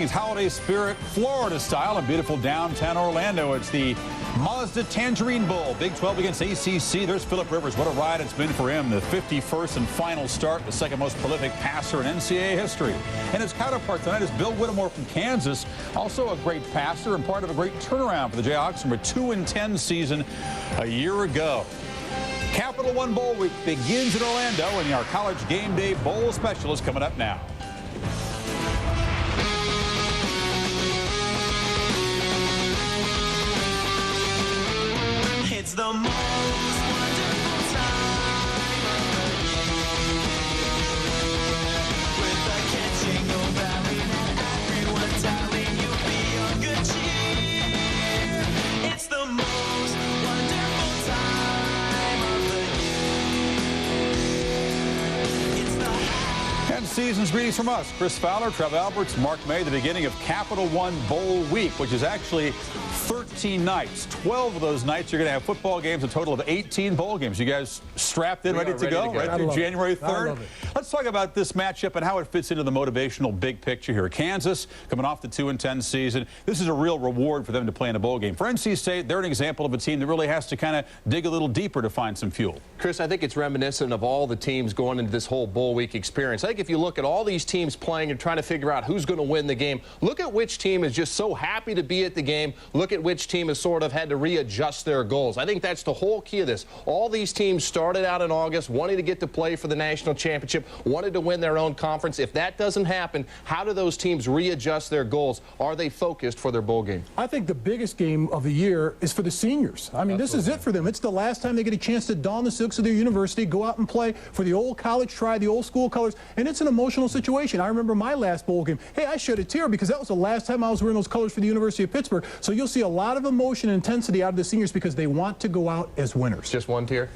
Everything is holiday spirit, Florida style, in beautiful downtown Orlando. It's the Mazda Tangerine Bowl, Big 12 against ACC. There's Philip Rivers. What a ride it's been for him. The 51st and final start, the second most prolific passer in NCAA history. And his counterpart tonight is Bill Whittemore from Kansas, also a great passer and part of a great turnaround for the Jayhawks from a 2-10 season a year ago. Capital One Bowl Week begins in Orlando, and our College Game Day Bowl special is coming up now. It's the most wonderful time of the year, with the catching of rallying and everyone telling you be on good cheer. It's the most wonderful time of the year. It's the And season's greetings from us, Chris Fowler, Trev Alberts, Mark May, the beginning of Capital One Bowl Week, which is actually 13 nights. 12 of those nights you're going to have football games, a total of 18 bowl games. You guys strapped in, ready to go right through January 3rd? Let's talk about this matchup and how it fits into the motivational big picture here. Kansas coming off the 2-10 season. This is a real reward for them to play in a bowl game. For NC State, they're an example of a team that really has to kind of dig a little deeper to find some fuel. Chris, I think it's reminiscent of all the teams going into this whole bowl week experience. I think if you look at all these teams playing and trying to figure out who's going to win the game, look at which team is just so happy to be at the game. Look at which team has sort of had to readjust their goals. I think that's the whole key of this. All these teams started out in August wanting to get to play for the national championship, wanted to win their own conference. If that doesn't happen, how do those teams readjust their goals? Are they focused for their bowl game? I think the biggest game of the year is for the seniors. I mean, this is it for them. It's the last time they get a chance to don the silks of their university, go out and play for the old college try, the old school colors, and it's an emotional situation. I remember my last bowl game. Hey, I shed a tear because that was the last time I was wearing those colors for the University of Pittsburgh. So you'll see a lot of emotion and intensity out of the seniors because they want to go out as winners. Just one tear?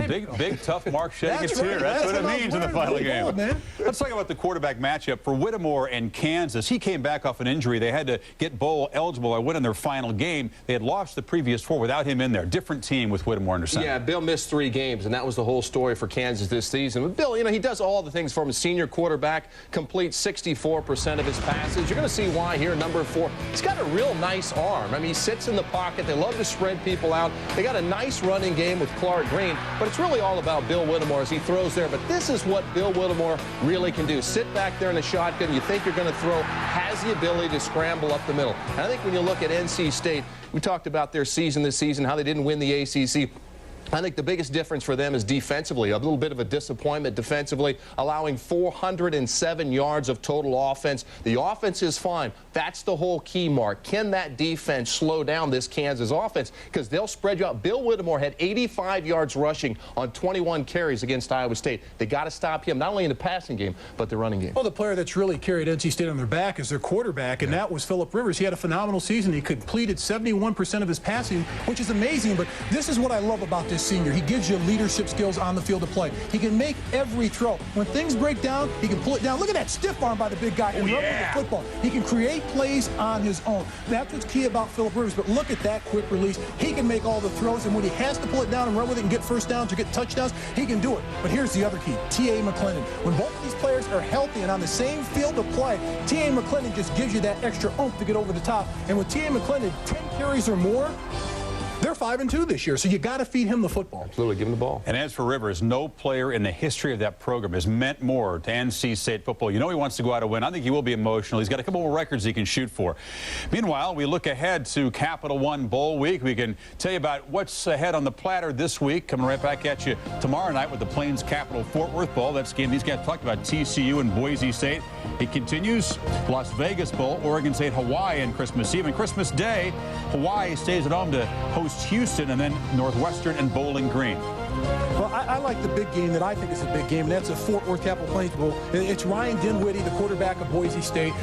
Big, tough Mark shedding a tear. Right. That's what it means in the final game. Man. Let's talk about the quarterback matchup for Whittemore and Kansas. He came back off an injury. They had to get bowl eligible by winning their final game. They had lost the previous 4 without him in there. Different team with Whittemore under center. Yeah, Bill missed 3 games, and that was the whole story for Kansas this season. But Bill, you know, he does all the things for him. A senior quarterback, completes 64% of his passes. You're going to see why here, number 4. He's got a real nice arm. I mean, he sits in the pocket. They love to spread people out. They got a nice running game with Clark Green, but it's really all about Bill Whittemore as he throws there. But this is what Bill Whittemore really can do. Sit back there in a shotgun. You think you're going to throw, has the ability to scramble up the middle. And I think when you look at NC State, we talked about their season this season, how they didn't win the ACC. I think the biggest difference for them is defensively. A little bit of a disappointment defensively, allowing 407 yards of total offense. The offense is fine. That's the whole key, Mark. Can that defense slow down this Kansas offense? Because they'll spread you out. Bill Whittemore had 85 yards rushing on 21 carries against Iowa State. They got to stop him, not only in the passing game, but the running game. Well, the player that's really carried NC State on their back is their quarterback, and that was Philip Rivers. He had a phenomenal season. He completed 71% of his passing, which is amazing. But this is what I love about this senior. He gives you leadership skills on the field of play. He can make every throw. When things break down, he can pull it down. Look at that stiff arm by the big guy and run with the football. He can create plays on his own. That's what's key about Philip Rivers. But look at that quick release. He can make all the throws, and when he has to pull it down and run with it and get first downs or get touchdowns, he can do it. But here's the other key, T.A. McClendon. When both of these players are healthy and on the same field of play, T.A. McClendon just gives you that extra oomph to get over the top. And with T.A. McClendon, 10 carries or more, they're 5-2 this year, so you got to feed him the football. Absolutely, give him the ball. And as for Rivers, no player in the history of that program has meant more to NC State football. You know he wants to go out and win. I think he will be emotional. He's got a couple more records he can shoot for. Meanwhile, we look ahead to Capital One Bowl Week. We can tell you about what's ahead on the platter this week. Coming right back at you tomorrow night with the Plains Capital Fort Worth Bowl. That's the game these guys talked about, TCU and Boise State. It continues. Las Vegas Bowl, Oregon State, Hawaii, and Christmas Eve. And Christmas Day, Hawaii stays at home to host Houston, and then Northwestern and Bowling Green. Well, I like the big game that I think is a big game, and that's a Fort Worth Capital Plains Bowl. It's Ryan Dinwiddie, the quarterback of Boise State,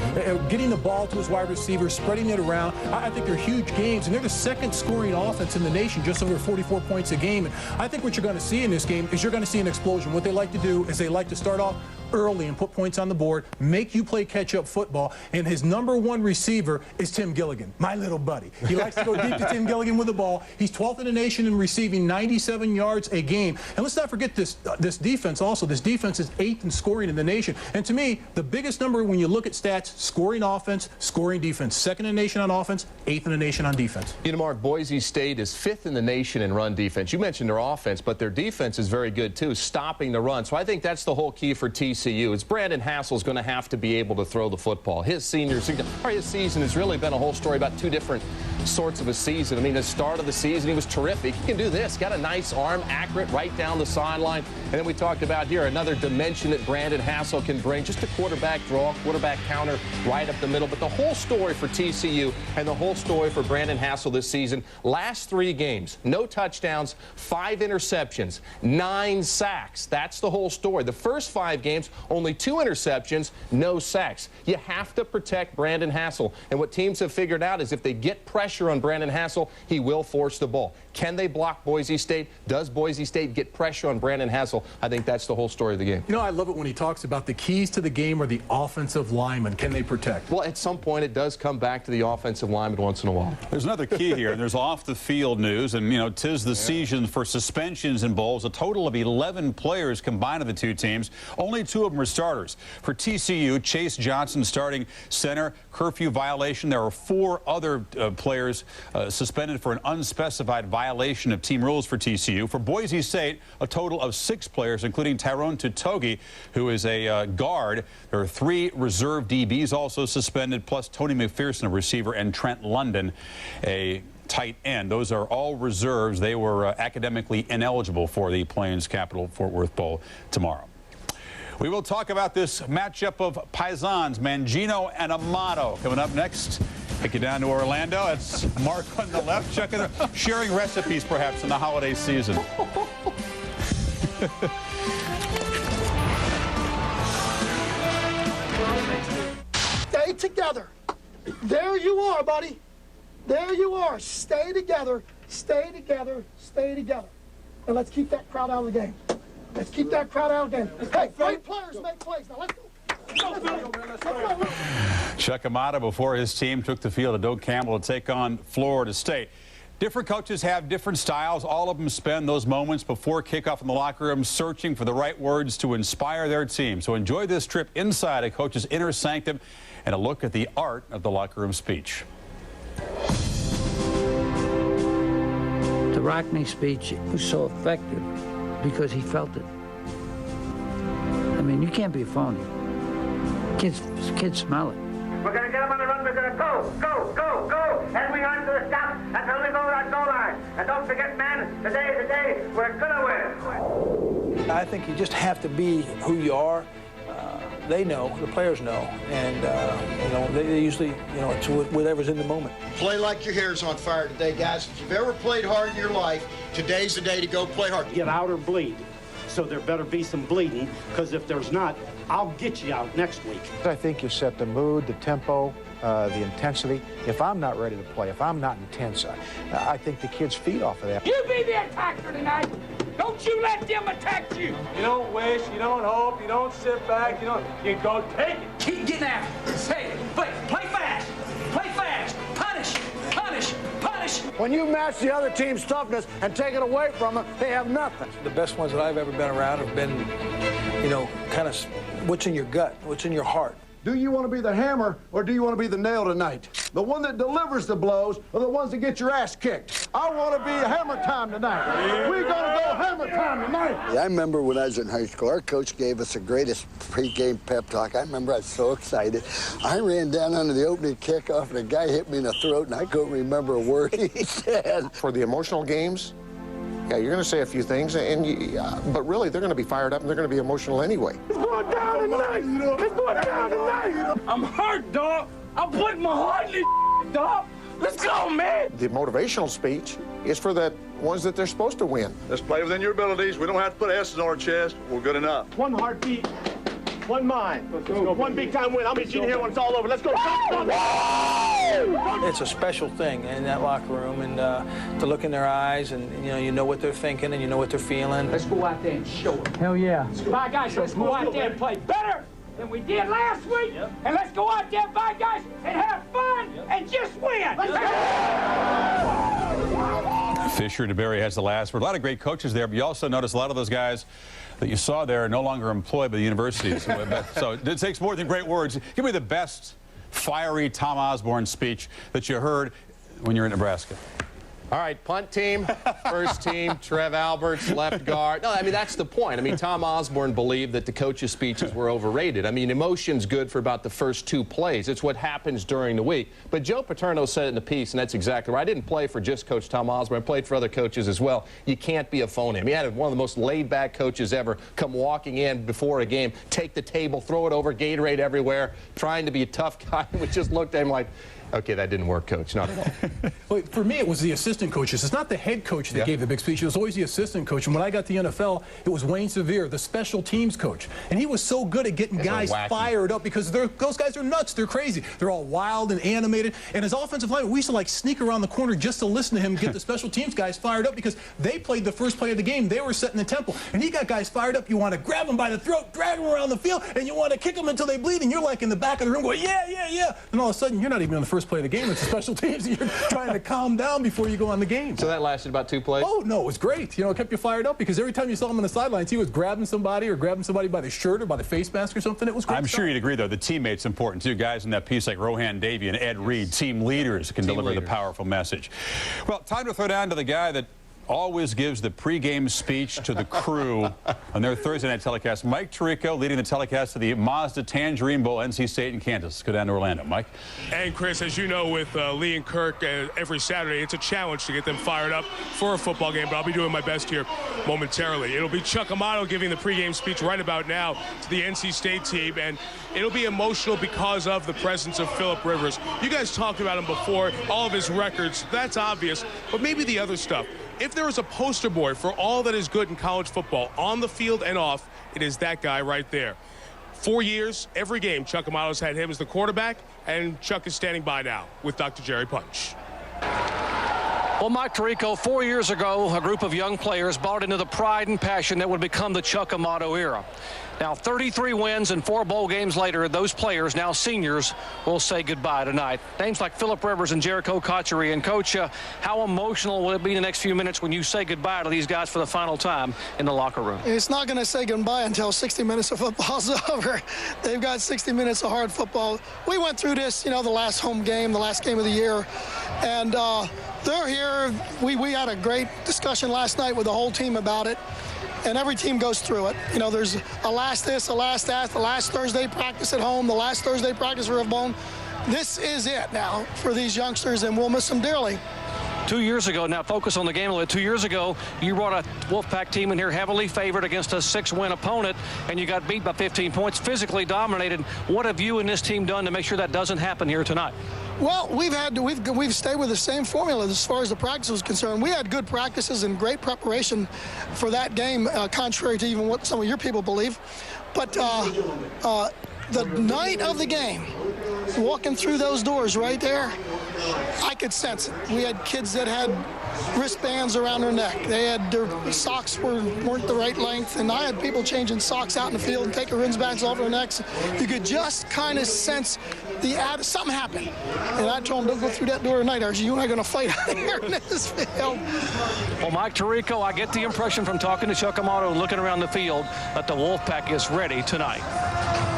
getting the ball to his wide receivers, spreading it around. I think they're huge games, and they're the second scoring offense in the nation, just over 44 points a game. And I think what you're going to see in this game is you're going to see an explosion. What they like to do is they like to start off early and put points on the board, make you play catch-up football, and his #1 receiver is Tim Gilligan, my little buddy. He likes to go deep to Tim Gilligan with the ball. He's 12th in the nation in receiving, 97 yards a game. And let's not forget this defense also. This defense is 8th in scoring in the nation. And to me, the biggest number when you look at stats, scoring offense, scoring defense. 2nd in the nation on offense, 8th in the nation on defense. You know, Mark, Boise State is 5th in the nation in run defense. You mentioned their offense, but their defense is very good, too, stopping the run. So I think that's the whole key for TCU. It's Brandon Hassel's going to have to be able to throw the football. His season has really been a whole story about 2 different sorts of a season. I mean, the start of the season, he was terrific. He can do this. Got a nice arm, accurate right down the sideline. And then we talked about here another dimension that Brandon Hassel can bring. Just a quarterback draw, quarterback counter right up the middle. But the whole story for TCU and the whole story for Brandon Hassel this season, last 3 games, no touchdowns, 5 interceptions, 9 sacks. That's the whole story. The first 5 games, only 2 interceptions, no sacks. You have to protect Brandon Hassel. And what teams have figured out is if they get pressure on Brandon Hassel, he will force the ball. Can they block Boise State? Does Boise State get pressure on Brandon Hassel? I think that's the whole story of the game. You know, I love it when he talks about the keys to the game are the offensive linemen. Can they protect? Well, at some point, it does come back to the offensive lineman once in a while. There's another key here, and there's off-the-field news, and, you know, 'tis the season for suspensions in bowls. A total of 11 players combined of the 2 teams. Only 2 of them are starters. For TCU, Chase Johnson, starting center, curfew violation. There are 4 other players suspended for an unspecified violation of team rules for TCU. For Boise State, a total of 6 players, including Tyrone Tutogi, who is a guard. There are 3 reserve DBs also suspended, plus Tony McPherson, a receiver, and Trent London, a tight end. Those are all reserves. They were academically ineligible for the Plains Capital Fort Worth Bowl tomorrow. We will talk about this matchup of Paisans, Mangino and Amato. Coming up next, take you down to Orlando. That's Mark on the left, sharing recipes perhaps in the holiday season. Stay together. There you are, buddy. There you are. Stay together. Stay together. Stay together. And let's keep that crowd out of the game. Let's keep that crowd out of the game. Hey, great players make plays. Now let's go. Chuck Amato, before his team took the field at Doak Campbell to take on Florida State. Different coaches have different styles. All of them spend those moments before kickoff in the locker room searching for the right words to inspire their team. So enjoy this trip inside a coach's inner sanctum and a look at the art of the locker room speech. The Rockney speech was so effective because he felt it. I mean, you can't be phony. Kids smell it. We're going to get them on the run. We're going to go, go, go, go. And we aren't going to stop until we go to that goal line. And don't forget, man, today, we're going to win. I think you just have to be who you are. They know, the players know, and you know, they usually, you know, it's whatever's in the moment. Play like your hair's on fire today, guys. If you've ever played hard in your life, today's the day to go play hard. Get out or bleed. So there better be some bleeding, because if there's not, I'll get you out next week. I think you set the mood, the tempo, the intensity. If I'm not ready to play, if I'm not intense, I think the kids feed off of that. You be the attacker tonight. Don't you let them attack you. You don't wish, you don't hope, you don't sit back, you go take it. Keep getting after it. Say, play fast. Play fast. Punish, punish, punish. When you match the other team's toughness and take it away from them, they have nothing. The best ones that I've ever been around have been, you know, kind of what's in your gut, what's in your heart. Do you want to be the hammer or do you want to be the nail tonight? The one that delivers the blows or the ones that get your ass kicked? I want to be hammer time tonight. We're going to go hammer time tonight. I remember when I was in high school, our coach gave us the greatest pregame pep talk. I remember I was so excited. I ran down under the opening kickoff and a guy hit me in the throat and I couldn't remember a word he said. For the emotional games, yeah, you're going to say a few things, but really they're going to be fired up and they're going to be emotional anyway. It's going down tonight. It's going down tonight. I'm hurt, dog. I'm putting my heart in this, dog. Let's go, man. The motivational speech is for the ones that they're supposed to win. Let's play within your abilities. We don't have to put S's on our chest. We're good enough. One heartbeat, one mind. One big time win. I'll meet you here when it's all over. Let's go. It's a special thing in that locker room, and to look in their eyes, and you know what they're thinking, and you know what they're feeling. Let's go out there and show them. Hell yeah. By guys, let's go out there and play better than we did last week. Yep. And let's go out there, by guys, and have fun and just win. Fisher DeBerry has the last word. A lot of great coaches there, but you also notice a lot of those guys that you saw there are no longer employed by the universities. So it takes more than great words. Give me the best fiery Tom Osborne speech that you heard when you were in Nebraska. All right, punt team, first team, Trev Alberts, left guard. No, I mean, that's the point. I mean, Tom Osborne believed that the coaches' speeches were overrated. I mean, emotion's good for about the first 2 plays. It's what happens during the week. But Joe Paterno said it in the piece, and that's exactly right. I didn't play for just Coach Tom Osborne. I played for other coaches as well. You can't be a phony. I mean, he had one of the most laid-back coaches ever come walking in before a game, take the table, throw it over, Gatorade everywhere, trying to be a tough guy. We just looked at him like, okay, that didn't work, Coach. Not at all. Well, for me, it was the assistant coaches. It's not the head coach that gave the big speech. It was always the assistant coach. And when I got to the NFL, it was Wayne Sevier, the special teams coach. And he was so good at getting guys fired up because those guys are nuts. They're crazy. They're all wild and animated. And as offensive lineman, we used to like sneak around the corner just to listen to him get the special teams guys fired up because they played the first play of the game. They were setting the tempo. And he got guys fired up. You want to grab them by the throat, drag them around the field, and you want to kick them until they bleed. And you're like in the back of the room going, yeah, yeah, yeah. And all of a sudden, you're not even on the first play of the game. It's the special teams. You're trying to calm down before you go on the game. So that lasted about 2 plays? Oh, no, it was great. You know, it kept you fired up because every time you saw him on the sidelines, he was grabbing somebody or grabbing somebody by the shirt or by the face mask or something. It was great. I'm sure you'd agree, though, the teammates important, too. Guys in that piece like Rohan Davey and Ed Reed, team leaders can deliver the powerful message. Well, time to throw down to the guy that always gives the pregame speech to the crew on their Thursday night telecast. Mike Tirico leading the telecast of the Mazda Tangerine Bowl, NC State and Kansas. Let's go down to Orlando. Mike? And Chris, as you know, with Lee and Kirk every Saturday, it's a challenge to get them fired up for a football game, but I'll be doing my best here momentarily. It'll be Chuck Amato giving the pregame speech right about now to the NC State team, and it'll be emotional because of the presence of Philip Rivers. You guys talked about him before, all of his records, that's obvious, but maybe the other stuff. If there is a poster boy for all that is good in college football, on the field and off, it is that guy right there. 4 years, every game, Chuck Amato's had him as the quarterback, and Chuck is standing by now with Dr. Jerry Punch. Well, Mike Tirico, 4 years ago, a group of young players bought into the pride and passion that would become the Chuck Amato era. Now, 33 wins and 4 bowl games later, those players, now seniors, will say goodbye tonight. Names like Philip Rivers and Jericho Cotchery. And, Coach, how emotional will it be in the next few minutes when you say goodbye to these guys for the final time in the locker room? It's not going to say goodbye until 60 minutes of football's over. They've got 60 minutes of hard football. We went through this, you know, the last home game, the last game of the year. And they're here. We had a great discussion last night with the whole team about it. And every team goes through it. You know, there's a last this, a last that, the last Thursday practice at home, the last Thursday practice for a bone. This is it now for these youngsters, and we'll miss them dearly. 2 years ago, now focus on the game a little. 2 years ago, you brought a Wolfpack team in here heavily favored against a 6-win opponent, and you got beat by 15 points, physically dominated. What have you and this team done to make sure that doesn't happen here tonight? Well, we've stayed with the same formula as far as the practice was concerned. We had good practices and great preparation for that game, contrary to even what some of your people believe. But the night of the game, walking through those doors right there, I could sense it. We had kids that had wristbands around their neck. Their socks weren't the right length, and I had people changing socks out in the field and taking wristbands off their necks. You could just kind of sense something happened. And I told them, don't go through that door tonight, Archie. You and I are going to fight out here in this field. Well, Mike Tirico, I get the impression from talking to Chuck Amato and looking around the field that the Wolfpack is ready tonight.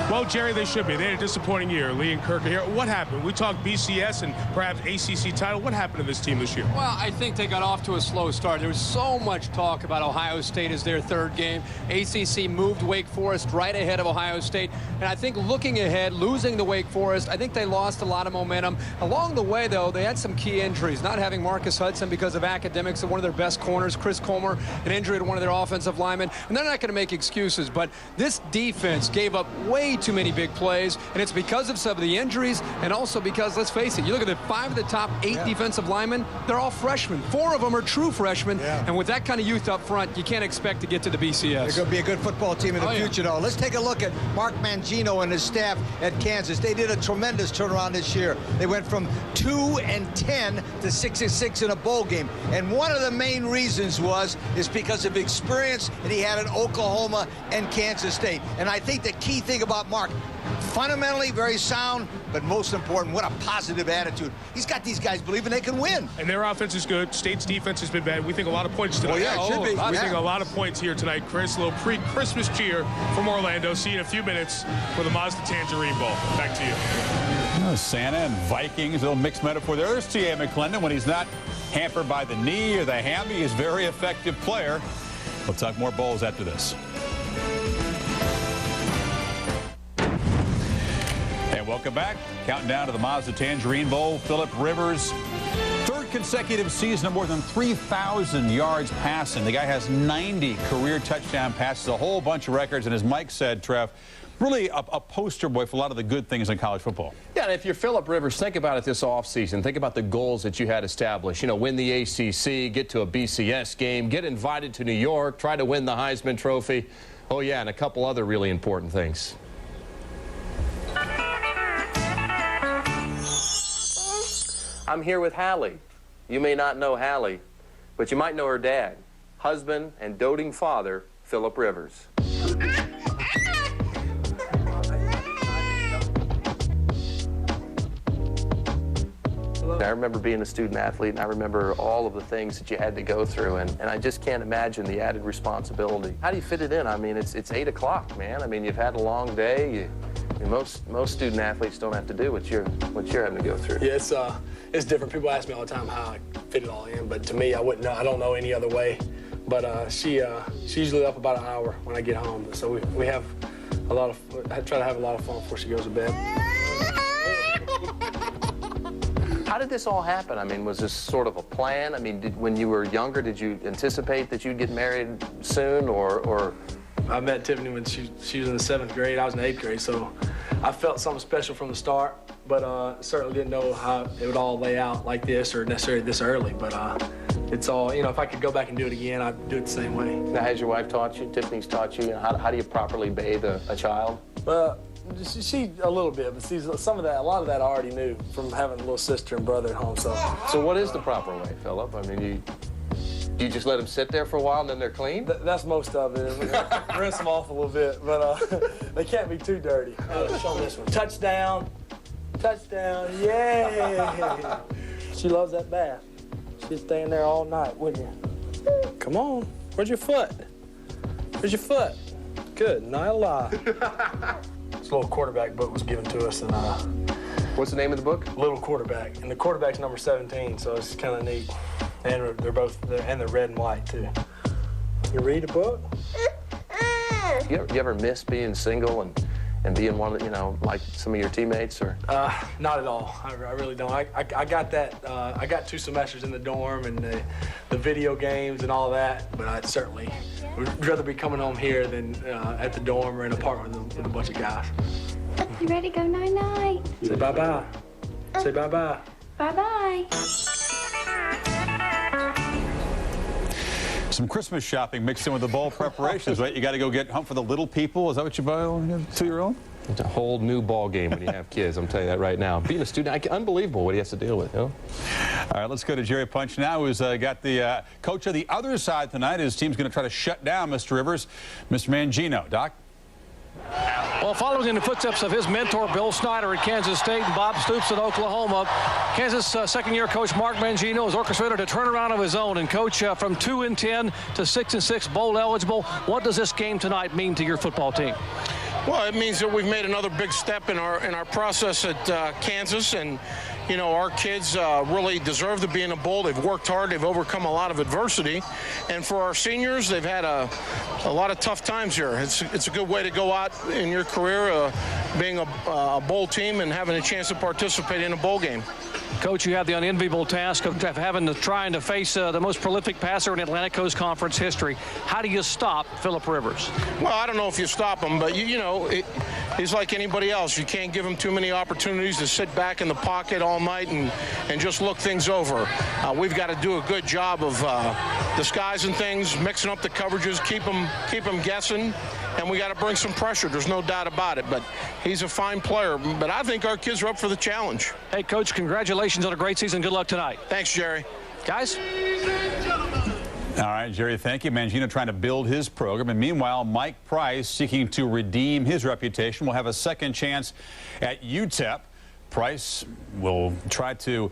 Well, Jerry, they should be. They had a disappointing year. Lee and Kirk are here. What happened? We talked BCS and perhaps ACC title. What happened to this team this year? Well, I think they got off to a slow start. There was so much talk about Ohio State as their third game. ACC moved Wake Forest right ahead of Ohio State. And I think looking ahead, losing to Wake Forest, I think they lost a lot of momentum. Along the way, though, they had some key injuries. Not having Marcus Hudson because of academics and one of their best corners, Chris Comer, an injury to one of their offensive linemen. And they're not going to make excuses, but this defense gave up way too many big plays, and it's because of some of the injuries, and also because, let's face it, you look at the 5 of the top 8 defensive linemen, they're all freshmen. 4 of them are true freshmen, and with that kind of youth up front, you can't expect to get to the BCS. They're going to be a good football team in the future, though. Let's take a look at Mark Mangino and his staff at Kansas. They did a tremendous turnaround this year. They went from 2-10 to 6-6 in a bowl game, and one of the main reasons is because of experience that he had at Oklahoma and Kansas State. And I think the key thing about Mark, fundamentally very sound, but most important, what a positive attitude. He's got these guys believing they can win. And their offense is good. State's defense has been bad. We think a lot of points tonight. Oh, yeah, it should be. We think a lot of points here tonight, Chris. A little pre-Christmas cheer from Orlando. See you in a few minutes for the Mazda Tangerine Bowl. Back to you. Santa and Vikings, a little mixed metaphor there. There's T.A. McClendon. When he's not hampered by the knee or the hammy, he's a very effective player. We'll talk more bowls after this. And welcome back. Counting down to the Mazda Tangerine Bowl. Philip Rivers, third consecutive season of more than 3,000 yards passing. The guy has 90 career touchdown passes, a whole bunch of records. And as Mike said, Trev, really a poster boy for a lot of the good things in college football. Yeah, and if you're Philip Rivers, think about it this offseason. Think about the goals that you had established. You know, win the ACC, get to a BCS game, get invited to New York, try to win the Heisman Trophy. Oh, yeah, and a couple other really important things. I'm here with Hallie. You may not know Hallie, but you might know her dad, husband and doting father, Philip Rivers. I remember being a student athlete, and I remember all of the things that you had to go through, and I just can't imagine the added responsibility. How do you fit it in? I mean, it's 8 o'clock, man. I mean, you've had a long day. Most student athletes don't have to do what you're having to go through. Yeah, it's different. People ask me all the time how I fit it all in, but to me, I wouldn't know. I don't know any other way. But she's usually up about an hour when I get home. So we have a lot of. I try to have a lot of fun before she goes to bed. How did this all happen? I mean, was this sort of a plan? I mean, when you were younger, did you anticipate that you'd get married soon, or? I met Tiffany when she was in the 7th grade. I was in 8th grade, so I felt something special from the start, but certainly didn't know how it would all lay out like this or necessarily this early. But it's all, you know, if I could go back and do it again, I'd do it the same way. Now, has your wife taught you, Tiffany's taught you, how do you properly bathe a child? She a little bit, but see, a lot of that I already knew from having a little sister and brother at home. So what is the proper way, Philip? I mean, you just let them sit there for a while and then they're clean? That's most of it. Rinse them off a little bit, but they can't be too dirty. Show them this one. Touchdown. Touchdown. Yay. She loves that bath. She'd stay in there all night, wouldn't you? Come on. Where's your foot? Where's your foot? Good. Not a lie. This little quarterback book was given to us, and what's the name of the book? Little Quarterback, and the quarterback's number 17, so it's kind of neat. And they're red and white too. You read a book? You ever miss being single and being one, like some of your teammates, or? Not at all. I really don't. I got that. I got 2 semesters in the dorm and the video games and all that, but I certainly would rather be coming home here than at the dorm or in an apartment with a bunch of guys. You ready to go night-night? Say bye-bye. Say bye-bye. Bye-bye. Some Christmas shopping mixed in with the bowl preparations, right? You got to go get home for the little people. Is that what you buy on a 2-year-old? It's a whole new ball game when you have kids. I'm telling you that right now. Being a student, unbelievable what he has to deal with. You know? All right, let's go to Jerry Punch now, who's got the coach of the other side tonight. His team's going to try to shut down Mr. Rivers, Mr. Mangino. Doc? Well, following in the footsteps of his mentor, Bill Snyder at Kansas State and Bob Stoops at Oklahoma, Kansas second-year coach Mark Mangino has orchestrated a turnaround of his own. And, Coach, from 2-10 to 6-6 bowl eligible, what does this game tonight mean to your football team? Well, it means that we've made another big step in our process at Kansas, and our kids really deserve to be in a bowl. They've worked hard. They've overcome a lot of adversity, and for our seniors, they've had a lot of tough times here. It's a good way to go out in your career, being a bowl team and having a chance to participate in a bowl game. Coach, you have the unenviable task of trying to face the most prolific passer in Atlantic Coast Conference history. How do you stop Philip Rivers? Well, I don't know if you stop him, but he's like anybody else. You can't give him too many opportunities to sit back in the pocket all night and just look things over. We've got to do a good job of disguising things, mixing up the coverages, keep him guessing, and we got to bring some pressure. There's no doubt about it, but he's a fine player. But I think our kids are up for the challenge. Hey, Coach, congratulations on a great season. Good luck tonight. Thanks, Jerry. Guys? All right, Jerry, thank you. Mangino trying to build his program. And meanwhile, Mike Price, seeking to redeem his reputation, will have a second chance at UTEP. Price will try to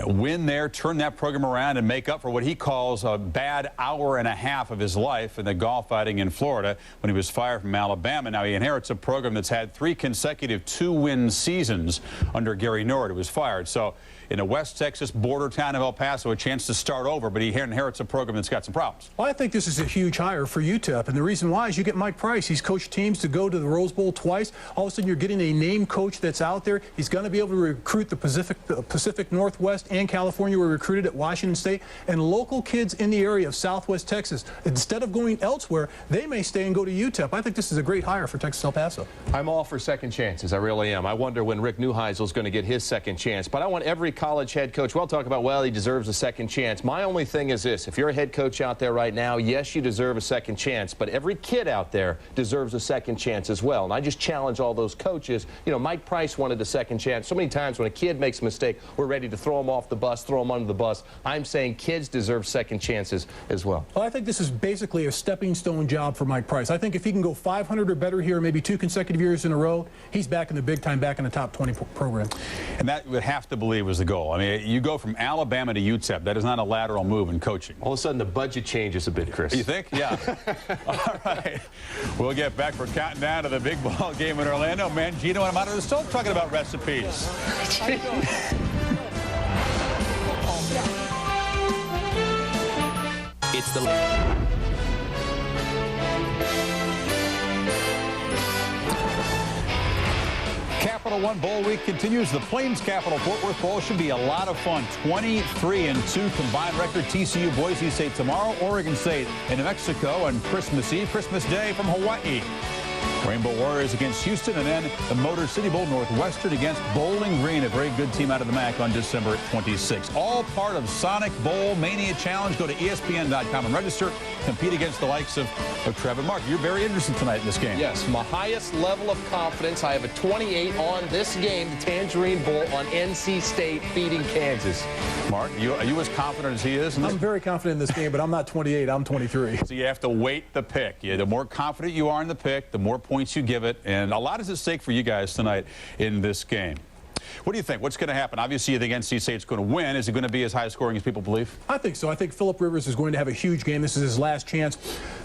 win there, turn that program around, and make up for what he calls a bad hour and a half of his life in the golf fighting in Florida when he was fired from Alabama. Now he inherits a program that's had 3 consecutive 2-win seasons under Gary Nord, who was fired. So in a West Texas border town of El Paso, a chance to start over, but he inherits a program that's got some problems. Well, I think this is a huge hire for UTEP, and the reason why is you get Mike Price. He's coached teams to go to the Rose Bowl twice. All of a sudden, you're getting a named coach that's out there. He's going to be able to recruit the Pacific Northwest and California were recruited at Washington State, and local kids in the area of Southwest Texas. Instead of going elsewhere, they may stay and go to UTEP. I think this is a great hire for Texas El Paso. I'm all for second chances. I really am. I wonder when Rick Neuheisel is going to get his second chance, but I want every college head coach, we'll talk about, well, he deserves a second chance. My only thing is this: if you're a head coach out there right now, yes, you deserve a second chance, but every kid out there deserves a second chance as well. And I just challenge all those coaches. You know, Mike Price wanted a second chance. So many times when a kid makes a mistake, we're ready to throw him off the bus, throw him under the bus. I'm saying kids deserve second chances as well. Well, I think this is basically a stepping stone job for Mike Price. I think if he can go 500 or better here, maybe 2 consecutive years in a row, he's back in the big time, back in the top 20 program. And that would have to believe was the goal. I mean, you go from Alabama to UTEP. That is not a lateral move in coaching. All of a sudden, the budget changes a bit, Chris. You think? Yeah. All right. We'll get back. We're counting down to the big ball game in Orlando. Mangino and Amato are still talking about recipes. It's the... Capital One Bowl week continues. The Plains Capital Fort Worth Bowl should be a lot of fun. 23-2 combined record. TCU, Boise State tomorrow. Oregon State in New Mexico on Christmas Eve. Christmas Day from Hawaii. Rainbow Warriors against Houston, and then the Motor City Bowl, Northwestern against Bowling Green, a very good team out of the MAC on December 26th. All part of Sonic Bowl Mania Challenge. Go to ESPN.com and register. Compete against the likes of Trev and Mark. You're very interested tonight in this game. Yes, my highest level of confidence. I have a 28 on this game, the Tangerine Bowl, on NC State beating Kansas. Mark, are you as confident as he is? I'm very confident in this game, but I'm not 28. I'm 23. So you have to weight the pick. The more confident you are in the pick, the more points you give it, and a lot is at stake for you guys tonight in this game. What do you think? What's going to happen? Obviously, you think NC State's going to win. Is it going to be as high scoring as people believe? I think so. I think Phillip Rivers is going to have a huge game. This is his last chance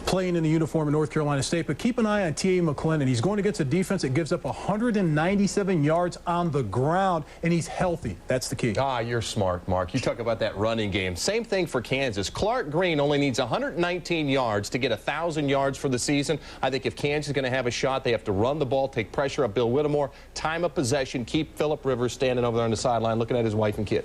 playing in the uniform in North Carolina State. But keep an eye on T.A. McClendon. He's going against a defense that gives up 197 yards on the ground, and he's healthy. That's the key. Ah, you're smart, Mark. You talk about that running game. Same thing for Kansas. Clark Green only needs 119 yards to get 1,000 yards for the season. I think if Kansas is going to have a shot, they have to run the ball, take pressure up Bill Whittemore, time of possession, keep Phillip Rivers standing over there on the sideline looking at his wife and kid.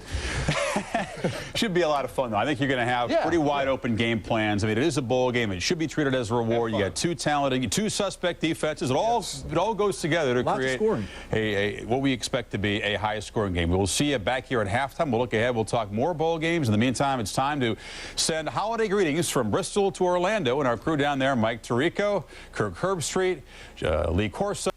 Should be a lot of fun, though. I think you're going to have pretty wide open game plans. I mean, it is a bowl game. It should be treated as a reward. You got 2 talented, 2 suspect defenses. It all goes together to create what we expect to be a high-scoring game. We'll see you back here at halftime. We'll look ahead. We'll talk more bowl games. In the meantime, it's time to send holiday greetings from Bristol to Orlando, and our crew down there, Mike Tirico, Kirk Herbstreit, Lee Corso.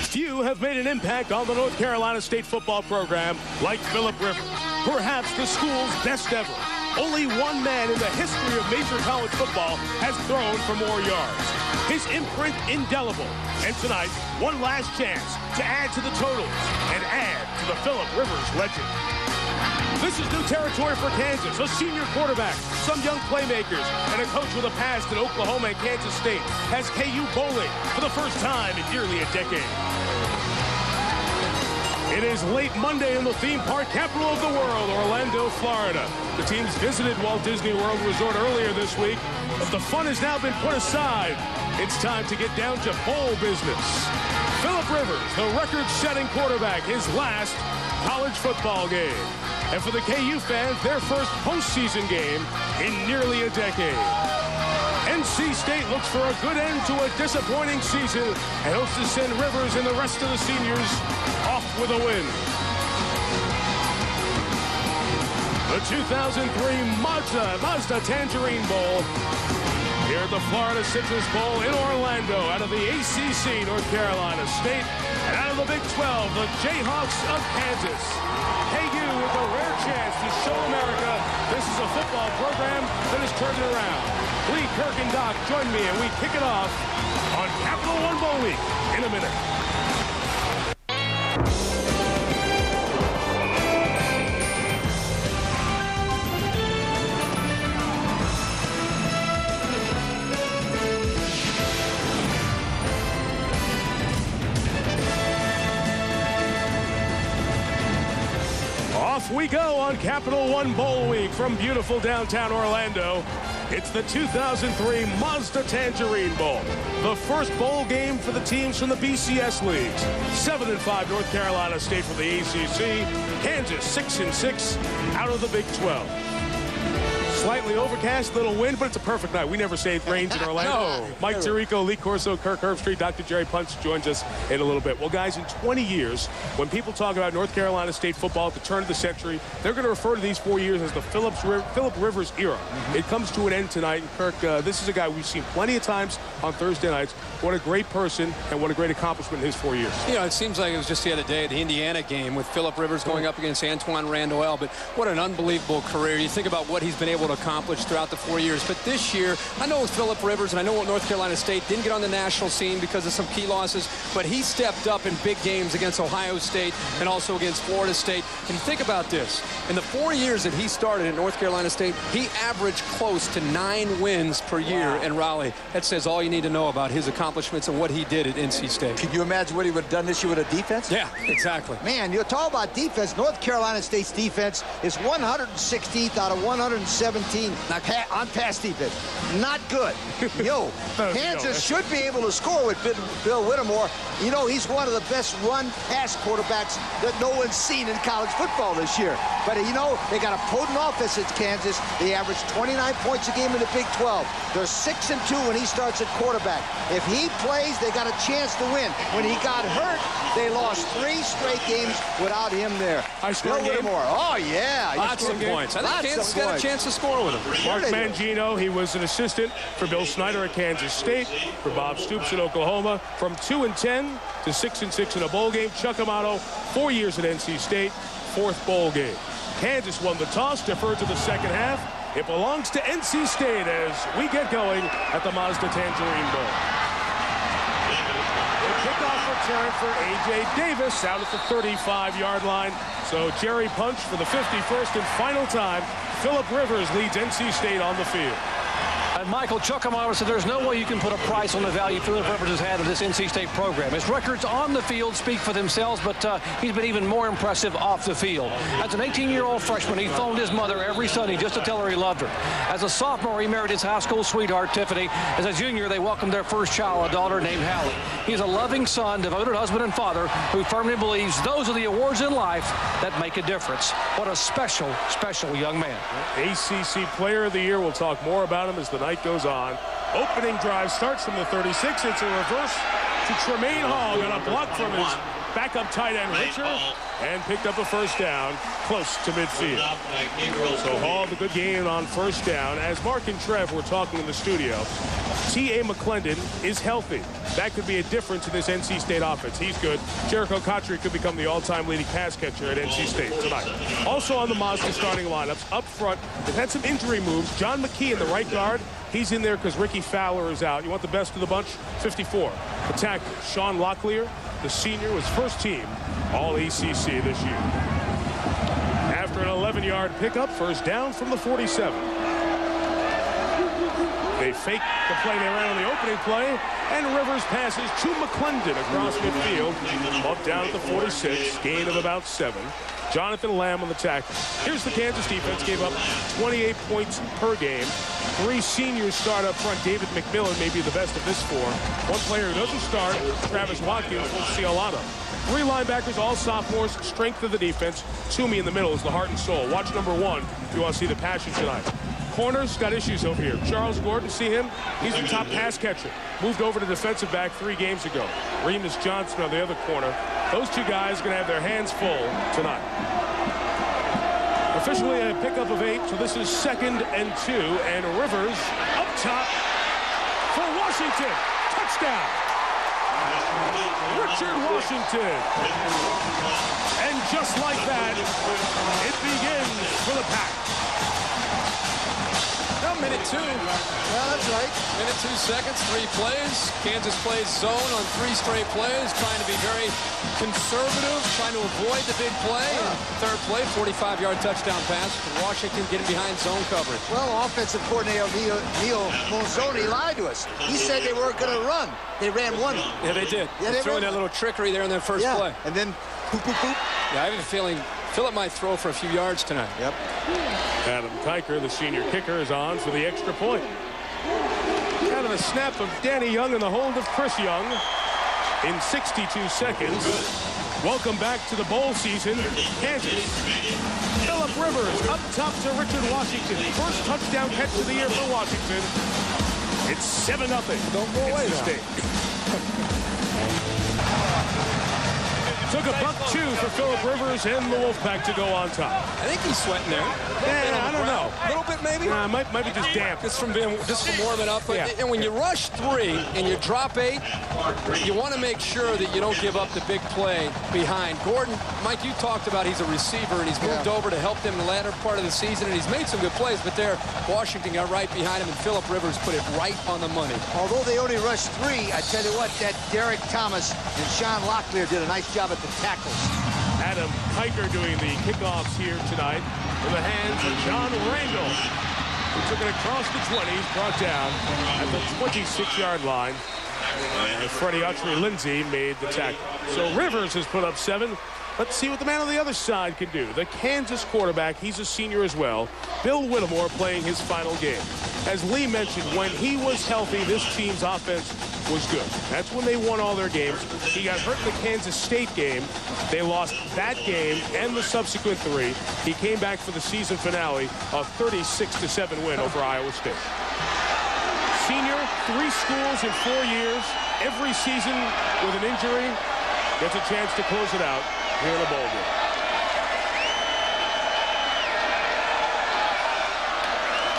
Few have made an impact on the North Carolina State football program like Phillip Rivers, perhaps the school's best ever. Only one man in the history of major college football has thrown for more yards. His imprint indelible. And tonight, one last chance to add to the totals and add to the Phillip Rivers legend. This is new territory for Kansas, a senior quarterback, some young playmakers, and a coach with a past at Oklahoma and Kansas State has KU bowling for the first time in nearly a decade. It is late Monday in the theme park capital of the world, Orlando, Florida. The teams visited Walt Disney World Resort earlier this week, but the fun has now been put aside. It's time to get down to bowl business. Phillip Rivers, the record-setting quarterback, his last college football game. And for the KU fans, their first postseason game in nearly a decade. NC State looks for a good end to a disappointing season and hopes to send Rivers and the rest of the seniors off with a win. The 2003 Mazda Tangerine Bowl here at the Florida Citrus Bowl in Orlando, out of the ACC, North Carolina State, and out of the Big 12, the Jayhawks of Kansas. KU with a rare chance to show America this is a football program that is turning around. Lee, Kirk, and Doc join me, and we kick it off on Capital One Bowl Week in a minute. Off we go on Capital One Bowl Week from beautiful downtown Orlando. It's the 2003 Mazda Tangerine Bowl, the first bowl game for the teams from the BCS leagues. 7-5 North Carolina State for the ACC, Kansas 6-6 out of the Big 12. Slightly overcast, little wind, but it's a perfect night. We never say it rains in Orlando. No, Mike Tirico, Lee Corso, Kirk Herbstreit, Dr. Jerry Punch joins us in a little bit. Well, guys, in 20 years, when people talk about North Carolina State football at the turn of the century, they're going to refer to these 4 years as the Philip Rivers era. It comes to an end tonight. And Kirk, this is a guy we've seen plenty of times on Thursday nights. What a great person and what a great accomplishment in his 4 years. You know, it seems like it was just the other day at the Indiana game with Philip Rivers going up against Antoine Randall, but what an unbelievable career. You think about what he's been able to accomplish throughout the 4 years. But this year, I know with Philip Rivers, and I know what North Carolina State didn't get on the national scene because of some key losses, but he stepped up in big games against Ohio State and also against Florida State. And think about this. In the 4 years that he started at North Carolina State, he averaged close to 9 wins per year in Raleigh. That says all you need to know about his accomplishments and what he did at NC State. Can you imagine what he would have done this year with a defense? Yeah, exactly. Man, you're talking about defense. North Carolina State's defense is 116th out of 117 on pass defense. Not good. Yo, Kansas should be able to score with Bill Whittemore. You know, he's one of the best run-pass quarterbacks that no one's seen in college football this year. But, you know, they got a potent offense at Kansas. They average 29 points a game in the Big 12. They're 6-2 when he starts at quarterback. If he plays, they got a chance to win. When he got hurt, they lost 3 straight games without him there. Bill Whittemore. Oh, yeah. Lots of points. I think Kansas got a chance to score with him. Mark Mangino, he was an assistant for Bill Snyder at Kansas State, for Bob Stoops at Oklahoma, from 2-10 to 6-6 in a bowl game. Chuck Amato, 4 years at NC State, 4th bowl game. Kansas won the toss, deferred to the second half. It belongs to NC State as we get going at the Mazda Tangerine Bowl. The kickoff return for A.J. Davis out at the 35-yard line. So Jerry Punch for the 51st and final time. Philip Rivers leads NC State on the field. And Michael Chuckamara said there's no way you can put a price on the value Philip Rivers has had of this NC State program. His records on the field speak for themselves, but he's been even more impressive off the field. As an 18-year-old freshman, he phoned his mother every Sunday just to tell her he loved her. As a sophomore, he married his high school sweetheart, Tiffany. As a junior, they welcomed their first child, a daughter named Hallie. He's a loving son, devoted husband and father who firmly believes those are the awards in life that make a difference. What a special, special young man. ACC Player of the Year. We'll talk more about him as the night goes on. Opening drive starts from the 36. It's a reverse to Tremaine Hall. Got a block from his backup tight end Richard and picked up a first down close to midfield. So Hall, the good gain on first down. As Mark and Trev were talking in the studio, T.A. McClendon is healthy. That could be a difference in this NC State offense. He's good. Jericho Cotchery could become the all-time leading pass catcher at NC State tonight. Also on the Mazda starting lineups, up front, they've had some injury moves. John McKee in the right guard. He's in there because Ricky Fowler is out. You want the best of the bunch? 54. Attack Sean Locklear, the senior, was first team All-ACC this year. After an 11-yard pickup, first down from the 47. They fake the play they ran on the opening play, and Rivers passes to McClendon across midfield, up down at the 46, gain of about 7. Jonathan Lamb on the tackle. Here's the Kansas defense, gave up 28 points per game. 3 seniors start up front. David McMillan may be the best of this 4. One player who doesn't start, Travis Watkins, we'll see a lot of. 3 linebackers, all sophomores, strength of the defense. Toomey in the middle is the heart and soul. Watch number 1 if you want to see the passion tonight. corners got issues over here. Charles Gordon, see him? He's the top pass catcher. Moved over to defensive back 3 games ago. Remus Johnson on the other corner. Those 2 guys are going to have their hands full tonight. Officially a pickup of 8, so this is 2nd and 2, and Rivers up top for Washington. Touchdown. Richard Washington. And just like that, it begins for the Pack. Now, minute 2. Yeah, that's right. Minute 2 seconds, 3 plays. Kansas plays zone on 3 straight plays, trying to be very conservative, trying to avoid the big play. And third play, 45-yard touchdown pass. Washington getting behind zone coverage. Well, offensive coordinator Neil Monzoni lied to us. He said they weren't going to run. They ran 1. Yeah, they did. Yeah, they threw in that little trickery there in their first play. And then poop, poop, poop. Yeah, I have a feeling Phillip might throw for a few yards tonight. Yep. Adam Kiker, the senior kicker, is on for the extra point. Out of the snap of Danny Young and the hold of Chris Young in 62 seconds. Welcome back to the bowl season, Kansas. Phillip Rivers up top to Richard Washington. First touchdown catch of the year for Washington. It's 7-0. Don't go away now. Took a $2 for Phillip Rivers and the Wolfpack to go on top. I think he's sweating there. Yeah, I don't know. A little bit, maybe? Might be just damp. Just from warming up. And when you rush 3 and you drop 8, you want to make sure that you don't give up the big play behind. Gordon, Mike, you talked about he's a receiver, and he's moved over to help them in the latter part of the season, and he's made some good plays, but there, Washington got right behind him, and Phillip Rivers put it right on the money. Although they only rushed 3, I tell you what, that Derek Thomas and Sean Locklear did a nice job at the tackles. Adam Kiker doing the kickoffs here tonight in the hands of John Rangel, who took it across the 20s, brought down at the 26-yard line. And Freddie Autry-Lindsay made the tackle. So Rivers has put up 7. Let's see what the man on the other side can do. The Kansas quarterback, he's a senior as well. Bill Whittemore playing his final game. As Lee mentioned, when he was healthy, this team's offense was good. That's when they won all their games. He got hurt in the Kansas State game. They lost that game and the subsequent 3. He came back for the season finale, a 36-7 win over Iowa State. Senior, 3 schools in 4 years. Every season with an injury, gets a chance to close it out here in a bowl game.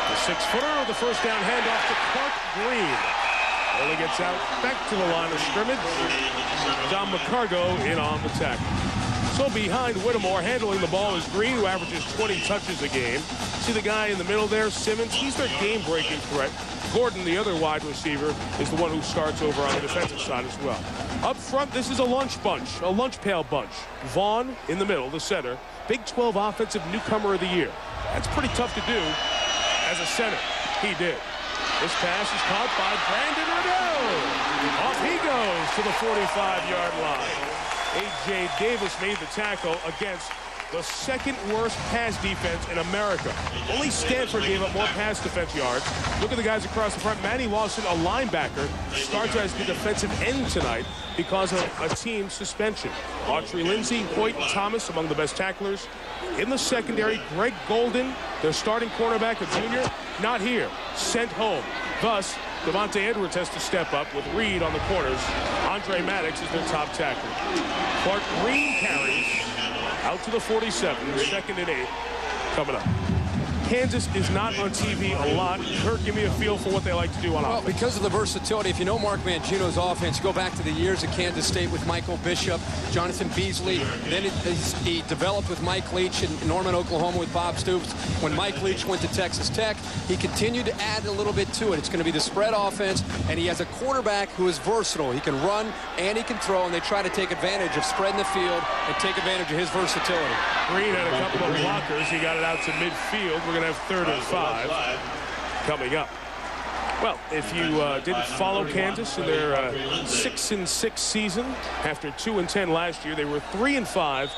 The 6-footer with the first down handoff to Clark Green. Only gets out back to the line of scrimmage. Don McCargo in on the tackle. So behind Whittemore, handling the ball is Green, who averages 20 touches a game. See the guy in the middle there, Simmons? He's their game-breaking threat. Gordon, the other wide receiver, is the one who starts over on the defensive side as well. Up front, this is a lunch bunch, a lunch pail bunch. Vaughn in the middle, the center. Big 12 Offensive Newcomer of the Year. That's pretty tough to do as a center. He did. This pass is caught by Brandon Riddell. Off he goes to the 45-yard line. A.J. Davis made the tackle against the second worst pass defense in America. Only Stanford gave up more pass defense yards. Look at the guys across the front. Manny Lawson, a linebacker, starts as the defensive end tonight because of a team suspension. Autry-Lindsay, Hoyt, and Thomas among the best tacklers. In the secondary, Greg Golden, their starting cornerback, a junior, not here, sent home. Thus, Devontae Edwards has to step up with Reed on the corners. Andre Maddox is their top tackler. Clark Green carries out to the 47, 2nd and 8 coming up. Kansas is not on TV a lot. Kurt, give me a feel for what they like to do on offense. Well, because of the versatility, if you know Mark Mangino's offense, you go back to the years at Kansas State with Michael Bishop, Jonathan Beasley. Then he developed with Mike Leach in Norman, Oklahoma with Bob Stoops. When Mike Leach went to Texas Tech, he continued to add a little bit to it. It's going to be the spread offense, and he has a quarterback who is versatile. He can run and he can throw, and they try to take advantage of spreading the field and take advantage of his versatility. Green had a couple of blockers. He got it out to midfield. We're going to have 3rd and 5 coming up. Well, if you didn't follow Kansas in their 6-6 season, after 2-10 last year, they were 3-5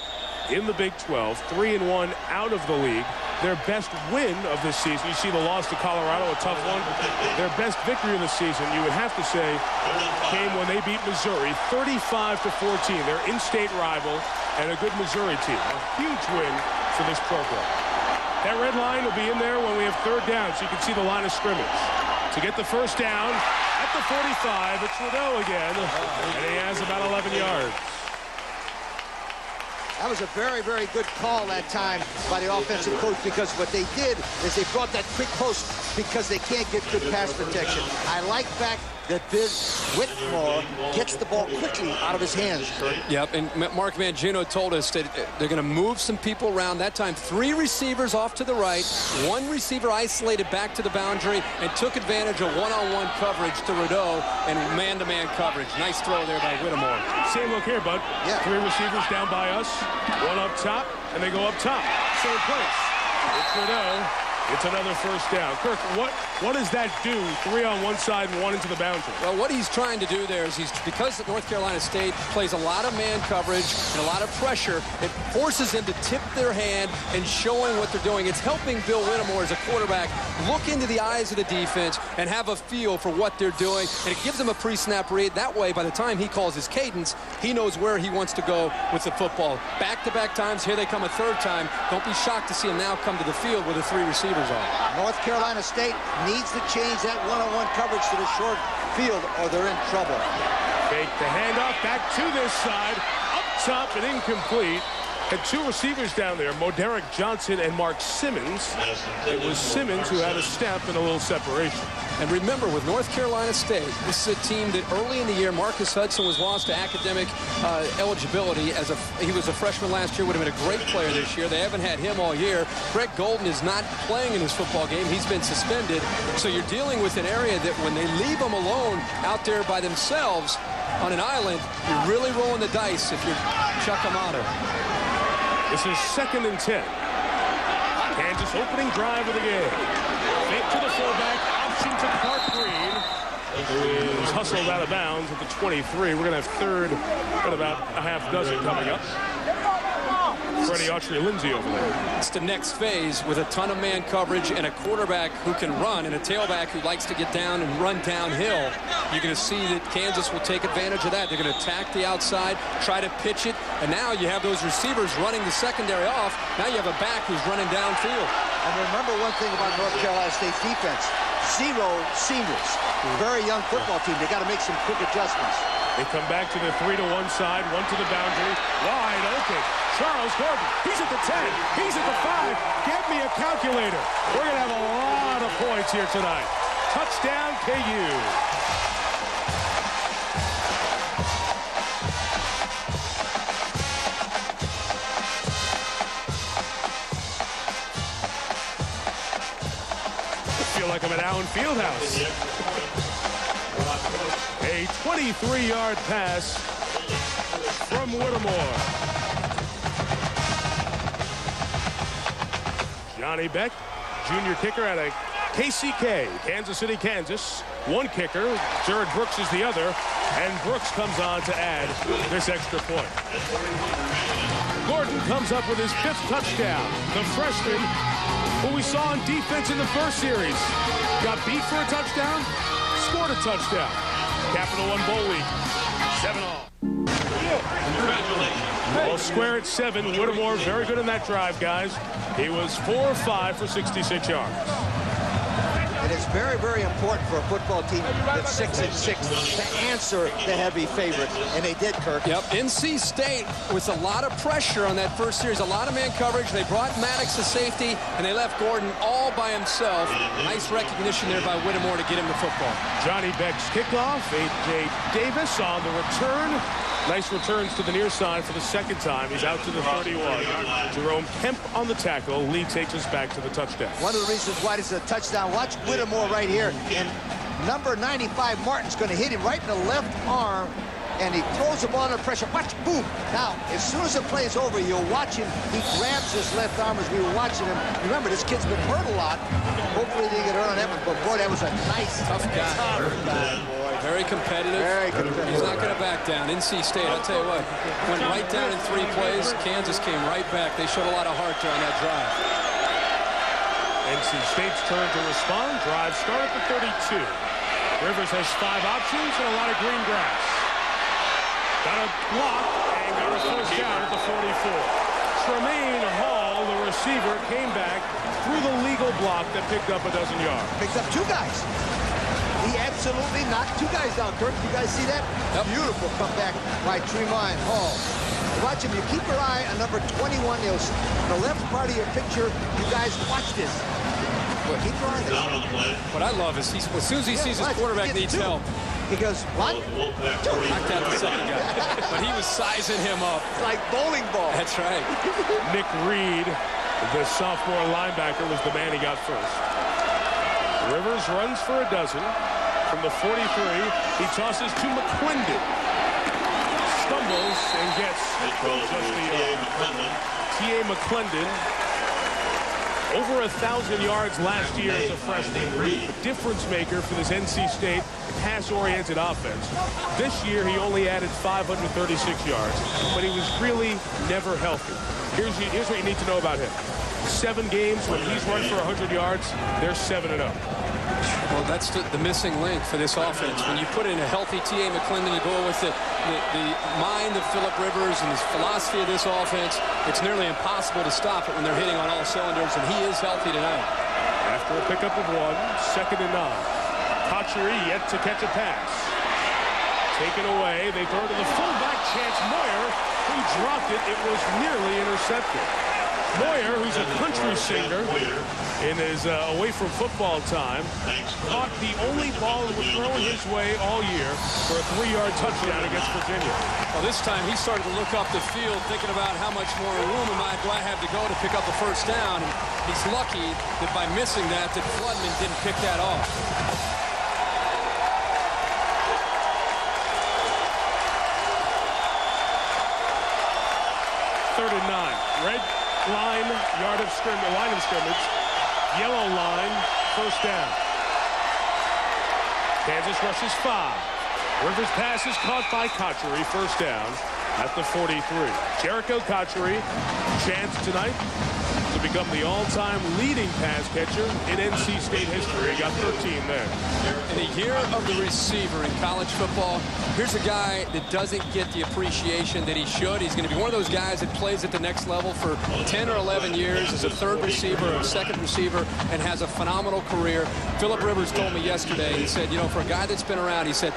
in the Big 12, 3-1 out of the league. Their best win of this season, you see the loss to Colorado, a tough one. Their best victory of the season, you would have to say, came when they beat Missouri, 35-14. Their in-state rival and a good Missouri team. A huge win for this program. That red line will be in there when we have third down, so you can see the line of scrimmage. To get the first down at the 45, it's Rideau again, and he has about 11 yards. That was a very, very good call that time by the offensive coach, because what they did is they brought that quick post because they can't get good pass protection. I like back that Biz Whitmore gets the ball quickly out of his hands, Kurt. Yep, and Mark Mangino told us that they're going to move some people around. That time, 3 receivers off to the right, 1 receiver isolated back to the boundary, and took advantage of one-on-one coverage to Rideau and man-to-man coverage. Nice throw there by Whittemore. Same look here, bud. Yeah. 3 receivers down by us, 1 up top, and they go up top. Same place. It's Rideau. It's another first down. Kirk, what does that do? 3 on one side and 1 into the boundary. Well, what he's trying to do there is because North Carolina State plays a lot of man coverage and a lot of pressure, it forces them to tip their hand and showing what they're doing. It's helping Bill Whittemore as a quarterback look into the eyes of the defense and have a feel for what they're doing, and it gives him a pre-snap read. That way, by the time he calls his cadence, he knows where he wants to go with the football. Back-to-back times, here they come a third time. Don't be shocked to see him now come to the field with the 3 receivers on. North Carolina State needs to change that one-on-one coverage to the short field or they're in trouble. Fake the handoff back to this side. Up top and incomplete. Had 2 receivers down there, Moderick Johnson and Mark Simmons. It was Simmons who had a step and a little separation. And remember, with North Carolina State, this is a team that early in the year, Marcus Hudson was lost to academic eligibility. He was a freshman last year, would have been a great player this year. They haven't had him all year. Greg Golden is not playing in his football game. He's been suspended. So you're dealing with an area that when they leave them alone out there by themselves on an island, you're really rolling the dice if you're Chuck Amato. This is 2nd and 10. Kansas opening drive of the game. Fake to the fullback, option to Clark Green, who is hustled out of bounds at the 23. We're going to have third and about a half dozen coming up. Freddie Autry-Lindsay over there. It's the next phase with a ton of man coverage and a quarterback who can run and a tailback who likes to get down and run downhill. You're going to see that Kansas will take advantage of that. They're going to attack the outside, try to pitch it, and now you have those receivers running the secondary off. Now you have a back who's running downfield. And remember one thing about North Carolina State's defense. 0 seniors. Very young football team. They got to make some quick adjustments. They come back to the 3 to one side, 1 to the boundary. Wide open. Charles Gordon. He's at the 10. He's at the 5. Get me a calculator. We're going to have a lot of points here tonight. Touchdown, KU. I feel like I'm at Allen Fieldhouse. A 23-yard pass from Whittemore. Johnny Beck, junior kicker out of KCK, Kansas City, Kansas. 1 kicker, Jared Brooks is the other, and Brooks comes on to add this extra point. Gordon comes up with his 5th touchdown. The freshman, who we saw on defense in the first series, got beat for a touchdown, scored a touchdown. Capital One Bowl week, 7-all. Well, square at 7. Whittemore very good in that drive, guys. He was 4 of 5 for 66 yards. And it's very, very important for a football team that's 6-6 to answer the heavy favorite, and they did, Kirk. Yep, NC State with a lot of pressure on that first series, a lot of man coverage. They brought Maddox to safety, and they left Gordon all by himself. Nice recognition there by Whittemore to get him the football. Johnny Beck's kickoff, A.J. Davis on the return. Nice returns to the near side for the 2nd time. He's out to the 31. Jerome Kemp on the tackle. Lee takes us back to the touchdown. One of the reasons why this is a touchdown, watch Whittemore right here. And number 95, Martin's going to hit him right in the left arm. And he throws the ball under pressure. Watch, boom. Now, as soon as the play is over, you'll watch him. He grabs his left arm as we were watching him. Remember, this kid's been hurt a lot. Hopefully they get hurt on that one. But, boy, that was a nice, tough guy. Very competitive. Very competitive. He's not going to back down. NC State, I'll tell you what, went right down in 3 plays. Kansas came right back. They showed a lot of heart during that drive. NC State's turn to respond. Drive start at the 32. Rivers has 5 options and a lot of green grass. Got a block and got a first down at the 44. Tremaine Hall, the receiver came back through the legal block that picked up a dozen yards. Picked up 2 guys. He absolutely knocked 2 guys down, Kirk. You guys see that? Yep. Beautiful comeback by Tremont Hall. Watch him. You keep your eye on number 21. The left part of your picture. You guys watch this. Well, keep your eye there. What I love is as soon as he sees his quarterback needs help, he goes, what? Knocked out the second guy. But he was sizing him up. It's like bowling ball. That's right. Nick Reed, the sophomore linebacker, was the man he got first. Rivers runs for a dozen. From the 43, he tosses to McClendon. Stumbles and gets just the T.A. McClendon. Over 1,000 yards last year as a freshman. Difference maker for this NC State pass-oriented offense. This year, he only added 536 yards, but he was really never healthy. Here's what you need to know about him. 7 games when he's run for 100 yards, they're 7-0. Well, that's the missing link for this offense. When you put in a healthy T.A. McClendon to go with the mind of Phillip Rivers and his philosophy of this offense, it's nearly impossible to stop it when they're hitting on all cylinders, and he is healthy tonight. After a pickup of 1, 2nd and 9. Kocheri yet to catch a pass. Taken away. They throw to the fullback, Chance Moyer, who dropped it. It was nearly intercepted. Moyer, who's a country singer in his away from football time, caught the only ball that was thrown his way all year for a 3-yard touchdown against Virginia. Well, this time he started to look up the field, thinking about how much more room do I have to go to pick up the first down. And he's lucky that by missing that Floodman didn't pick that off. Third and 9. Red line, line of scrimmage. Yellow line, first down. Kansas rushes 5. Rivers pass is caught by Kocheri, first down at the 43. Jericho Kocheri, chance tonight to become the all-time leading pass catcher in NC State history. He got 13 there. In the year of the receiver in college football, here's a guy that doesn't get the appreciation that he should. He's going to be one of those guys that plays at the next level for 10 or 11 years as a 3rd receiver or a 2nd receiver and has a phenomenal career. Phillip Rivers told me yesterday, he said, for a guy that's been around, he said,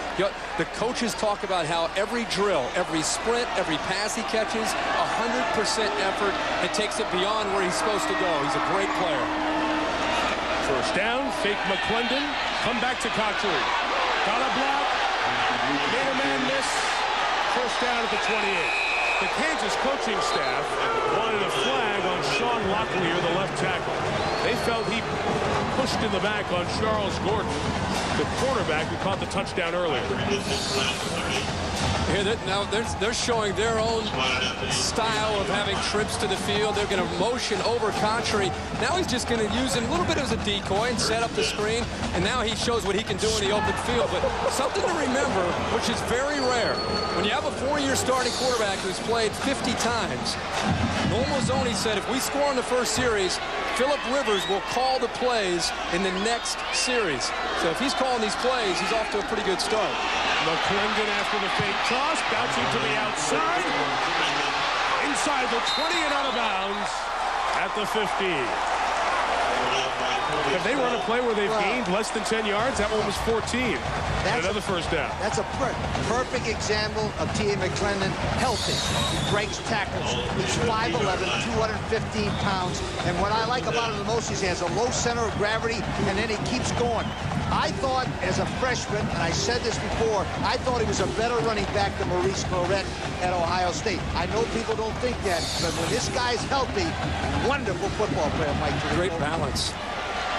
the coaches talk about how every drill, every sprint, every pass he catches, 100% effort, and takes it beyond where he's supposed to go. He's a great player. First down, fake McClendon, come back to Kocheri. Got a block, made a man miss, first down at the 28. The Kansas coaching staff wanted a flag on Sean Locklear, the left tackle. They felt he pushed in the back on Charles Gordon, the cornerback who caught the touchdown earlier. Here, now they're showing their own style of having trips to the field. They're going to motion over Kocheri. Now he's just going to use him a little bit as a decoy and set up the screen. And now he shows what he can do in the open field. But something to remember, which is very rare, when you have a 4-year starting quarterback who's played 50 times, Noel Mazzoni said if we score in the first series, Phillip Rivers will call the plays in the next series. So if he's calling these plays, he's off to a pretty good start. McClendon after the fake toss, bouncing to the outside. Inside the 20 and out of bounds at the 15. Have they run a play where they've gained less than 10 yards? That one was 14. Another first down. That's a perfect example of T.A. McClendon healthy. He breaks tackles. He's 5'11", 215 pounds. And what I like about him the most is he has a low center of gravity, and then he keeps going. I thought as a freshman, and I said this before, I thought he was a better running back than Maurice Clarett at Ohio State. I know people don't think that, but when this guy's healthy, wonderful football player, Mike. Great balance.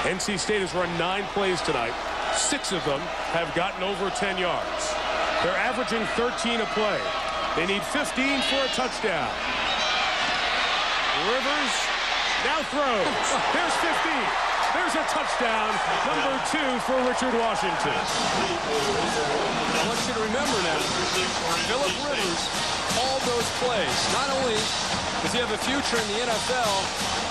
NC State has run 9 plays tonight. 6 of them have gotten over 10 yards. They're averaging 13 a play. They need 15 for a touchdown. Rivers now throws. There's 15. There's a touchdown, number 2 for Richard Washington. I want you to remember now, Phillip Rivers called those plays. Not only does he have a future in the NFL,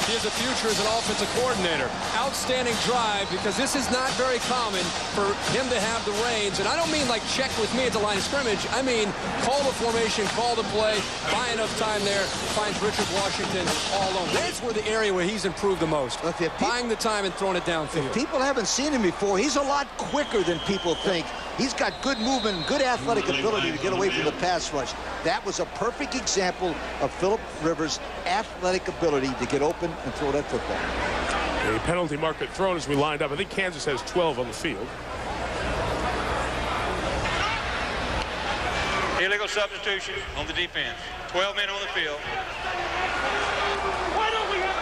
He has a future as an offensive coordinator. Outstanding drive, because this is not very common for him to have the reins. And I don't mean like check with me at the line of scrimmage. I mean call the formation, call the play, buy enough time there, finds Richard Washington all alone. That's where the area where he's improved the most. Buying the time and throwing it downfield. If people haven't seen him before, he's a lot quicker than people think. He's got good movement, good athletic ability to get away from the pass rush. That was a perfect example of Philip Rivers' athletic ability to get open and throw that football. A penalty marker thrown as we lined up. I think Kansas has 12 on the field. Illegal substitution on the defense. 12 men on the field.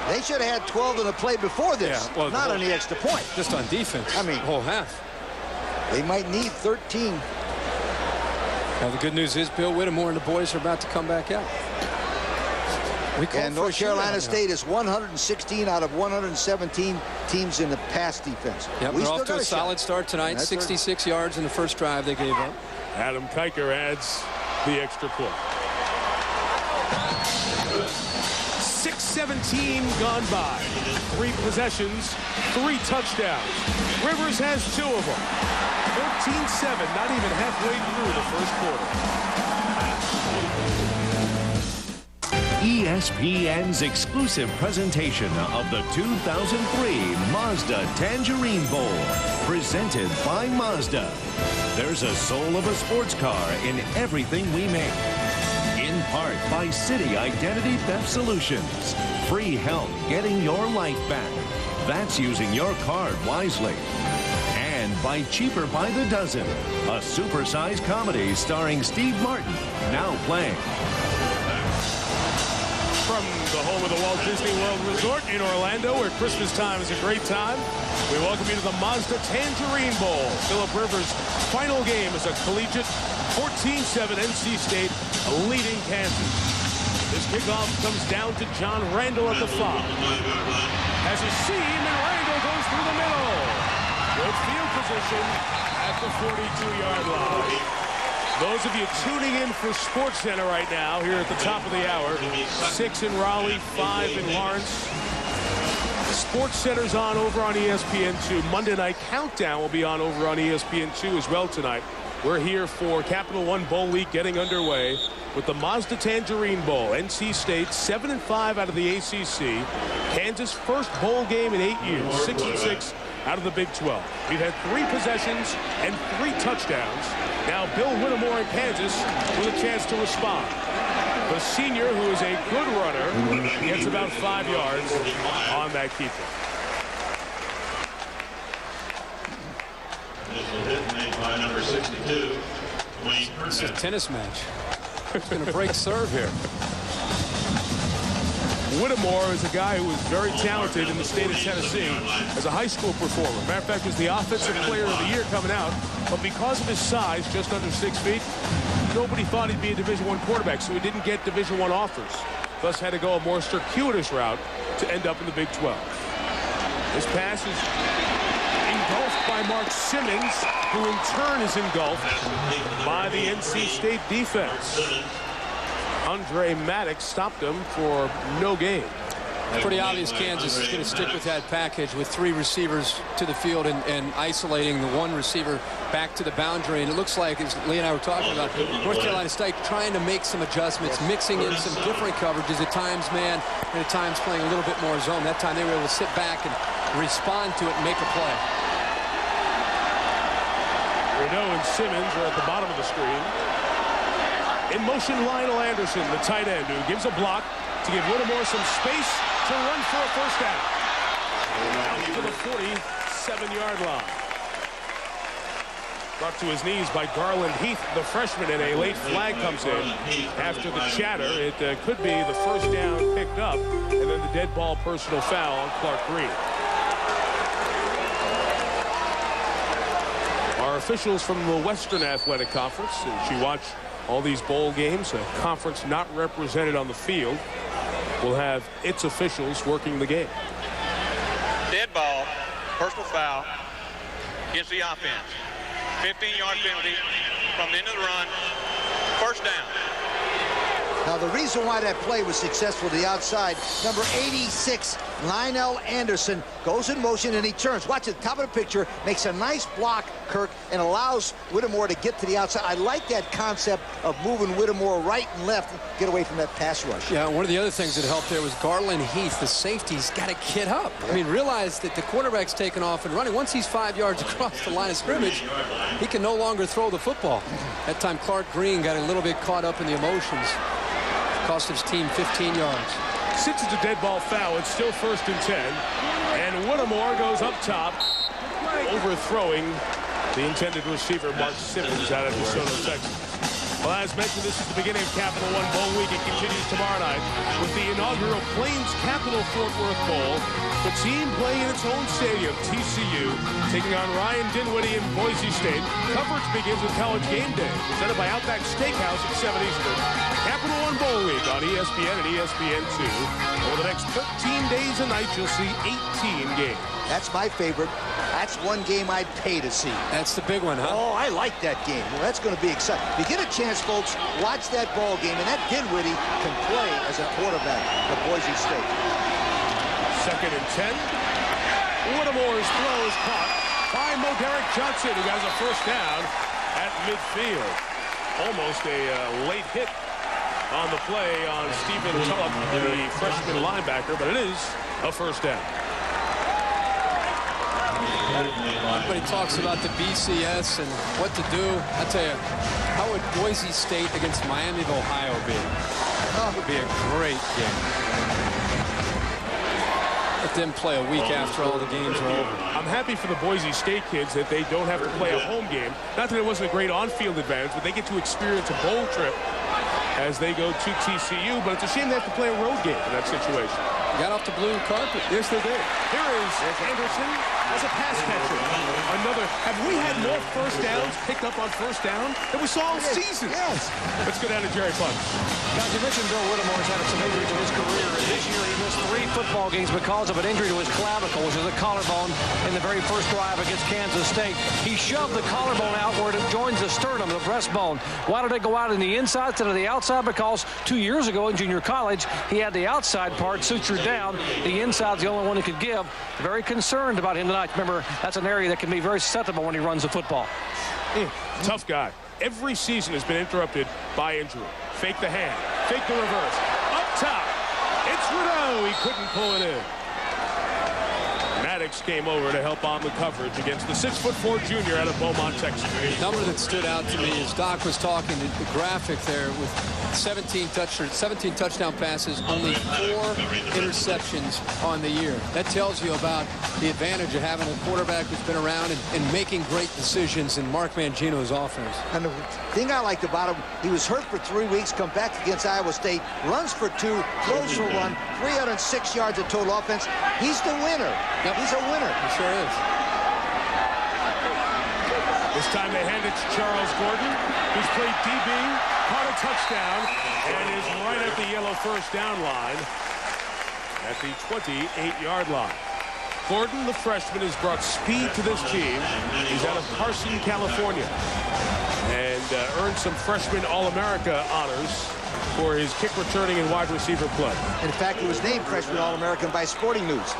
They should have had 12 in the play before this, Yeah, well, not on the extra point. Just on defense. I mean, whole half. They might need 13. Now, the good news is Bill Whittemore and the boys are about to come back out. And North Carolina State is 116 out of 117 teams in the pass defense. Yep, they're off to a solid start tonight. 66 yards in the first drive they gave up. Adam Kiker adds the extra point. 6:17 gone by. 3 possessions, 3 touchdowns. Rivers has 2 of them. 13-7, not even halfway through the first quarter. ESPN's exclusive presentation of the 2003 Mazda Tangerine Bowl, presented by Mazda. There's a soul of a sports car in everything we make. In part by City Identity Theft Solutions. Free help getting your life back. That's using your card wisely. And by Cheaper by the Dozen, a supersized comedy starring Steve Martin, now playing. From the home of the Walt Disney World Resort in Orlando, where Christmas time is a great time, we welcome you to the Mazda Tangerine Bowl. Philip Rivers' final game as a collegiate, 14-7 NC State leading Kansas. This kickoff comes down to John Randall at the 5. Has a seam, and Randall goes through the middle. Good field position at the 42-yard line. Those of you tuning in for SportsCenter right now, here at the top of the hour, 6 in Raleigh, 5 in Lawrence. SportsCenter's on over on ESPN2. Monday Night Countdown will be on over on ESPN2 as well tonight. We're here for Capital One Bowl Week getting underway with the Mazda Tangerine Bowl. NC State 7-5 out of the ACC. Kansas' first bowl game in 8 years, 6-6 out of the Big 12. We've had 3 possessions and 3 touchdowns. Now Bill Whittemore in Kansas with a chance to respond. The senior, who is a good runner, gets about 5 yards on that keeper. Made by number 62, It's a tennis match. He's going to break serve here. Whittemore is a guy who is very talented in the state of Tennessee as a high school performer. Matter of fact, was the offensive player of the year coming out, but because of his size, just under 6 feet, nobody thought he'd be a Division I quarterback, so he didn't get Division I offers. Thus had to go a more circuitous route to end up in the Big 12. This pass is engulfed by Mark Simmons, who in turn is engulfed by the NC State defense. Andre Maddox stopped him for no gain. Pretty obvious Kansas is going to stick with that package with 3 receivers to the field and isolating the 1 receiver back to the boundary. And it looks like, as Lee and I were talking about, North Carolina State trying to make some adjustments, mixing in some different coverages, at times man, and at times playing a little bit more zone. That time they were able to sit back and respond to it and make a play. Renaud and Simmons are at the bottom of the screen. In motion, Lionel Anderson, the tight end, who gives a block to give Whittemore some space to run for a first down. Out to the 47-yard line. Brought to his knees by Garland Heath, the freshman, and a late flag comes in. After the chatter, it could be the first down picked up, and then the dead ball personal foul on Clark Green. Our officials from the Western Athletic Conference, as you watch all these bowl games, a conference not represented on the field, will have its officials working the game. Dead ball, personal foul against the offense. 15-yard penalty from the end of the run. First down. Now, the reason why that play was successful to the outside, number 86, Lionel Anderson, goes in motion and he turns. Watch at the top of the picture, makes a nice block, Kirk, and allows Whittemore to get to the outside. I like that concept of moving Whittemore right and left and get away from that pass rush. Yeah, one of the other things that helped there was Garland Heath, the safety's got to kid up. I mean, realize that the quarterback's taken off and running. Once he's 5 yards across the line of scrimmage, he can no longer throw the football. That time, Clark Green got a little bit caught up in the emotions. Cost his team 15 yards. Since it's a dead ball foul, it's still 1st and 10. And Whittemore goes up top, overthrowing the intended receiver, Mark Simmons, out of DeSoto, Texas. Well, as mentioned, this is the beginning of Capital One Bowl week. It continues tomorrow night with the inaugural Plains Capital Fort Worth Bowl. The team playing in its own stadium, TCU, taking on Ryan Dinwiddie and Boise State. Coverage begins with College Game Day, presented by Outback Steakhouse at 7 Eastern. Capital One Bowl week on ESPN and ESPN2. Over the next 13 days and nights, you'll see 18 games. That's my favorite. That's one game I'd pay to see. That's the big one, huh? Oh, I like that game. Well, that's going to be exciting. If you get a chance, folks, watch that ball game, and that Dinwiddie can play as a quarterback for Boise State. 2nd and 10. Whittemore's throw is caught by Moderick Johnson, who has a 1st down at midfield. Almost a late hit on the play on Stephen Tulloch, the freshman linebacker, but it is a 1st down. Everybody talks about the BCS and what to do. I tell you, how would Boise State against Miami of Ohio be? That would be a great game. Let them play a week after all the games are over. I'm happy for the Boise State kids that they don't have to play a home game. Not that it wasn't a great on-field advantage, but they get to experience a bowl trip as they go to TCU. But it's a shame they have to play a road game in that situation. Got off the blue carpet. Yes, they did. Here is Anderson as a pass catcher. Another. Have we had more 1st downs picked up on 1st down than we saw all season? Yes. Let's go down to Jerry Plum. Guys, you mentioned Bill Whittemore's had some injuries in his career. And this year he missed 3 football games because of an injury to his clavicle, which is a collarbone, in the very first drive against Kansas State. He shoved the collarbone outward and joins the sternum, the breastbone. Why did it go out in the inside instead of the outside? Because 2 years ago in junior college, he had the outside part sutured down. The inside's the only one he could give. Very concerned about him tonight. Remember, that's an area that can be very susceptible when he runs the football. Tough guy. Every season has been interrupted by injury. Fake the hand. Fake the reverse. Up top. It's Rideau. He couldn't pull it in. Maddox came over to help on the coverage against the 6'4" junior out of Beaumont, Texas. The number that stood out to me is Doc was talking, the graphic there with 17 touchdown passes, only 4 interceptions on the year. That tells you about the advantage of having a quarterback who's been around and making great decisions in Mark Mangino's offense. And the thing I liked about him, he was hurt for 3 weeks, come back against Iowa State, runs for 2, throws for 1, 306 yards of total offense. He's the winner. Yep. He's a winner. He sure is. This time they hand it to Charles Gordon, who's played DB, caught a touchdown, and is right at the yellow 1st down line at the 28-yard line. Gordon, the freshman, has brought speed to this team. He's out of Carson, California, and earned some freshman All-America honors for his kick returning and wide receiver play. In fact, he was named freshman All-American by Sporting News.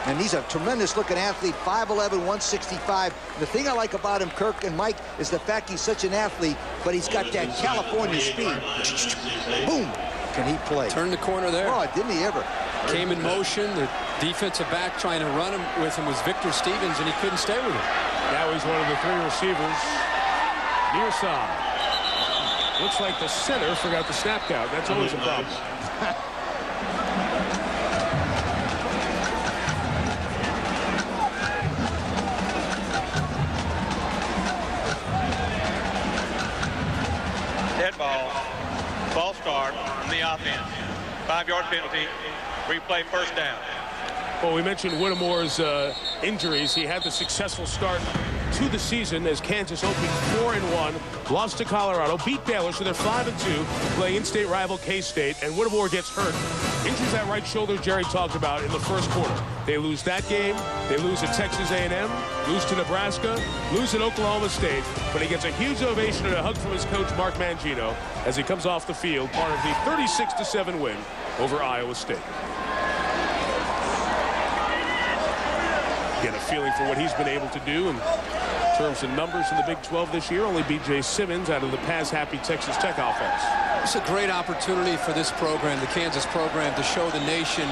And he's a tremendous-looking athlete, 5'11", 165. The thing I like about him, Kirk and Mike, is the fact he's such an athlete, but he's got that California speed. Boom! Can he play? Turned the corner there. Oh, didn't he ever? Came in motion. The defensive back trying to run him with him was Victor Stevens, and he couldn't stay with him. Now he's one of the 3 receivers near side. Looks like the center forgot the snap count. That's always a problem. Dead ball. Ball start from the offense. 5-yard penalty. Replay 1st down. Well, we mentioned Whittemore's injuries. He had the successful start to the season as Kansas opened 4-1, lost to Colorado, beat Baylor, so they're 5-2, play in-state rival K-State, and Whittemore gets hurt Injures that right shoulder Jerry talked about in the first quarter. They lose that game. They lose at Texas A&M, lose to Nebraska, lose at Oklahoma State. But he gets a huge ovation and a hug from his coach, Mark Mangino, as he comes off the field, part of the 36-7 win over Iowa State. Get a feeling for what he's been able to do in terms of numbers in the Big 12 this year. Only B.J. Simmons out of the pass-happy Texas Tech offense. It's a great opportunity for this program, the Kansas program, to show the nation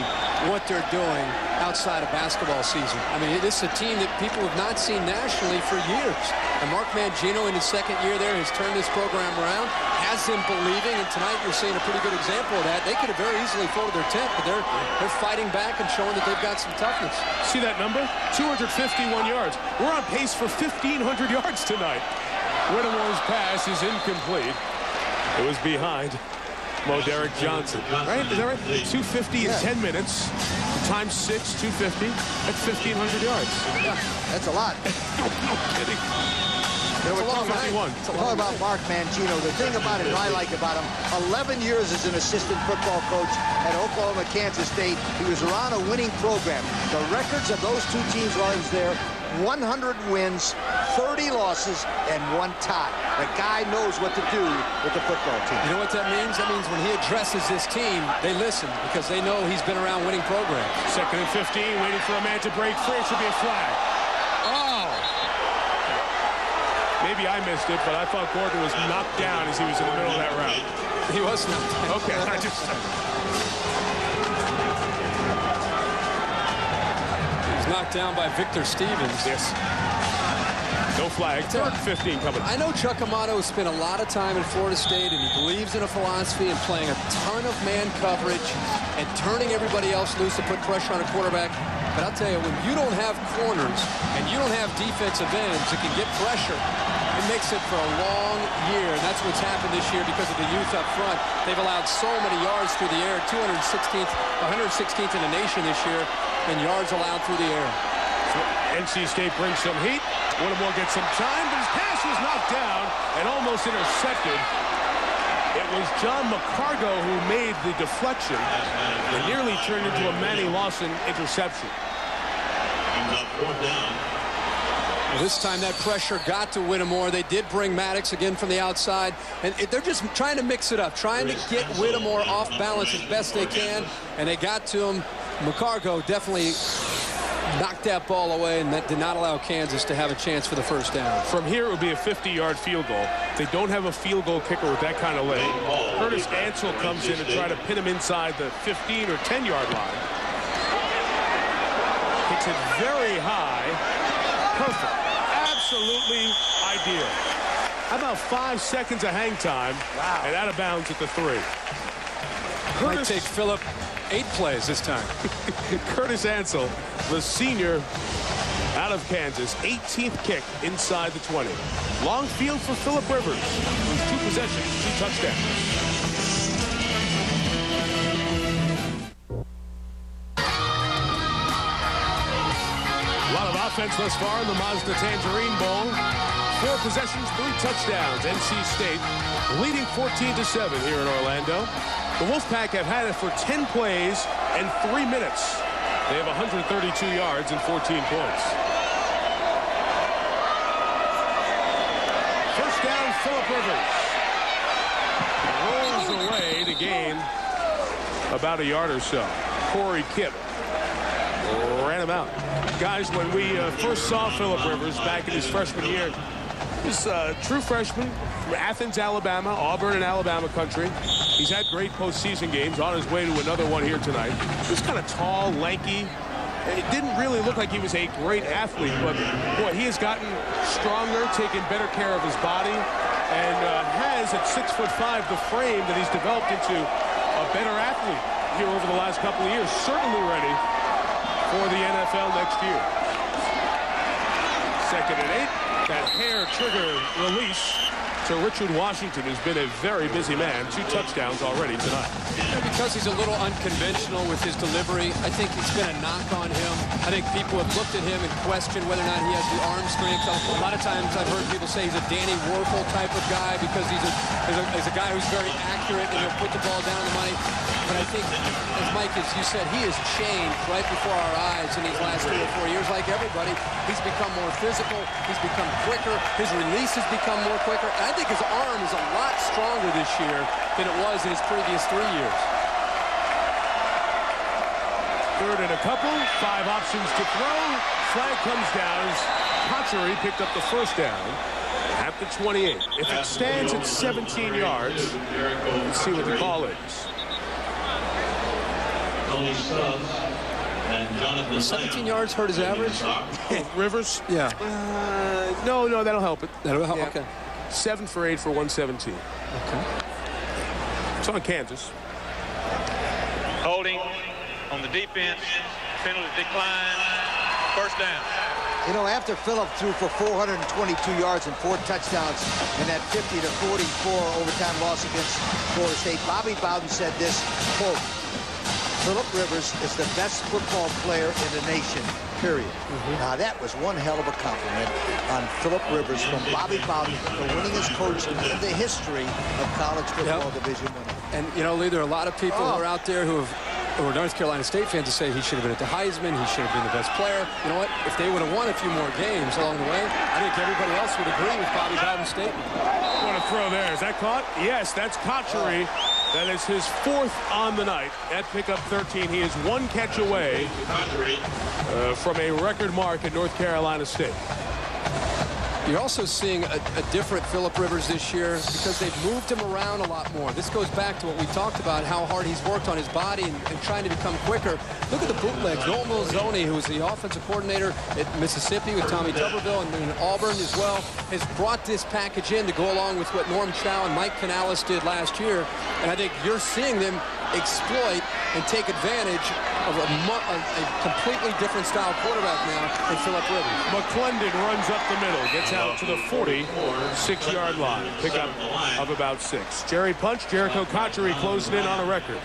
what they're doing outside of basketball season. I mean, this is a team that people have not seen nationally for years. And Mark Mangino, in his second year there, has turned this program around, has them believing, and tonight you're seeing a pretty good example of that. They could have very easily folded their tent, but they're fighting back and showing that they've got some toughness. See that number? 251 yards. We're on pace for 1,500 yards tonight. Whittemore's pass is incomplete. It was behind Derek Johnson. Right? Is that right? 250 in 10 minutes. Times 6, 250. That's 1,500 yards. Yeah, that's a lot. It's a long Talk about Mark Mangino. The thing about it that I like about him, 11 years as an assistant football coach at Oklahoma, Kansas State. He was around a winning program. The records of those two teams while he was there, 100 wins, 30 losses, and 1 tie. The guy knows what to do with the football team. You know what that means? That means when he addresses this team, they listen because they know he's been around winning programs. 2nd and 15, waiting for a man to break free. It should be a flag. Oh! Maybe I missed it, but I thought Gordon was knocked down as he was in the middle of that route. He was knocked down. Okay, I just... Knocked down by Victor Stevens. Yes. No flag. 3rd and 15 coming. I know Chuck Amato has spent a lot of time in Florida State, and he believes in a philosophy and playing a ton of man coverage and turning everybody else loose to put pressure on a quarterback. But I'll tell you, when you don't have corners and you don't have defensive ends that can get pressure, it makes it for a long year. And that's what's happened this year because of the youth up front. They've allowed so many yards through the air, 116th in the nation this year, and yards allowed through the air. So NC State brings some heat. Whittemore gets some time, but his pass was knocked down and almost intercepted. It was John McCargo who made the deflection and nearly turned into a Manny Lawson interception. Well, this time that pressure got to Whittemore. They did bring Maddox again from the outside, and they're just trying to mix it up, trying to get Whittemore off balance as best they can, and they got to him. McCargo definitely knocked that ball away, and that did not allow Kansas to have a chance for the first down. From here, it would be a 50-yard field goal. They don't have a field goal kicker with that kind of leg. Curtis Ansel comes in and try to pin him inside the 15 or 10-yard line. Hits it very high. Perfect. Absolutely ideal. How about 5 seconds of hang time? Wow. And out of bounds at the 3. Might take Phillip 8 plays this time. Curtis Ansel, the senior out of Kansas, 18th kick inside the 20. Long field for Phillip Rivers. It was 2 possessions, 2 touchdowns. A lot of offense thus far in the Mazda Tangerine Bowl. 4 possessions, 3 touchdowns. NC State leading 14-7 here in Orlando. The Wolfpack have had it for 10 plays and 3 minutes. They have 132 yards and 14 points. First down, Phillip Rivers. Rolls away to gain about a yard or so. Corey Kipp ran him out. Guys, when we first saw Phillip Rivers back in his freshman year, he was a true freshman from Athens, Alabama, Auburn and Alabama country. He's had great postseason games, on his way to another one here tonight. He was kind of tall, lanky. It didn't really look like he was a great athlete, but boy, he has gotten stronger, taken better care of his body, and has at 6'5" the frame that he's developed into a better athlete here over the last couple of years. Certainly ready for the NFL next year. 2nd and 8. That hair trigger release to Richard Washington, who's been a very busy man. 2 touchdowns already tonight. And because he's a little unconventional with his delivery, I think it's been a knock on him. I think people have looked at him and questioned whether or not he has the arm strength. A lot of times I've heard people say he's a Danny Werfel type of guy because he's a guy who's very accurate and he'll put the ball down the money. but I think, as Mike, as you said, he has changed right before our eyes in these last 3 or 4 years. Like everybody, he's become more physical. He's become quicker. His release has become more quicker. And I think his arm is a lot stronger this year than it was in his previous 3 years. Third and a couple, 5 options to throw. Flag comes down as Pottery picked up the first down at the 28. If it stands at 17 yards, let's see what the call is. 17 yards hurt his average? Rivers? Yeah. No, that'll help it. That'll help, okay. 7 for 8 for 117. Okay. It's on Kansas. Holding on the defense, penalty decline, first down. You know, after Phillip threw for 422 yards and 4 touchdowns in that 50-44 overtime loss against Florida State, Bobby Bowden said this, quote, Phillip Rivers is the best football player in the nation, period. Now, that was one hell of a compliment on Phillip Rivers from Bobby Bowden, the winningest coach in the history of college football Division I. And, you know, Lee, there are a lot of people who are out there who are North Carolina State fans to say he should have been at the Heisman, he should have been the best player. You know what? If they would have won a few more games along the way, I think everybody else would agree with Bobby Bowden's statement. What a throw there. Is that caught? Yes, that's Pottery. That is his 4th on the night at pickup 13. He is 1 catch away from a record mark at North Carolina State. You're also seeing a different Phillip Rivers this year because they've moved him around a lot more. This goes back to what we talked about, how hard he's worked on his body and trying to become quicker. Look at the bootlegs. Noel Mulzoni, who was the offensive coordinator at Mississippi with Tommy Tuberville and in Auburn as well, has brought this package in to go along with what Norm Chow and Mike Canales did last year. And I think you're seeing them exploit and take advantage of a completely different style quarterback now than Phillip Rivers. McClendon runs up the middle, gets out to the 46-yard line. Pickup of about 6. Jerry Punch, Jericho Cotchery closing in on a record.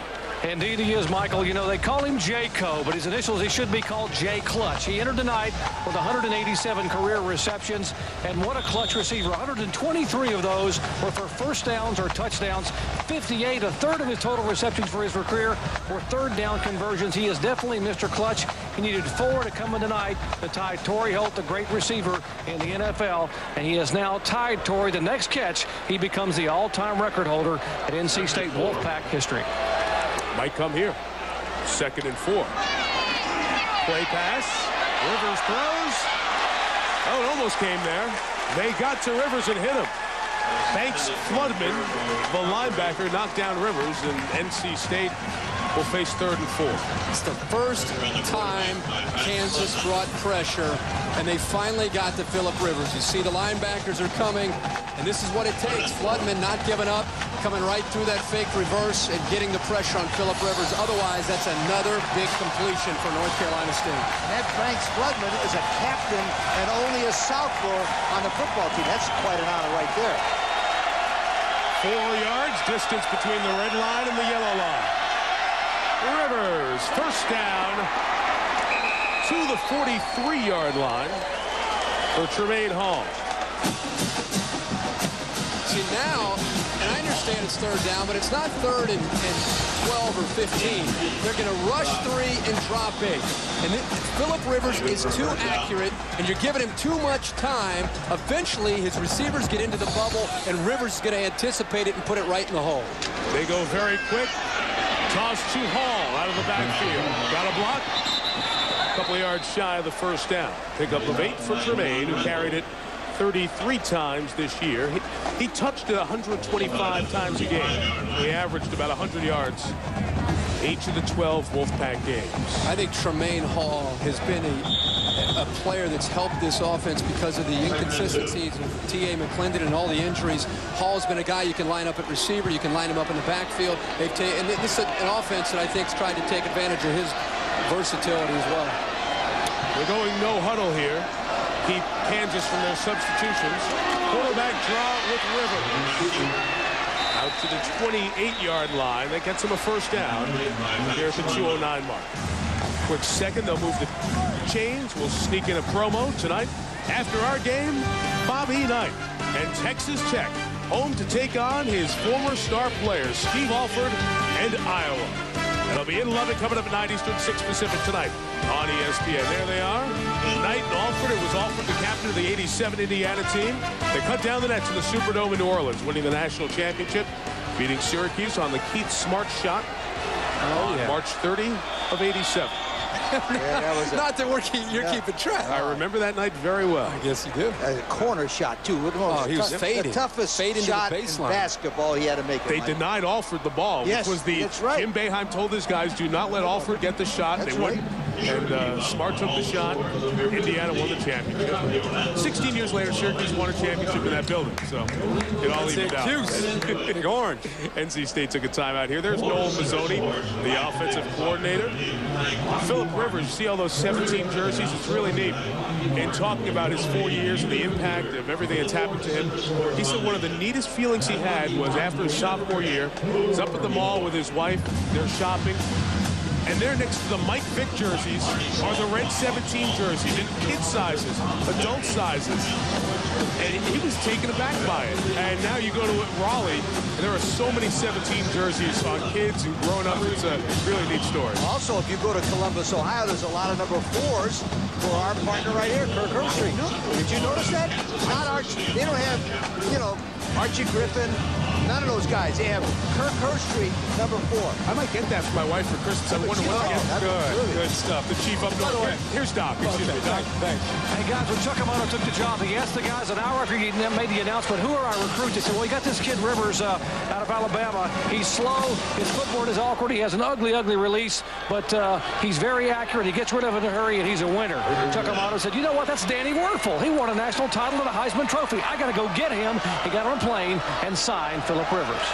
Indeed he is, Michael. You know, they call him J-Co, but his initials, he should be called J-Clutch. He entered tonight with 187 career receptions, and what a clutch receiver. 123 of those were for first downs or touchdowns. 58, a third of his total receptions for his career were third down conversions. He is definitely Mr. Clutch. He needed 4 to come in tonight to tie Torrey Holt, the great receiver in the NFL, and he has now tied Torrey. The next catch, he becomes the all-time record holder at NC State Wolfpack history. Might come here. 2nd and 4. Play pass. Rivers throws. Oh, it almost came there. They got to Rivers and hit him. Banks Floodman, the linebacker, knocked down Rivers, and NC State will face 3rd and 4. It's the first time Kansas brought pressure, and they finally got to Phillip Rivers. You see the linebackers are coming, and this is what it takes. Floodman not giving up, coming right through that fake reverse and getting the pressure on Phillip Rivers. Otherwise, that's another big completion for North Carolina State. That Banks Floodman is a captain and only a southpaw on the football team. That's quite an honor right there. 4 yards distance between the red line and the yellow line. Rivers, first down to the 43-yard line for Tremaine Hall. See, now, and I understand it's 3rd down, but it's not 3rd and 12 or 15. They're going to rush 3 and drop 8. And Phillip Rivers is too accurate, and you're giving him too much time. Eventually, his receivers get into the bubble, and Rivers is going to anticipate it and put it right in the hole. They go very quick. Toss to Hall out of the backfield. Got a block. A couple of yards shy of the first down. Pickup of 8 for Tremaine, who carried it 33 times this year. He touched it 125 times a game. He averaged about 100 yards each of the 12 Wolfpack games. I think Tremaine Hall has been a player that's helped this offense because of the inconsistencies of T.A. McClendon and all the injuries. Hall's been a guy you can line up at receiver, you can line him up in the backfield. And this is an offense that I think's tried to take advantage of his versatility as well. We're going no huddle here. Keep Kansas from their substitutions. Quarterback draw with Rivers. Out to the 28-yard line. That gets him a first down here at the 2:09 mark. Quick second, they'll move the chains. We'll sneak in a promo tonight. After our game, Bobby Knight and Texas Tech, home to take on his former star players, Steve Alford and Iowa. It'll be in Lubbock coming up at 9 Eastern, 6 Pacific tonight on ESPN. There they are. Knight and Alford. It was Alford, the captain of the '87 Indiana team. They cut down the nets in the Superdome in New Orleans, winning the national championship, beating Syracuse on the Keith Smart shot on March 30 of '87. Not that you're keeping track. I remember that night very well. I guess you do. A corner shot, too. He was fading. The toughest fade into shot the in baseline. basketball he had to make. They denied Alford the ball, Yes, which was the that's right. Jim Boeheim told his guys, do not let Alford get the shot. That's They wouldn't. And Smart took the shot. Indiana won the championship. 16 years later, Syracuse won a championship in that building. So it all evened out. Big orange. NC State took a timeout here. There's Noel Mazzoni, the offensive coordinator. Philip Rivers, you see all those 17 jerseys? It's really neat. In talking about his 4 years and the impact of everything that's happened to him, he said one of the neatest feelings he had was after his sophomore year. He's up at the mall with his wife. They're shopping. And there next to the Mike Vick jerseys are the red 17 jerseys in kid sizes, adult sizes. And he was taken aback by it. And now you go to Raleigh, and there are so many 17 jerseys on kids and grown-ups. It's a really neat story. Also, if you go to Columbus, Ohio, there's a lot of number 4s for our partner right here, Kirk Herbstreit. Did you notice that? Not Archie. They don't have, Archie Griffin. None of those guys. They have Kirk Herbstreit, number 4. I might get that for my wife for Christmas. I wonder what to get. Good stuff. The chief up north. Here's Doc. Excuse me, Doc. Thanks. Hey, guys, when Chuck Amato took the job, he asked the guys an hour after he made the announcement, who are our recruits? He said, well, we got this kid Rivers out of Alabama. He's slow. His footboard is awkward. He has an ugly, ugly release, but he's very accurate. He gets rid of it in a hurry, and he's a winner. Chuck Amato said, you know what? That's Danny Werfel. He won a national title and a Heisman Trophy. I got to go get him. He got on a plane and signed Philip Rivers.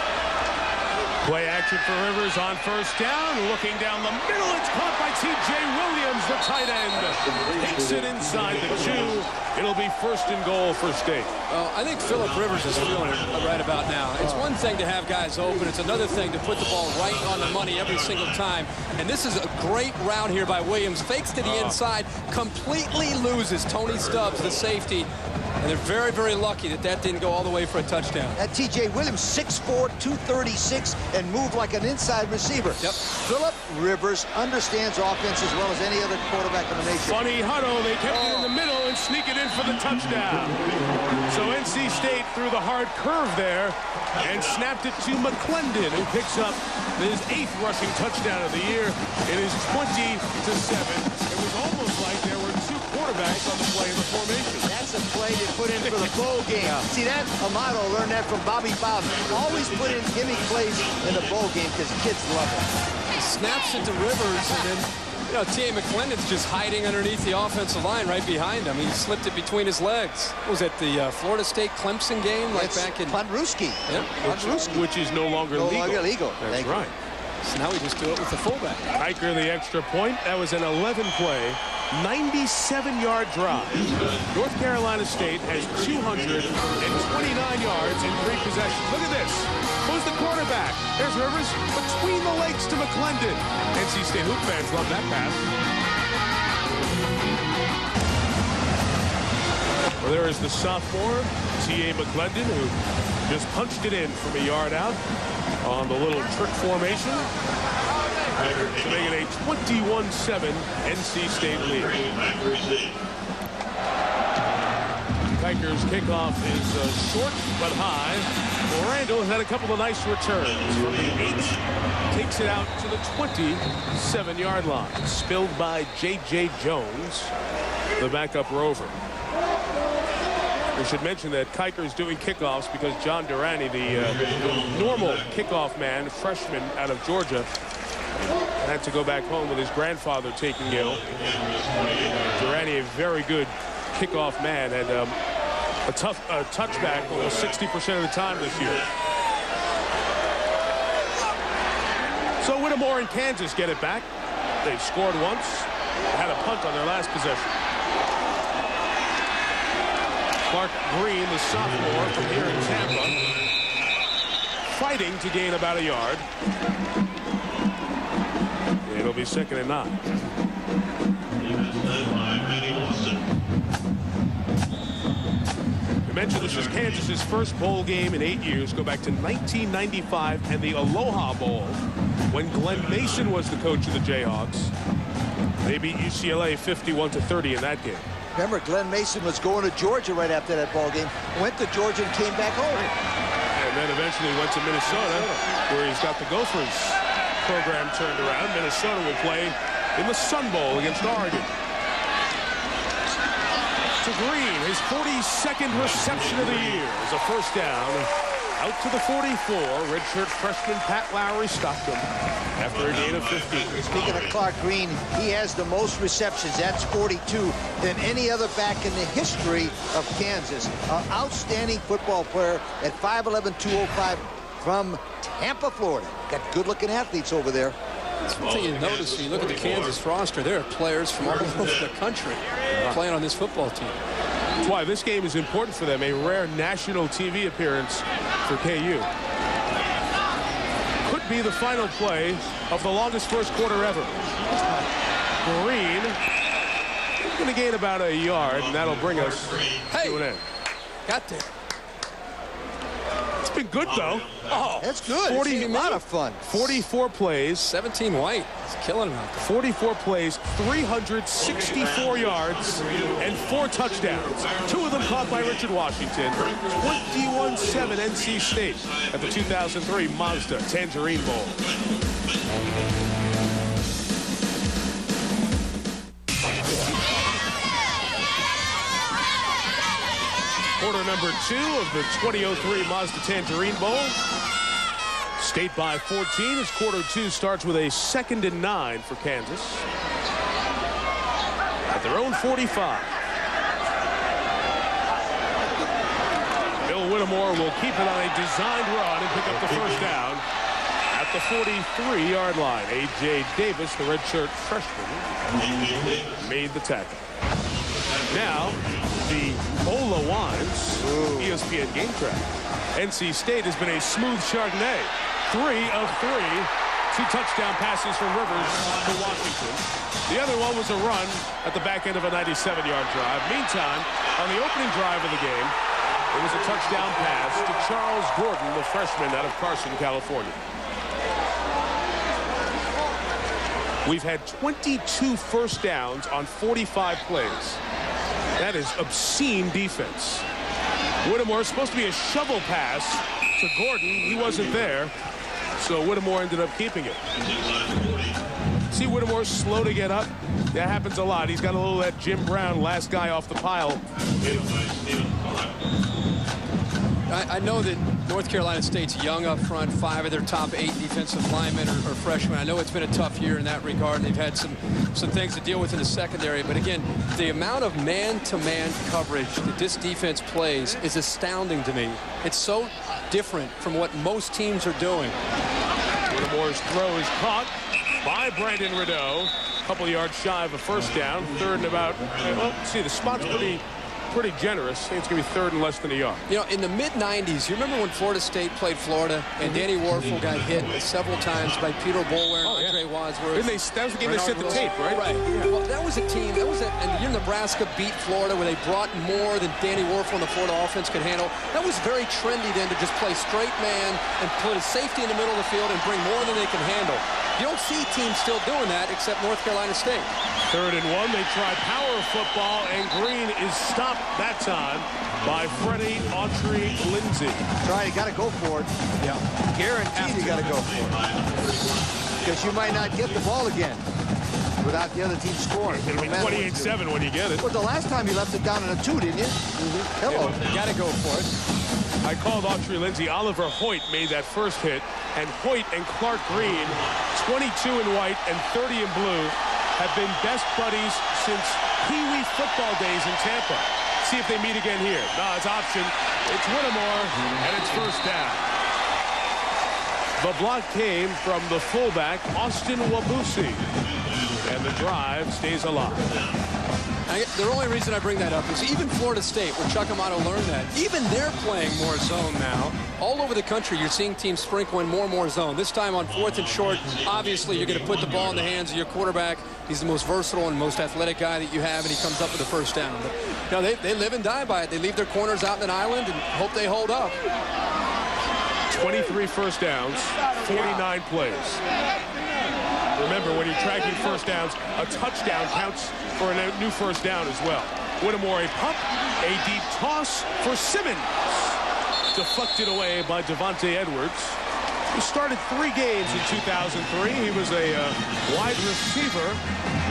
Play action for Rivers on first down. Looking down the middle. It's caught by T.J. Williams, the tight end. Takes it inside the 2. It'll be first and goal for State. Well, I think Philip Rivers is feeling it right about now. It's one thing to have guys open. It's another thing to put the ball right on the money every single time. And this is a great route here by Williams. Fakes to the inside. Completely loses Tony Stubbs, the safety. And they're very, very lucky that that didn't go all the way for a touchdown. That T.J. Williams, 6'4", 236, and moved like an inside receiver. Yep. Philip Rivers understands offense as well as any other quarterback in the nation. Funny huddle. They kept it in the middle and sneak it in for the touchdown. So NC State threw the hard curve there and snapped it to McClendon, who picks up his 8th rushing touchdown of the year. It is 20-7. It was almost like there were 2 quarterbacks on the play in the formation. That's a play they put in for the bowl game. See that? Amato learned that from Bobby Bowden. Always put in gimmick plays in the bowl game because kids love it. He snaps it to Rivers, and then, T.A. McClendon's just hiding underneath the offensive line right behind him. He slipped it between his legs. Was that the Florida State-Clemson game? Back in Pondruski. Yep. Which is no longer legal. No longer legal. That's right. So now we just do it with the fullback. Kiker, the extra point. That was an 11-play, 97-yard drive. North Carolina State has 229 yards in 3 possessions. Look at this. Who's the quarterback? There's Rivers between the legs to McClendon. NC State Hoop fans love that pass. Well, there is the sophomore, T.A. McClendon, who just punched it in from a yard out on the little trick formation to make it a 21-7 NC State lead. Kiker's kickoff is short but high. Randall has had a couple of nice returns. From the 8, takes it out to the 27-yard line. Spilled by J.J. Jones, the backup rover. We should mention that Kiker is doing kickoffs because John Durante, the normal kickoff man, freshman out of Georgia, had to go back home with his grandfather taking ill. Durante, a very good kickoff man, and a tough touchback almost 60% of the time this year. So Whittemore and Kansas get it back. They scored once, had a punt on their last possession. Clark Green, the sophomore from here in Tampa, fighting to gain about a yard. It'll be 2nd and 9. We mentioned this is Kansas's first bowl game in 8 years. Go back to 1995 and the Aloha Bowl. when Glenn Mason was the coach of the Jayhawks. They beat UCLA 51-30 in that game. Remember, Glenn Mason was going to Georgia right after that ball game. Went to Georgia and came back home. And then eventually went to Minnesota, where he's got the Gophers program turned around. Minnesota will play in the Sun Bowl against Oregon. To Green, his 42nd reception of the year is a first down. Out to the 44, redshirt freshman Pat Lowry stopped him after a gain of 15. Speaking of Clark Green, he has the most receptions, that's 42, than any other back in the history of Kansas. An outstanding football player at 5'11", 205 from Tampa, Florida. Got good-looking athletes over there. That's one thing you notice when you look at the Kansas roster. There are players from all over the country playing on this football team. That's why this game is important for them, a rare national TV appearance for KU. Could be the final play of the longest first quarter ever. Green going to gain about a yard, and that'll bring us to an end. Got there. It's been good, though. Oh, that's good. 40, a lot of fun. 44 plays. 17 White. He's killing him out there. 44 plays, 364 yards, and 4 touchdowns. 2 of them caught by Richard Washington. 21-7 NC State at the 2003 Mazda Tangerine Bowl. Quarter number 2 of the 2003 Mazda Tangerine Bowl. State by 14 as quarter 2 starts with a 2nd and 9 for Kansas. At their own 45. Bill Whittemore will keep it on a designed run and pick up the first down at the 43-yard line. A.J. Davis, the redshirt freshman, made the tackle. Now, the Ola Wines ESPN game track. NC State has been a smooth Chardonnay. 3 of 3. 2 touchdown passes from Rivers to Washington. The other one was a run at the back end of a 97-yard drive. Meantime, on the opening drive of the game, it was a touchdown pass to Charles Gordon, the freshman out of Carson, California. We've had 22 first downs on 45 plays. That is obscene defense. Whittemore is supposed to be a shovel pass to Gordon. He wasn't there, so Whittemore ended up keeping it. See Whittemore's slow to get up? That happens a lot. He's got a little of that Jim Brown, last guy off the pile. I know that North Carolina State's young up front. 5 of their top 8 defensive linemen are freshmen. I know it's been a tough year in that regard. They've had some things to deal with in the secondary. But again, the amount of man-to-man coverage that this defense plays is astounding to me. It's so different from what most teams are doing. Whittemore's throw is caught by Brandon Rideau. A couple yards shy of a first down. 3rd and about, well, see, the spot's pretty generous. I think it's going to be 3rd and less than a yard. You know, in the mid-90s, you remember when Florida State played Florida and Danny Warfel got hit several times by Peter Boulware and Andre Wadsworth? That was the game they set the tape, right? Right. Yeah. Well, that was a team, and Nebraska beat Florida where they brought more than Danny Warfel and the Florida offense could handle. That was very trendy then to just play straight man and put a safety in the middle of the field and bring more than they can handle. You don't see teams still doing that except North Carolina State. 3rd and 1. They try power football, and Green is stopped that time by Freddie Autry Lindsay. Try, you got to go for it. Yeah. Guaranteed you got to go for it. Because you might not get the ball again without the other team scoring. It'll be 28-7 when you get it. Well, the last time you left it down in a 2, didn't you? Hello. You got to go for it. I called Autry Lindsay. Oliver Hoyt made that first hit, and Hoyt and Clark Green, 22 in white and 30 in blue, have been best buddies since Pee Wee football days in Tampa. See if they meet again here. No, it's option. It's Whittemore, and it's first down. The block came from the fullback, Austin Wabusi, and the drive stays alive. The only reason I bring that up is even Florida State, where Chuck Amato learned that, even they're playing more zone now. All over the country, you're seeing teams sprinkling more and more zone. This time on 4th and short, obviously you're going to put the ball in the hands of your quarterback. He's the most versatile and most athletic guy that you have, and he comes up with the first down. But, you know, they live and die by it. They leave their corners out in an island and hope they hold up. 23 first downs, 49 plays. Remember, when you're tracking first downs, a touchdown counts for a new first down as well. Whittemore a pump, a deep toss for Simmons. Deflected away by Devontae Edwards. He started 3 games in 2003. He was a wide receiver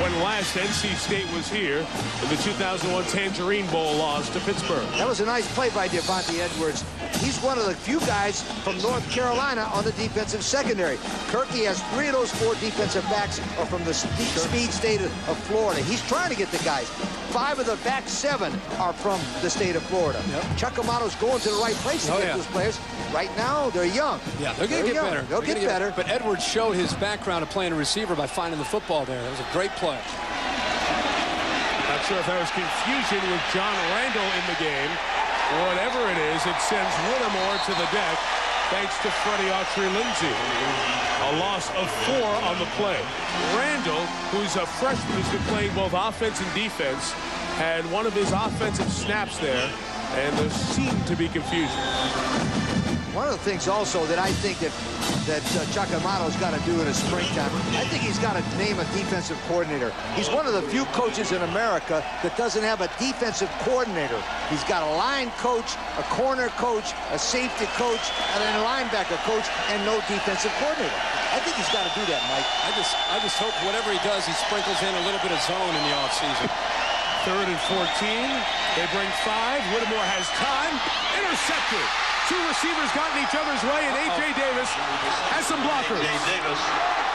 when last NC State was here in the 2001 Tangerine Bowl loss to Pittsburgh. That was a nice play by Devontae Edwards. He's one of the few guys from North Carolina on the defensive secondary. Kirky has 3 of those 4 defensive backs are from the speed state of Florida. He's trying to get the guys. 5 of the back 7 are from the state of Florida. Chuck Amato's going to the right place to get those players. Right now, they're young. Yeah, they're going to get better. They'll get better. But Edwards showed his background of playing a receiver by finding the football there. That was a great play. Not sure if there was confusion with John Randall in the game. Whatever it is, it sends Whittemore to the deck thanks to Freddie Autry-Lindsay. A loss of 4 on the play. Randall, who's a freshman who's been playing both offense and defense, had one of his offensive snaps there, and there seemed to be confusion. One of the things also that I think that Chuck Amato's got to do in the springtime, I think he's got to name a defensive coordinator. He's one of the few coaches in America that doesn't have a defensive coordinator. He's got a line coach, a corner coach, a safety coach, and then a linebacker coach, and no defensive coordinator. I think he's got to do that, Mike. I just hope whatever he does, he sprinkles in a little bit of zone in the offseason. 3rd and 14. They bring 5. Whittemore has time. Intercepted. 2 receivers got in each other's way, and A.J. Davis has some blockers.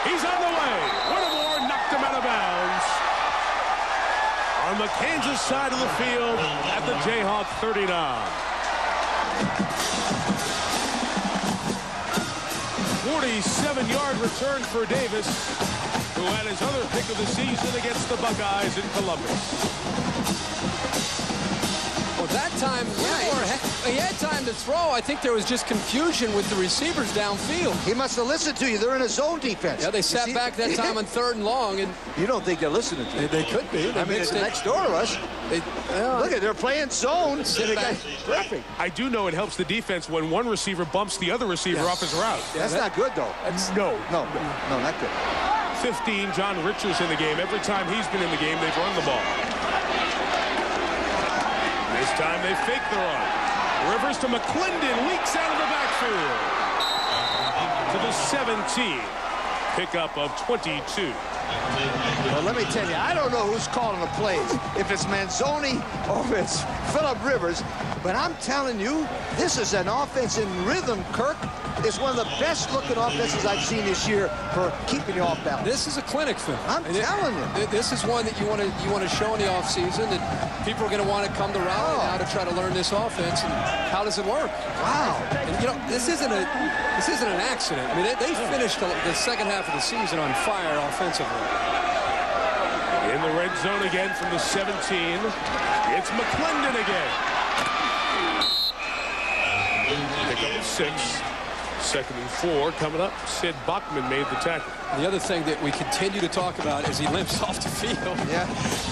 He's on the way. Whittemore knocked him out of bounds. On the Kansas side of the field at the Jayhawk 39. 47-yard return for Davis, who had his other pick of the season against the Buckeyes in Columbus. Well, that time, he had time to throw. I think there was just confusion with the receivers downfield. He must have listened to you. They're in a zone defense. Yeah, they sat back that time on 3rd and long. And you don't think they're listening to you? They could be. I mean, it's next door to us. Look at, they're playing zone. Perfect. I do know it helps the defense when one receiver bumps the other receiver off his route. That's not good, though. No, not good. 15, John Richards in the game. Every time he's been in the game, they've run the ball. This time they fake the run. Rivers to McClendon, leaks out of the backfield. To the 17. Pickup of 22. Well, let me tell you, I don't know who's calling the plays. If it's Manzoni or if it's Phillip Rivers. But I'm telling you, this is an offense in rhythm, Kirk. It's one of the best-looking offenses I've seen this year for keeping you off balance. This is a clinic film. I'm telling you. This is one that you want to show in the offseason that people are going to want to come to Raleigh now to try to learn this offense and how does it work. Wow. And this isn't an accident. I mean, they finished the second half of the season on fire offensively. In the red zone again from the 17. It's McClendon again. Pick up 6. 2nd and 4 coming up. Sid Bachman made the tackle. The other thing that we continue to talk about as he limps off the field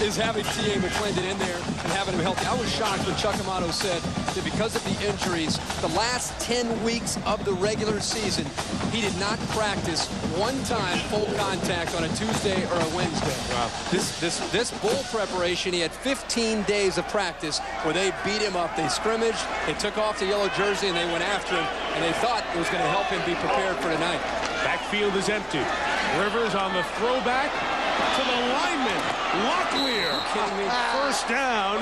is having T.A. McClendon in there and having him healthy. I was shocked when Chuck Amato said that because of the injuries, the last 10 weeks of the regular season, he did not practice one time full contact on a Tuesday or a Wednesday. Wow. This bowl preparation, he had 15 days of practice where they beat him up. They scrimmaged, they took off the yellow jersey, and they went after him, and they thought it was going to help him be prepared for tonight. Backfield is empty. Rivers on the throwback to the lineman. Locklear. Are you kidding me? First down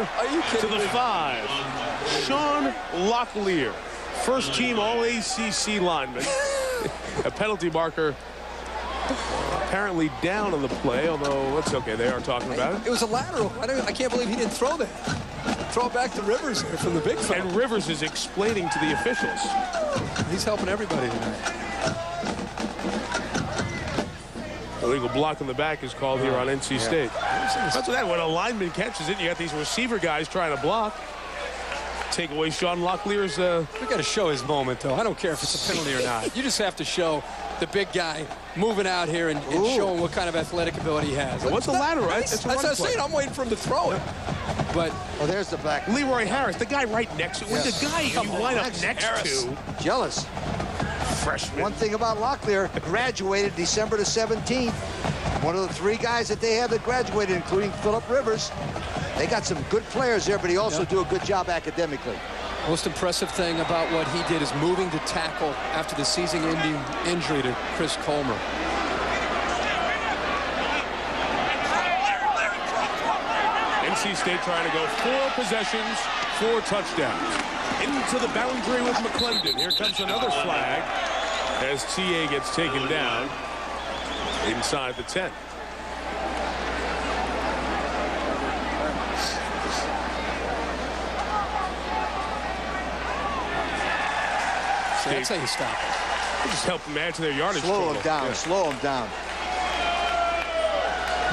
to the 5. Sean Locklear. First team All-ACC lineman. A penalty marker apparently down on the play, although it's okay. They are talking about it. It was a lateral. I can't believe he didn't throw that. Throw it back to Rivers here from the big fella. And Rivers is explaining to the officials. He's helping everybody tonight. Illegal block in the back is called here on NC State. That's what that. When a lineman catches it, you got these receiver guys trying to block. Take away Sean Locklear's. We got to show his moment, though. I don't care if it's a penalty or not. You just have to show the big guy moving out here and show him what kind of athletic ability he has. What's the lateral? That's what I'm saying. I'm waiting for him to throw it. But there's the black. Leroy Harris, the guy right next to the guy you line up next to. Jealous. freshman. One thing about Locklear, graduated December the 17th. One of the 3 guys that they have that graduated, including Phillip Rivers. They got some good players there, but he also do a good job academically. Most impressive thing about what he did is moving to tackle after the season-ending injury to Chris Colmer. NC State trying to go 4 possessions, 4 touchdowns. Into the boundary with McClendon. Here comes another flag as TA gets taken down inside the 10. So that's how you stop it. Just help them add to their yardage. Slow him down, slow him down.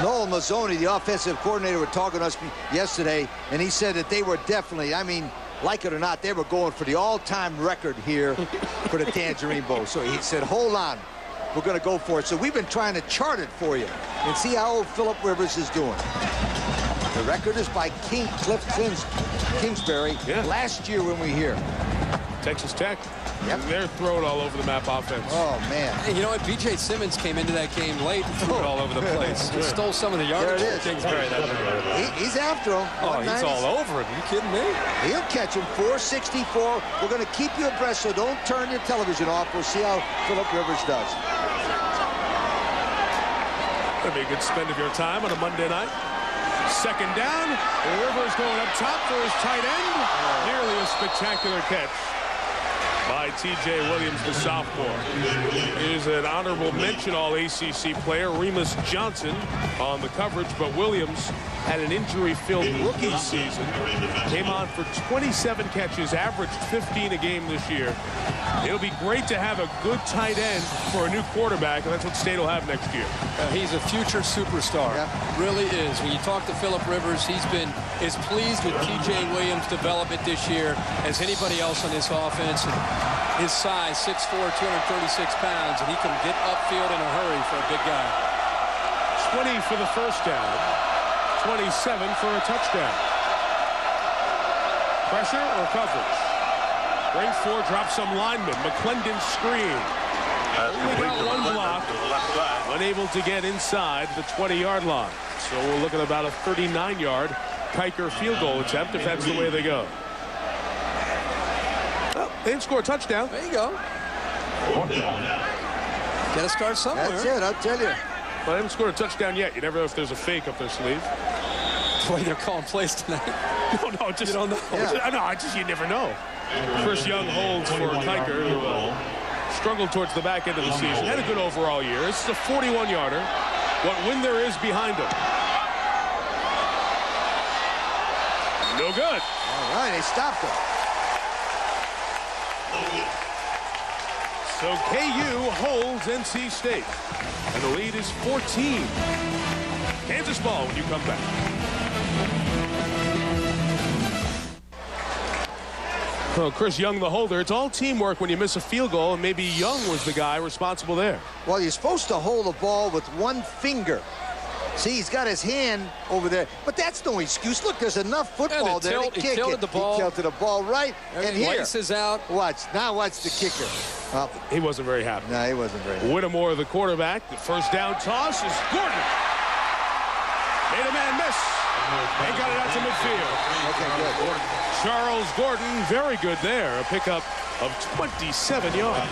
Noel Mazzoni, the offensive coordinator, was talking to us yesterday, and he said that they were definitely, I mean, like it or not, they were going for the all-time record here for the Tangerine Bowl. So he said, hold on, we're going to go for it. So we've been trying to chart it for you and see how old Phillip Rivers is doing. The record is by Cliff Kingsbury last year when we were here. Texas Tech. Yep. They're throwing all over the map offense. Oh, man. Hey, you know what? B.J. Simmons came into that game late and threw it all over the place. He stole some of the yardage from Kingsbury that night. He's after him. Oh, he's all over him. You kidding me? He'll catch him. 464. We're going to keep you abreast, so don't turn your television off. We'll see how Phillip Rivers does. That'd be a good spend of your time on a Monday night. Second down. Rivers going up top for his tight end. Nearly a spectacular catch by T.J. Williams, the sophomore. Is an honorable mention All-ACC player, Remus Johnson, on the coverage, but Williams had an injury-filled rookie season. Came on for 27 catches, averaged 15 a game this year. It'll be great to have a good tight end for a new quarterback, and that's what State will have next year. He's a future superstar. Really is. When you talk to Phillip Rivers, he's been as pleased with T.J. Williams' development this year as anybody else on this offense. And his size, 6'4", 236 pounds, and he can get upfield in a hurry for a big guy. 20 for the first down, 27 for a touchdown. Pressure or coverage? Range 4 drops some linemen. McClendon screen. Only got one block. Unable to get inside the 20-yard line. So we're looking at about a 39-yard Kiker field goal attempt if that's the way they go. Well, they didn't score a touchdown. There you go. Got to start somewhere. That's it, I'll tell you. Well, they haven't scored a touchdown yet. You never know if there's a fake up their sleeve. The way they're calling plays tonight. No, just you don't know. No, you never know. Chris Young holds for Kiker, who struggled towards the back end of the season. Had a good overall year. This is a 41-yarder. What win there is behind him. No good. All right, they stopped him. So KU holds NC State. And the lead is 14. Kansas ball when you come back. Well, Chris Young, the holder. It's all teamwork when you miss a field goal, and maybe Young was the guy responsible there. Well, you're supposed to hold the ball with one finger. See, he's got his hand over there, but that's no excuse. Look, there's enough football there to kick it. He tilted the ball right, and here. Laces out. Watch, now watch the kicker. He wasn't very happy. No, he wasn't very happy. Whittemore, the quarterback. The first down toss is Gordon. Made a man miss. And got it out to midfield. Okay, good. Charles Gordon, very good there. A pickup of 27 yards.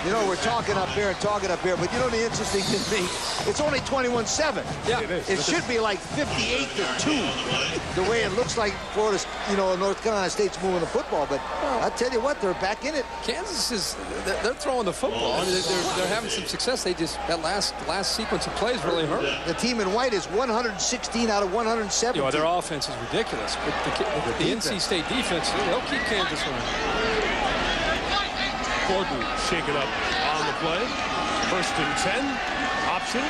You know, we're talking up here, but you know the interesting thing to me, it's only 21-7. Yeah, it is. It should be like 58-2, the way it looks like Florida, North Carolina State's moving the football. But I tell you what, they're back in it. Kansas is, they're throwing the football. I mean, they're having some success. They just, that last sequence of plays really hurt. The team in white is 116 out of 170. Their offense is ridiculous, but the NC State defense, they'll keep Kansas running. Gordon shaken up on the play. First and 10. Option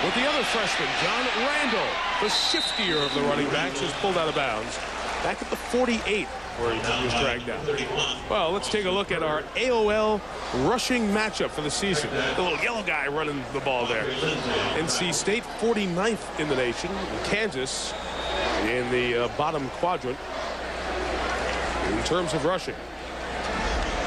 with the other freshman, John Randall. The shiftier of the running backs is pulled out of bounds. Back at the 48 where he was dragged down. Well, let's take a look at our AOL rushing matchup for the season. The little yellow guy running the ball there. NC State 49th in the nation. Kansas in the bottom quadrant in terms of rushing.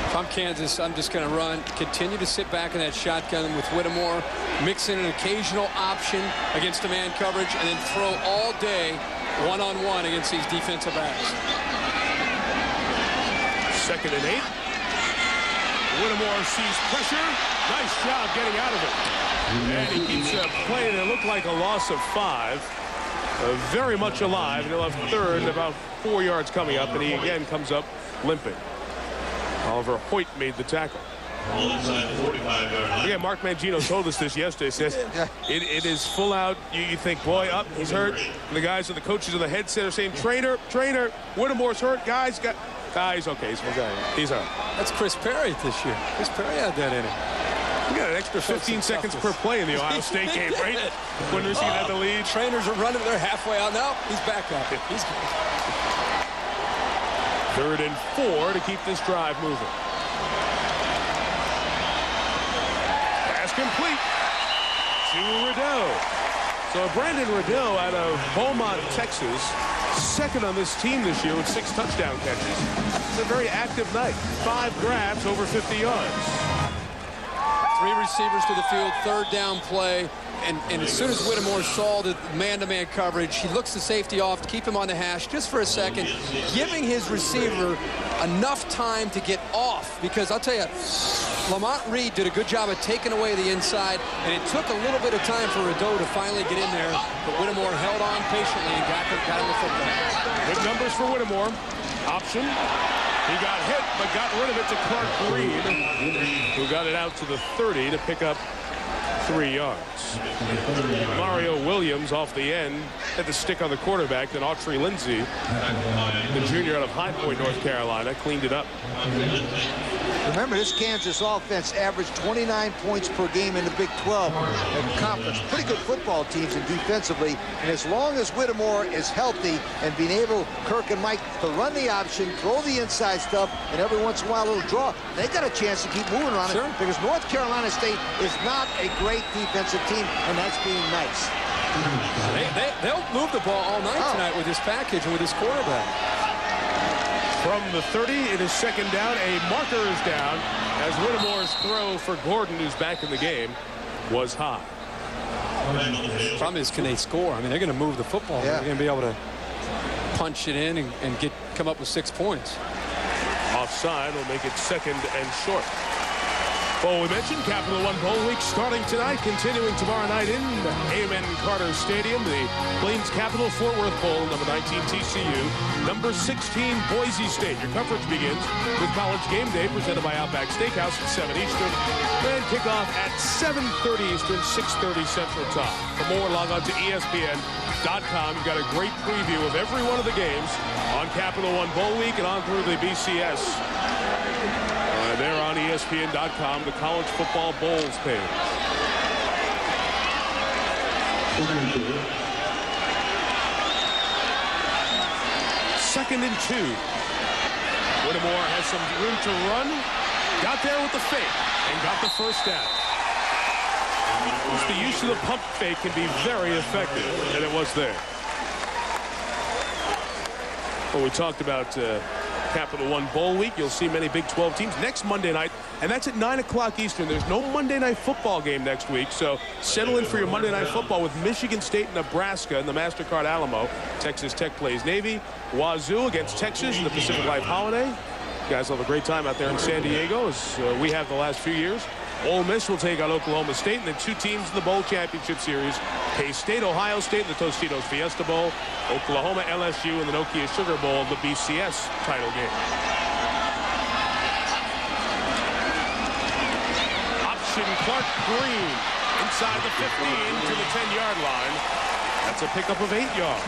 If I'm Kansas, I'm just going to run, continue to sit back in that shotgun with Whittemore, mix in an occasional option against the man coverage, and then throw all day one-on-one against these defensive backs. 2nd and 8. Whittemore sees pressure. Nice job getting out of it. And he keeps playing. It looked like a loss of 5. Very much alive. And he'll have 3rd, about 4 yards coming up. And he again comes up limping. Oliver Hoyt made the tackle. Yeah, Mark Mangino told us this yesterday. He says it is full out. You think, boy, up, he's hurt. And the guys and the coaches on the headset are saying, trainer, Whittemore's hurt. Guys, okay, he's hurt. That's Chris Perry this year. Chris Perry had that in it. We got an extra 15 seconds per play in the Ohio State game, right? When Michigan had the lead. Trainers are running. They're halfway out now. He's back up. He's 3rd and 4 to keep this drive moving. Pass complete to Rideau. So Brandon Rideau out of Beaumont, Texas, 2nd on this team this year with 6 touchdown catches. It's a very active night. 5 grabs over 50 yards. 3 receivers to the field, 3rd down play. And as soon as Whittemore saw the man-to-man coverage, he looks the safety off to keep him on the hash just for a second, giving his receiver enough time to get off. Because I'll tell you, Lamont Reed did a good job of taking away the inside, and it took a little bit of time for Rideau to finally get in there. But Whittemore held on patiently and got him the football. Good numbers for Whittemore. Option. He got hit, but got rid of it to Clark Green, who got it out to the 30 to pick up 3 yards. Mario Williams off the end had the stick on the quarterback. Then Autry Lindsey, the junior out of High Point, North Carolina, cleaned it up. Remember, this Kansas offense averaged 29 points per game in the Big 12 conference. Pretty good football teams and defensively. And as long as Whittemore is healthy and being able, Kirk and Mike, to run the option, throw the inside stuff, and every once in a while a little draw, they got a chance to keep moving around it. Because North Carolina State is not a great defensive team, and that's being nice. They'll move the ball all night tonight with this package and with this quarterback. From the 30, it is 2nd down. A marker is down as Whittemore's throw for Gordon, who's back in the game, was high. The problem is, can they score? I mean, they're going to move the football. They're going to be able to punch it in and come up with 6 points. Offside will make it 2nd and short. Well, we mentioned Capital One Bowl Week starting tonight, continuing tomorrow night in Amen Carter Stadium. The Plains Capital Fort Worth Bowl, number 19 TCU, number 16 Boise State. Your coverage begins with College Game Day, presented by Outback Steakhouse at 7 Eastern. And kickoff at 7:30 Eastern, 6:30 Central Time. For more, log on to ESPN.com. You've got a great preview of every one of the games on Capital One Bowl Week and on through the BCS. There on ESPN.com, the College Football Bowls page. Second and 2. Whittemore has some room to run. Got there with the fake and got the 1st down. Just the use of the pump fake can be very effective, and it was there. Well, we talked about Capital One Bowl Week. You'll see many Big 12 teams next Monday night, and that's at 9 o'clock Eastern. There's no Monday night football game next week, so settle in for your Monday night football with Michigan State and Nebraska in the MasterCard Alamo. Texas Tech plays Navy. Wazoo against Texas in the Pacific Life Holiday. You guys will have a great time out there in San Diego, as we have the last few years. Ole Miss will take on Oklahoma State, and then 2 teams in the Bowl Championship Series. K-State, Ohio State in the Tostitos Fiesta Bowl. Oklahoma, LSU in the Nokia Sugar Bowl, the BCS title game. Option Clark Green inside the 15 to the 10-yard line. That's a pickup of 8 yards.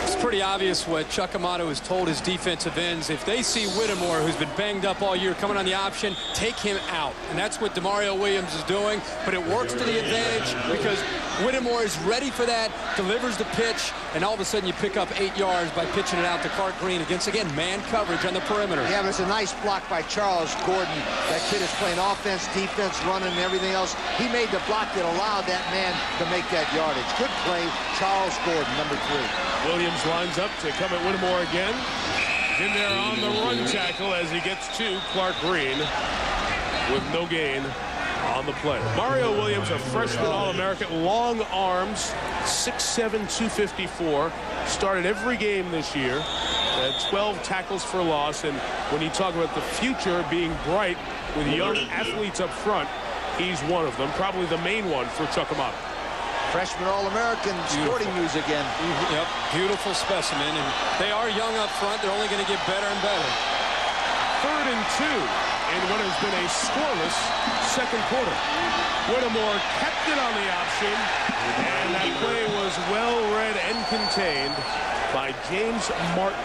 It's pretty obvious what Chuck Amato has told his defensive ends. If they see Whittemore, who's been banged up all year, coming on the option, take him out. And that's what Demario Williams is doing. But it works to the advantage because Whittemore is ready for that, delivers the pitch, and all of a sudden you pick up 8 yards by pitching it out to Clark Green against, again, man coverage on the perimeter. Yeah, but it's a nice block by Charles Gordon. That kid is playing offense, defense, running, and everything else. He made the block that allowed that man to make that yardage. Good play, Charles Gordon, number 3. Williams lines up to come at Whittemore again. He's in there on the run tackle as he gets to Clark Green with no gain on the play. Mario Williams, a freshman All-American, long arms, 6'7", 254. Started every game this year. Had 12 tackles for loss. And when you talk about the future being bright with young athletes up front, he's one of them. Probably the main one for Chuckamata. Freshman All-American, sporting news again. Yep, beautiful specimen. And they are young up front. They're only going to get better and better. 3rd and 2 in what has been a scoreless second quarter. Whittemore kept it on the option, and that play was well read and contained by James Martin.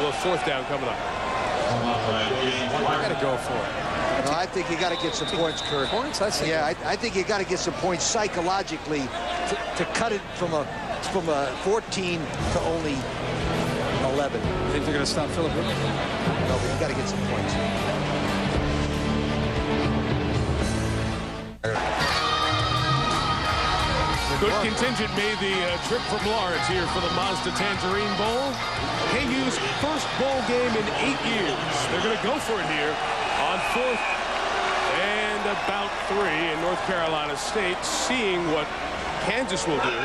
A 4th down coming up. Got to go for it. No, I think you got to get some points, Kirk. Points? Yeah, I think you got to get some points psychologically to cut it from a 14 to only 11. I think they're going to stop Philip Rivers. No, but you got to get some points. Good contingent made the trip from Lawrence here for the Mazda Tangerine Bowl. KU's first bowl game in 8 years. They're going to go for it here on 4th and about 3 in North Carolina State. Seeing what Kansas will do,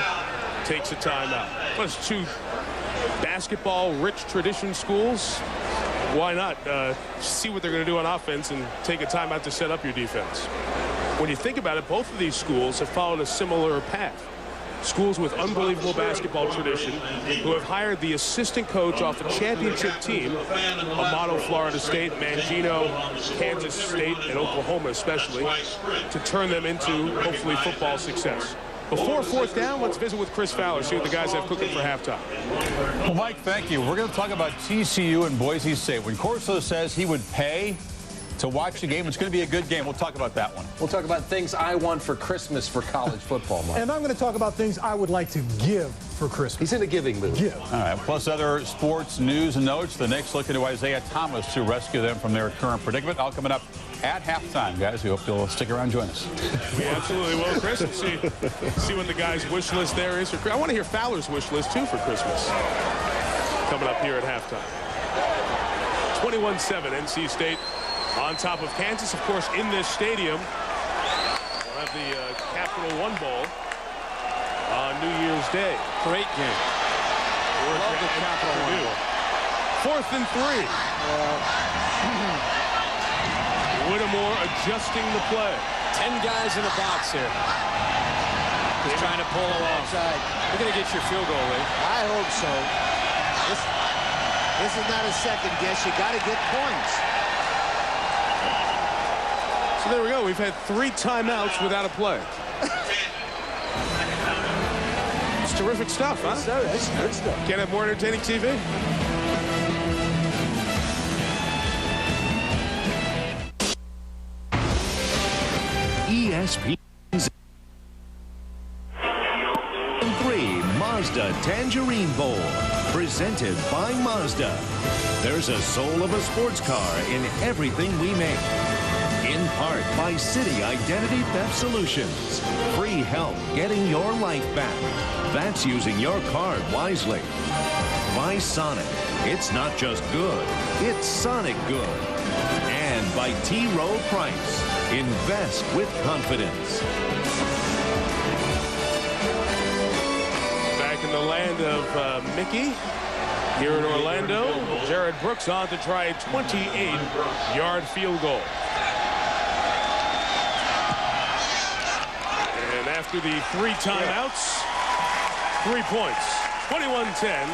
takes a timeout. But it's 2 basketball-rich tradition schools. Why not see what they're going to do on offense and take a timeout to set up your defense? When you think about it, both of these schools have followed a similar path. Schools with unbelievable basketball tradition who have hired the assistant coach off a championship team, Amato, Florida State, Mangino, Kansas State, and Oklahoma especially, to turn them into, hopefully, football success. Before 4th down, let's visit with Chris Fowler, see what the guys have cooking for halftime. Well, Mike, thank you. We're going to talk about TCU and Boise State. When Corso says he would pay to watch the game, it's going to be a good game. We'll talk about that one. We'll talk about things I want for Christmas for college football, Mark. And I'm going to talk about things I would like to give for Christmas. He's in a giving mood. Give. All right, plus other sports news and notes. The Knicks looking to Isaiah Thomas to rescue them from their current predicament. All coming up at halftime, guys. We hope you'll stick around and join us. We absolutely will, Chris. And see what the guys' wish list there is. I want to hear Fowler's wish list, too, for Christmas. Coming up here at halftime. 21-7, NC State on top of Kansas. Of course, in this stadium, we'll have the Capital One Bowl on New Year's Day. Great game. Love the Capital One Bowl. 4th and 3. Whittemore adjusting the play. 10 guys in a box here. Just trying to pull it off. You're going to get your field goal, Lee. I hope so. This is not a second guess. You got to get points. So there we go. We've had 3 timeouts without a play. It's terrific stuff, huh? That's good stuff. Can't have more entertaining TV. ESPN 3 Mazda Tangerine Bowl, presented by Mazda. There's a soul of a sports car in everything we make. In part by City Identity Theft Solutions. Free help getting your life back. That's using your card wisely. By Sonic. It's not just good, it's Sonic good. And by T. Rowe Price. Invest with confidence. Back in the land of Mickey. Here in Orlando, Jared Brooks on to try a 28-yard field goal. And after the 3 timeouts, 3 points. 21-10.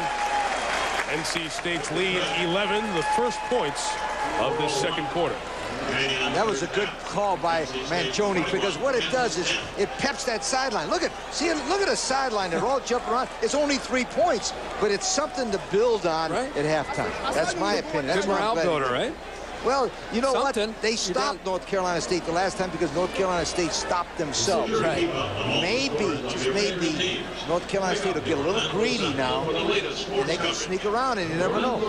NC State's lead 11, the first points of this second quarter. That was a good call by Mangione, because what it does is it peps that sideline. Look at a sideline. They're all jumping around. It's only 3 points, but it's something to build on at halftime. That's my opinion. That's good morale builder, right? Well, you know something. What? They stopped North Carolina State the last time because North Carolina State stopped themselves. Right. Maybe, just maybe, North Carolina State will get a little greedy now, and they can sneak around, and you never know.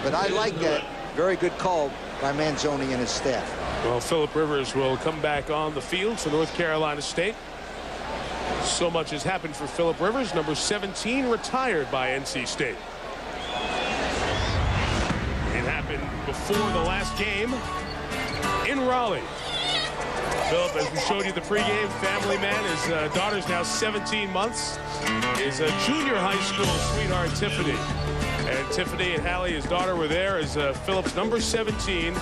But I like that. Very good call by Mangione and his staff. Well, Philip Rivers will come back on the field for North Carolina State. So much has happened for Philip Rivers, number 17, retired by NC State. before the last game in Raleigh. Philip, as we showed you the pregame, family man. His daughter's now 17 months. His junior high school sweetheart, Tiffany. And Tiffany and Hallie, his daughter, were there as Philip's number 17.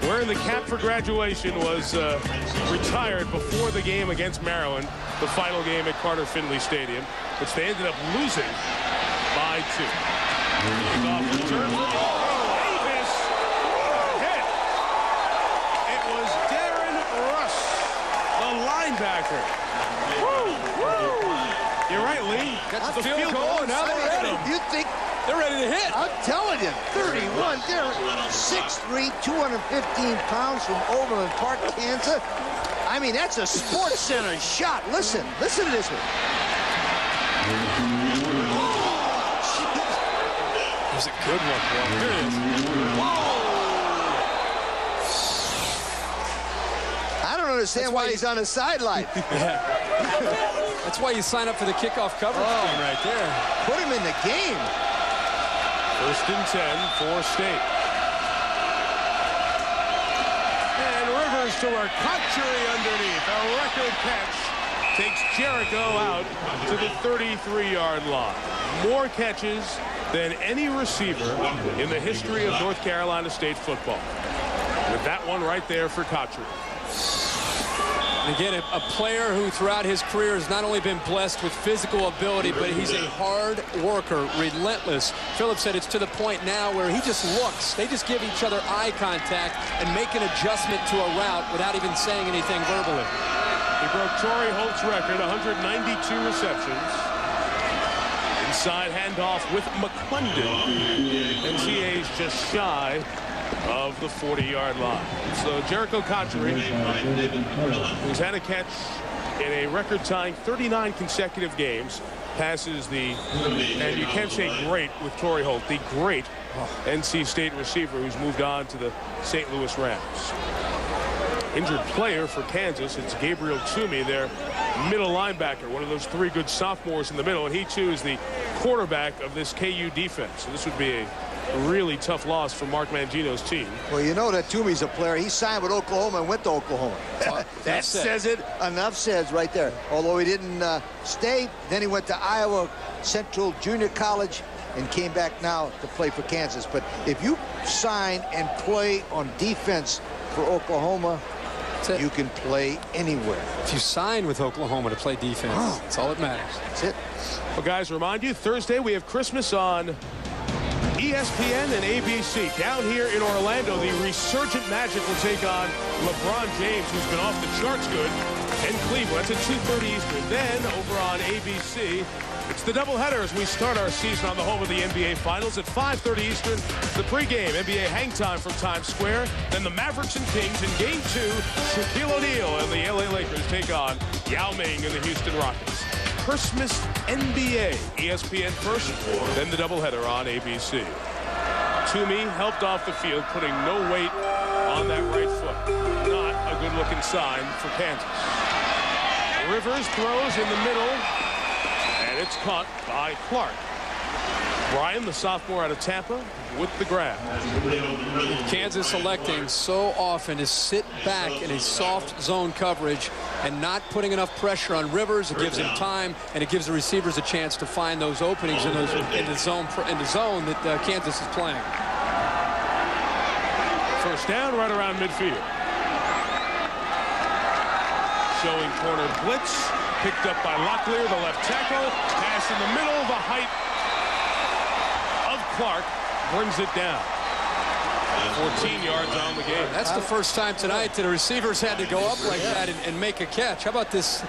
Wearing the cap for graduation, was retired before the game against Maryland, the final game at Carter Finley Stadium, which they ended up losing by 2. Kickoff return for Davis. Hit. It was Darren Russ, the linebacker. Woo, woo. You're right, Lee. Got the field goal. Now they're ready. You think they're ready to hit? I'm telling you, 31. They're 6'3", 215 pounds from Overland Park, Kansas. I mean, that's a Sports Center shot. Listen to this one. That was a good one. Here it is. I don't understand why he's on the sideline. That's why you sign up for the kickoff coverage team right there. Put him in the game. 1st and 10 for State. And Rivers to work. Country underneath. A record catch takes Jericho out to the 33-yard line. More catches than any receiver in the history of North Carolina State football. With that one right there for Country. And again, a player who throughout his career has not only been blessed with physical ability, but he's a hard worker, relentless. Philip said it's to the point now where he just looks. They just give each other eye contact and make an adjustment to a route without even saying anything verbally. He broke Torrey Holt's record, 192 receptions. Inside handoff with McClendon. NCA's just shy of the 40-yard line. So Jericho Country, who's had a catch in a record-tying 39 consecutive games, passes the, and you can't say great with Torrey Holt, the great NC State receiver who's moved on to the St. Louis Rams. Injured player for Kansas, it's Gabriel Toomey, their middle linebacker, one of those 3 good sophomores in the middle, and he too is the quarterback of this KU defense. So this would be a really tough loss for Mark Mangino's team. Well, you know that Toomey's a player. He signed with Oklahoma and went to Oklahoma. That says it. Enough says right there. Although he didn't stay, then he went to Iowa Central Junior College and came back now to play for Kansas. But if you sign and play on defense for Oklahoma, you can play anywhere. If you sign with Oklahoma to play defense, that's all that matters. That's it. Well, guys, remind you, Thursday we have Christmas on ESPN and ABC. Down here in Orlando, the resurgent Magic will take on LeBron James, who's been off the charts good, in Cleveland. That's at 2:30 Eastern. Then over on ABC, it's the doubleheader as we start our season on the home of the NBA Finals at 5:30 Eastern. The pregame NBA hang time from Times Square. Then the Mavericks and Kings in Game 2. Shaquille O'Neal and the LA Lakers take on Yao Ming and the Houston Rockets. Christmas NBA, ESPN first, then the doubleheader on ABC. Toomey helped off the field, putting no weight on that right foot. Not a good-looking sign for Kansas. Rivers throws in the middle, and it's caught by Clark. Bryan, the sophomore out of Tampa, with the grab. Kansas electing so often to sit back in a soft zone coverage and not putting enough pressure on Rivers. It gives him time, and it gives the receivers a chance to find those openings in the zone that Kansas is playing. First down right around midfield. Showing corner blitz, picked up by Locklear, the left tackle. Pass in the middle, the height of Clark brings it down. 14 yards on the game. That's the first time tonight that the receivers had to go up like that and make a catch. How about this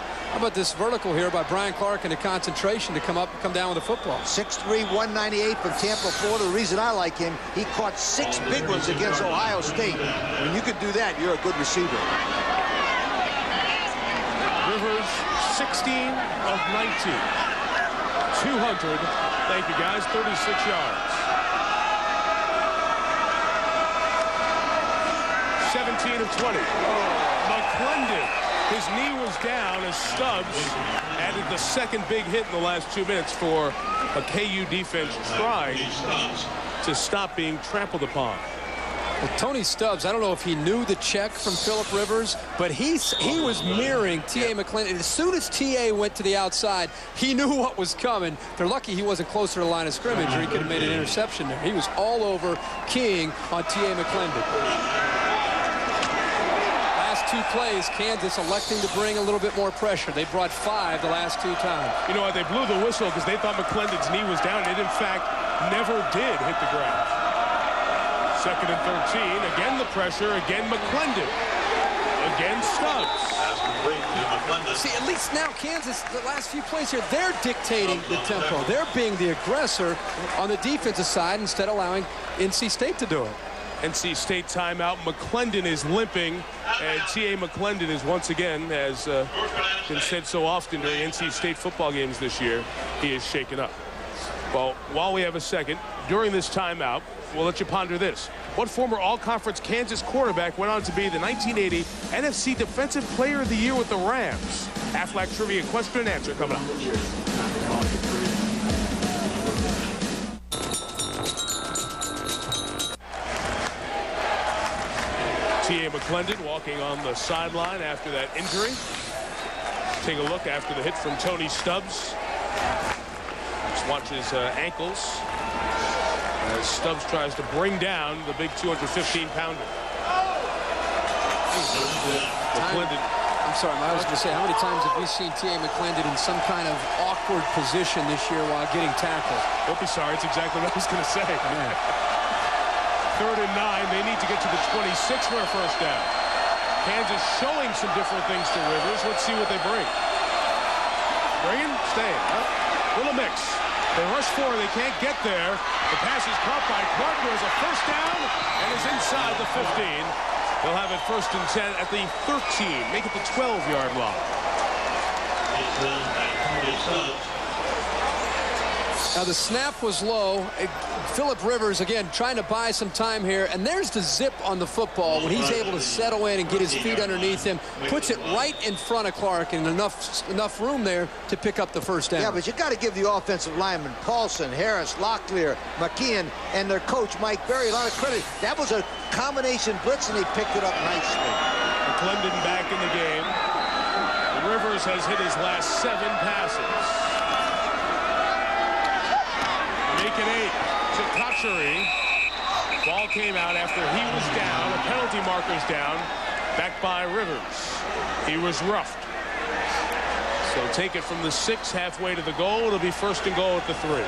vertical here by Brian Clark and the concentration to come down with the football? 6'3", 198 from Tampa, Florida. The reason I like him, he caught 6 big ones against Ohio State. When you could do that, you're a good receiver. Rivers, 16 of 19. 200, thank you guys, 36 yards. 17 of 20. McClendon, his knee was down as Stubbs added the second big hit in the last 2 minutes for a KU defense trying to stop being trampled upon. Well, Tony Stubbs, I don't know if he knew the check from Phillip Rivers, but he was mirroring T.A. McClendon. As soon as T.A. went to the outside, he knew what was coming. They're lucky he wasn't closer to the line of scrimmage, or he could have made an interception there. He was all over King on T.A. McClendon. Last two plays, Kansas electing to bring a little bit more pressure. They brought 5 the last 2 times. You know what? They blew the whistle because they thought McClendon's knee was down. It, in fact, never did hit the ground. 2nd and 13. Again the pressure. Again McClendon. Again Stubbs. See, at least now Kansas, the last few plays here, they're dictating the tempo. They're being the aggressor on the defensive side instead of allowing NC State to do it. NC State timeout. McClendon is limping, and T.A. McClendon is once again, as been said so often during NC State football games this year, he is shaken up. Well, while we have a second, during this timeout, we'll let you ponder this. What former all-conference Kansas quarterback went on to be the 1980 NFC Defensive Player of the Year with the Rams? Aflac Trivia question and answer coming up. T.A. McClendon walking on the sideline after that injury. Take a look after the hit from Tony Stubbs. Just watch his ankles as Stubbs tries to bring down the big 215-pounder. McClendon. I'm sorry, I was going to say, how many times have we seen T.A. McClendon in some kind of awkward position this year while getting tackled? Don't be sorry, it's exactly what I was going to say. Yeah. 3rd and 9, they need to get to the 26 for a first down. Kansas showing some different things to Rivers. Let's see what they bring. Bringing, staying. Little mix. They rush forward, they can't get there. The pass is caught by Clark, who has a first down and is inside the 15. They'll have it 1st and 10 at the 13. Make it the 12-yard line. Now the snap was low. Phillip Rivers, again, trying to buy some time here. And there's the zip on the football when he's able to settle in and get his feet underneath him. Puts it right in front of Clark and enough room there to pick up the first down. Yeah, but you got to give the offensive linemen, Paulson, Harris, Locklear, McKeon, and their coach, Mike Berry, a lot of credit. That was a combination blitz, and he picked it up nicely. McClendon back in the game. Rivers has hit his last 7 passes. Make it 8 to Kachary. Ball came out after he was down. A penalty marker's down. Back by Rivers. He was roughed. So take it from the 6 halfway to the goal. It'll be 1st and goal at the 3.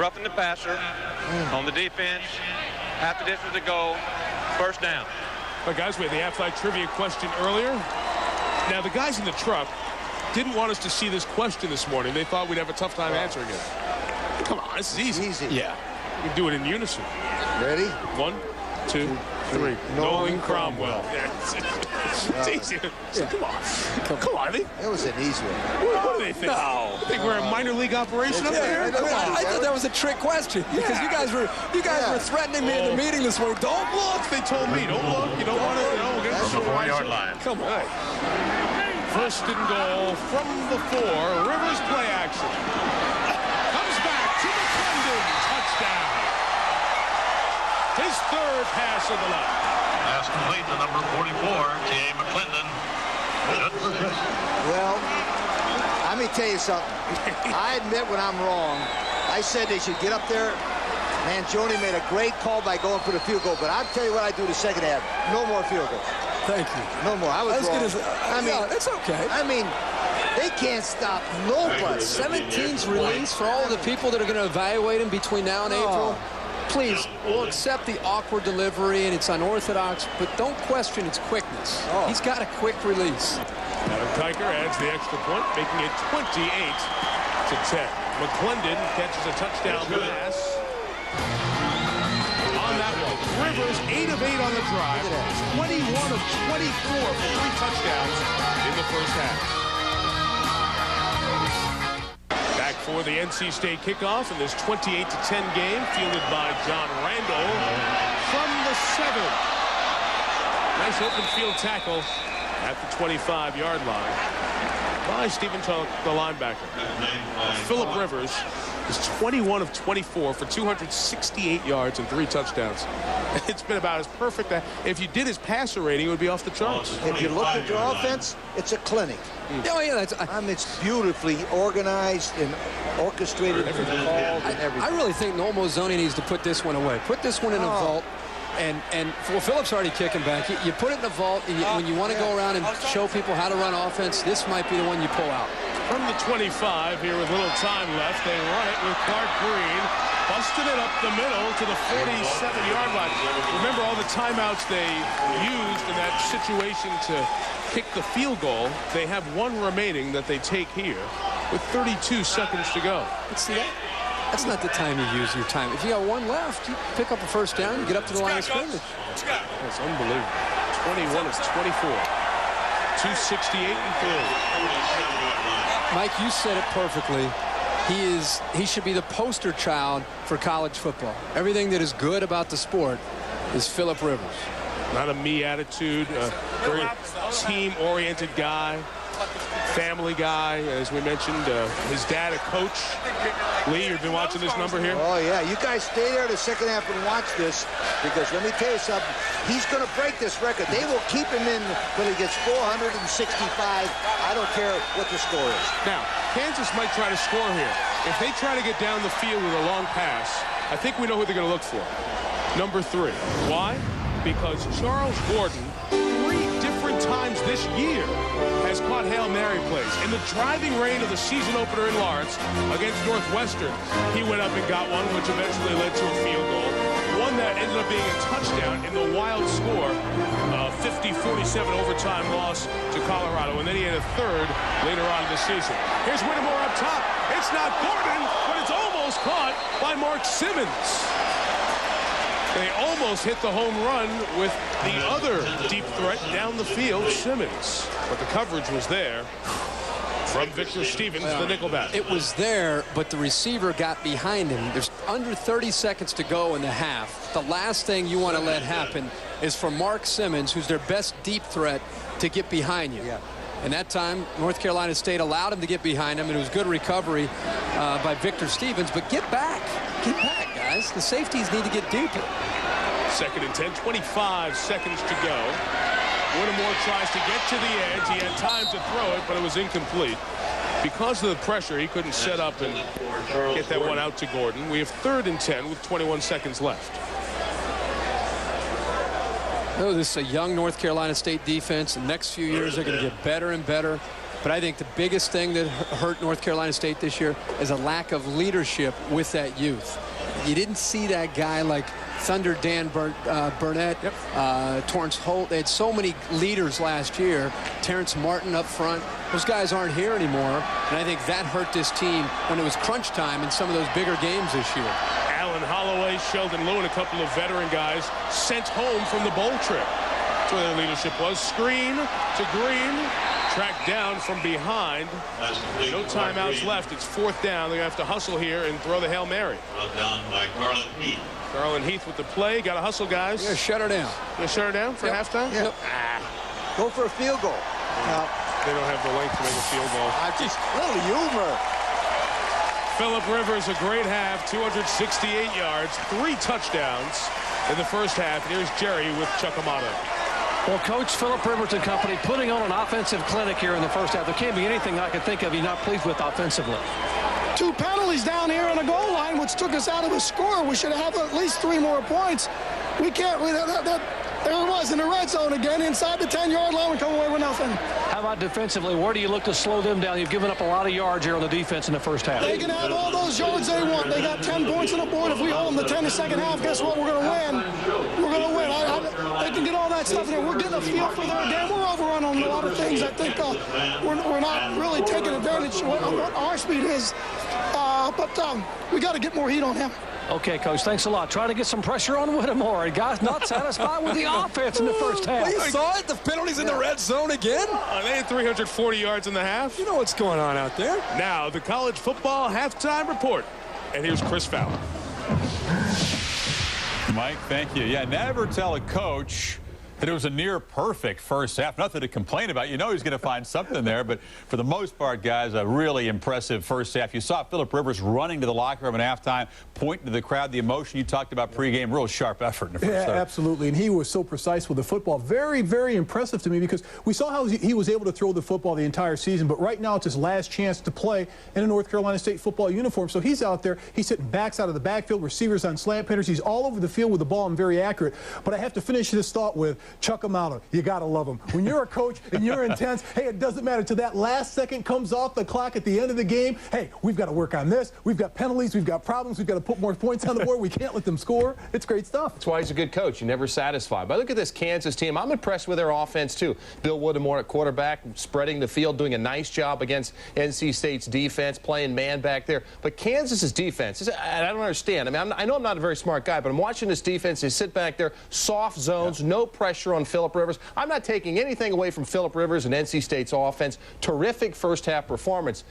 Roughing the passer on the defense. Half the distance to go. 1st down. But guys, we had the Aflac trivia question earlier. Now the guys in the truck didn't want us to see this question this morning. They thought we'd have a tough time answering it. Come on, this is easy. Yeah. We can do it in unison. Ready? 1, 2, 3. Nolan Cromwell. Yeah, it's easy. So, come on. Come on. It was an easy one. What do they think? No. They think we're a minor league operation up there? I thought that was a trick question because you guys were threatening me in the meeting this morning. Don't look. They told me, don't look. You don't want to. That's the 4-yard line. Come on. 1st and goal from the 4. Rivers play action. Comes back to McClendon. Touchdown. His 3rd pass of the night. Pass complete to number 44, T.A. McClendon. Well, let me tell you something. I admit when I'm wrong. I said they should get up there. Mangione made a great call by going for the field goal, but I'll tell you what I do the second half. No more field goal. Thank you. No more. I was wrong. I mean, it's okay. I mean, they can't stop nobody. 17's release for all of the people that are going to evaluate him between now and April. Please, we'll accept the awkward delivery and it's unorthodox, but don't question its quickness. He's got a quick release. Adam Kiker adds the extra point, making it 28-10. McClendon catches a touchdown pass. On that one, Rivers 8 of 8 on the drive, 21 of 24 for 3 touchdowns in the 1st half. Back for the NC State kickoff in this 28-10 game, fielded by John Randall from the 7. Nice open field tackle at the 25-yard line by Stephen Tuck, the linebacker. Phillip Rivers is 21 of 24 for 268 yards and 3 touchdowns. It's been about as perfect. If you did his passer rating, it would be off the charts. If you look at their offense, it's a clinic. Oh, yeah, it's beautifully organized and orchestrated and called and everything. I really think Noel Mazzoni needs to put this one away. Put this one in a vault. And Phillip's already kicking back. You put it in a vault, and when you want to go around and show people how to run offense, this might be the one you pull out. From the 25 here with little time left, they run it with Clark Green. Busted it up the middle to the 47-yard line. Remember all the timeouts they used in that situation to kick the field goal. They have one remaining that they take here with 32 seconds to go. See that? That's not the time you use your time. If you got one left, you pick up a first down, you get up to the line of scrimmage. That's unbelievable. 21 of 24. 268 and 3. Mike, you said it perfectly. He should be the poster child for college football. Everything that is good about the sport is Phillip Rivers. Not a me attitude, a very team-oriented guy, family guy, as we mentioned. His dad, a coach. Lee, you've been watching this number here? Oh, yeah. You guys stay there the second half and watch this, because let me tell you something. He's going to break this record. They will keep him in till he gets 465. I don't care what the score is. Now, Kansas might try to score here. If they try to get down the field with a long pass, I think we know who they're going to look for. Number 3. Why? Because Charles Gordon, 3 different times this year, has caught Hail Mary plays. In the driving rain of the season opener in Lawrence against Northwestern, he went up and got one, which eventually led to a field goal. One that ended up being a touchdown in the wild score, 50-47 overtime loss to Colorado. And then he had a third later on in the season. Here's Whittemore up top. It's not Gordon, but it's almost caught by Mark Simmons. They almost hit the home run with the other deep threat down the field, Simmons. But the coverage was there from Victor Stevens, the nickelback. It was there, but the receiver got behind him. There's under 30 seconds to go in the half. The last thing you want to let happen is for Mark Simmons, who's their best deep threat, to get behind you. Yeah. And that time, North Carolina State allowed him to get behind him, and it was good recovery by Victor Stevens. But get back. Get back, guys. The safeties need to get deeper. 2nd and 10, 25 seconds to go. Whittemore tries to get to the edge. He had time to throw it, but it was incomplete. Because of the pressure, he couldn't set up and get that one out to Gordon. We have 3rd and 10 with 21 seconds left. Oh, this is a young North Carolina State defense. The next few years, they're going to get better and better. But I think the biggest thing that hurt North Carolina State this year is a lack of leadership with that youth. You didn't see that guy like Thunder Dan Burnett, Torrance Holt. They had so many leaders last year. Terrence Martin up front. Those guys aren't here anymore. And I think that hurt this team when it was crunch time in some of those bigger games this year. Alan Holloway, Sheldon Lewin, a couple of veteran guys sent home from the bowl trip. That's where their leadership was. Screen to Green. Tracked down from behind. No timeouts left. It's 4th down. They're going to have to hustle here and throw the Hail Mary. Down by Garland Heath. Garland Heath with the play. Got to hustle, guys. Yeah, shut her down. You shut her down for halftime? Yeah. Go for a field goal. No. They don't have the length to make a field goal. Just a little humor. Phillip Rivers, a great half, 268 yards, 3 touchdowns in the first half. Here's Jerry with Chuck Amato. Well, Coach Phillip Rivers and company putting on an offensive clinic here in the first half. There can't be anything I can think of he's not pleased with offensively. 2 penalties down here on the goal line, which took us out of the score. We should have at least 3 more points. We can't. There it was in the red zone again, inside the 10-yard line. We come away with nothing. How about defensively? Where do you look to slow them down? You've given up a lot of yards here on the defense in the first half. They can have all those yards they want. They got 10 points on the board. If we hold them to 10 in the second half, guess what? We're going to win. We're going to win. They can get all that stuff in there. We're getting a feel for their game. We're overrun on a lot of things. I think we're not really taking advantage of what our speed is. But we got to get more heat on him. Okay, Coach, thanks a lot. Try to get some pressure on Whittemore. Guys not satisfied with the offense in the first half. Well, you saw it? The penalties in the red zone again? They had 340 yards in the half. You know what's going on out there. Now, the college football halftime report. And here's Chris Fowler. Mike, thank you. Yeah, never tell a coach It was a near perfect first half. Nothing to complain about. You know he's going to find something there. But for the most part, guys, a really impressive first half. You saw Philip Rivers running to the locker room at halftime, pointing to the crowd. The emotion you talked about pregame, real sharp effort in the first half. Absolutely. And he was so precise with the football. Very, very impressive to me because we saw how he was able to throw the football the entire season. But right now it's his last chance to play in a North Carolina State football uniform. So he's out there. He's hitting backs out of the backfield, receivers on slant patters. He's all over the field with the ball and very accurate. But I have to finish this thought with Chuck Amato. You got to love him. When you're a coach and you're intense, hey, it doesn't matter. Till that last second comes off the clock at the end of the game, hey, we've got to work on this. We've got penalties. We've got problems. We've got to put more points on the board. We can't let them score. It's great stuff. That's why he's a good coach. You're never satisfied. But look at this Kansas team. I'm impressed with their offense, too. Bill Whittemore at quarterback, spreading the field, doing a nice job against NC State's defense, playing man back there. But Kansas's defense, I don't understand. I mean, I know I'm not a very smart guy, but I'm watching this defense. They sit back there, soft zones, no pressure on Philip Rivers. I'm not taking anything away from Philip Rivers and NC State's offense. Terrific first-half performance.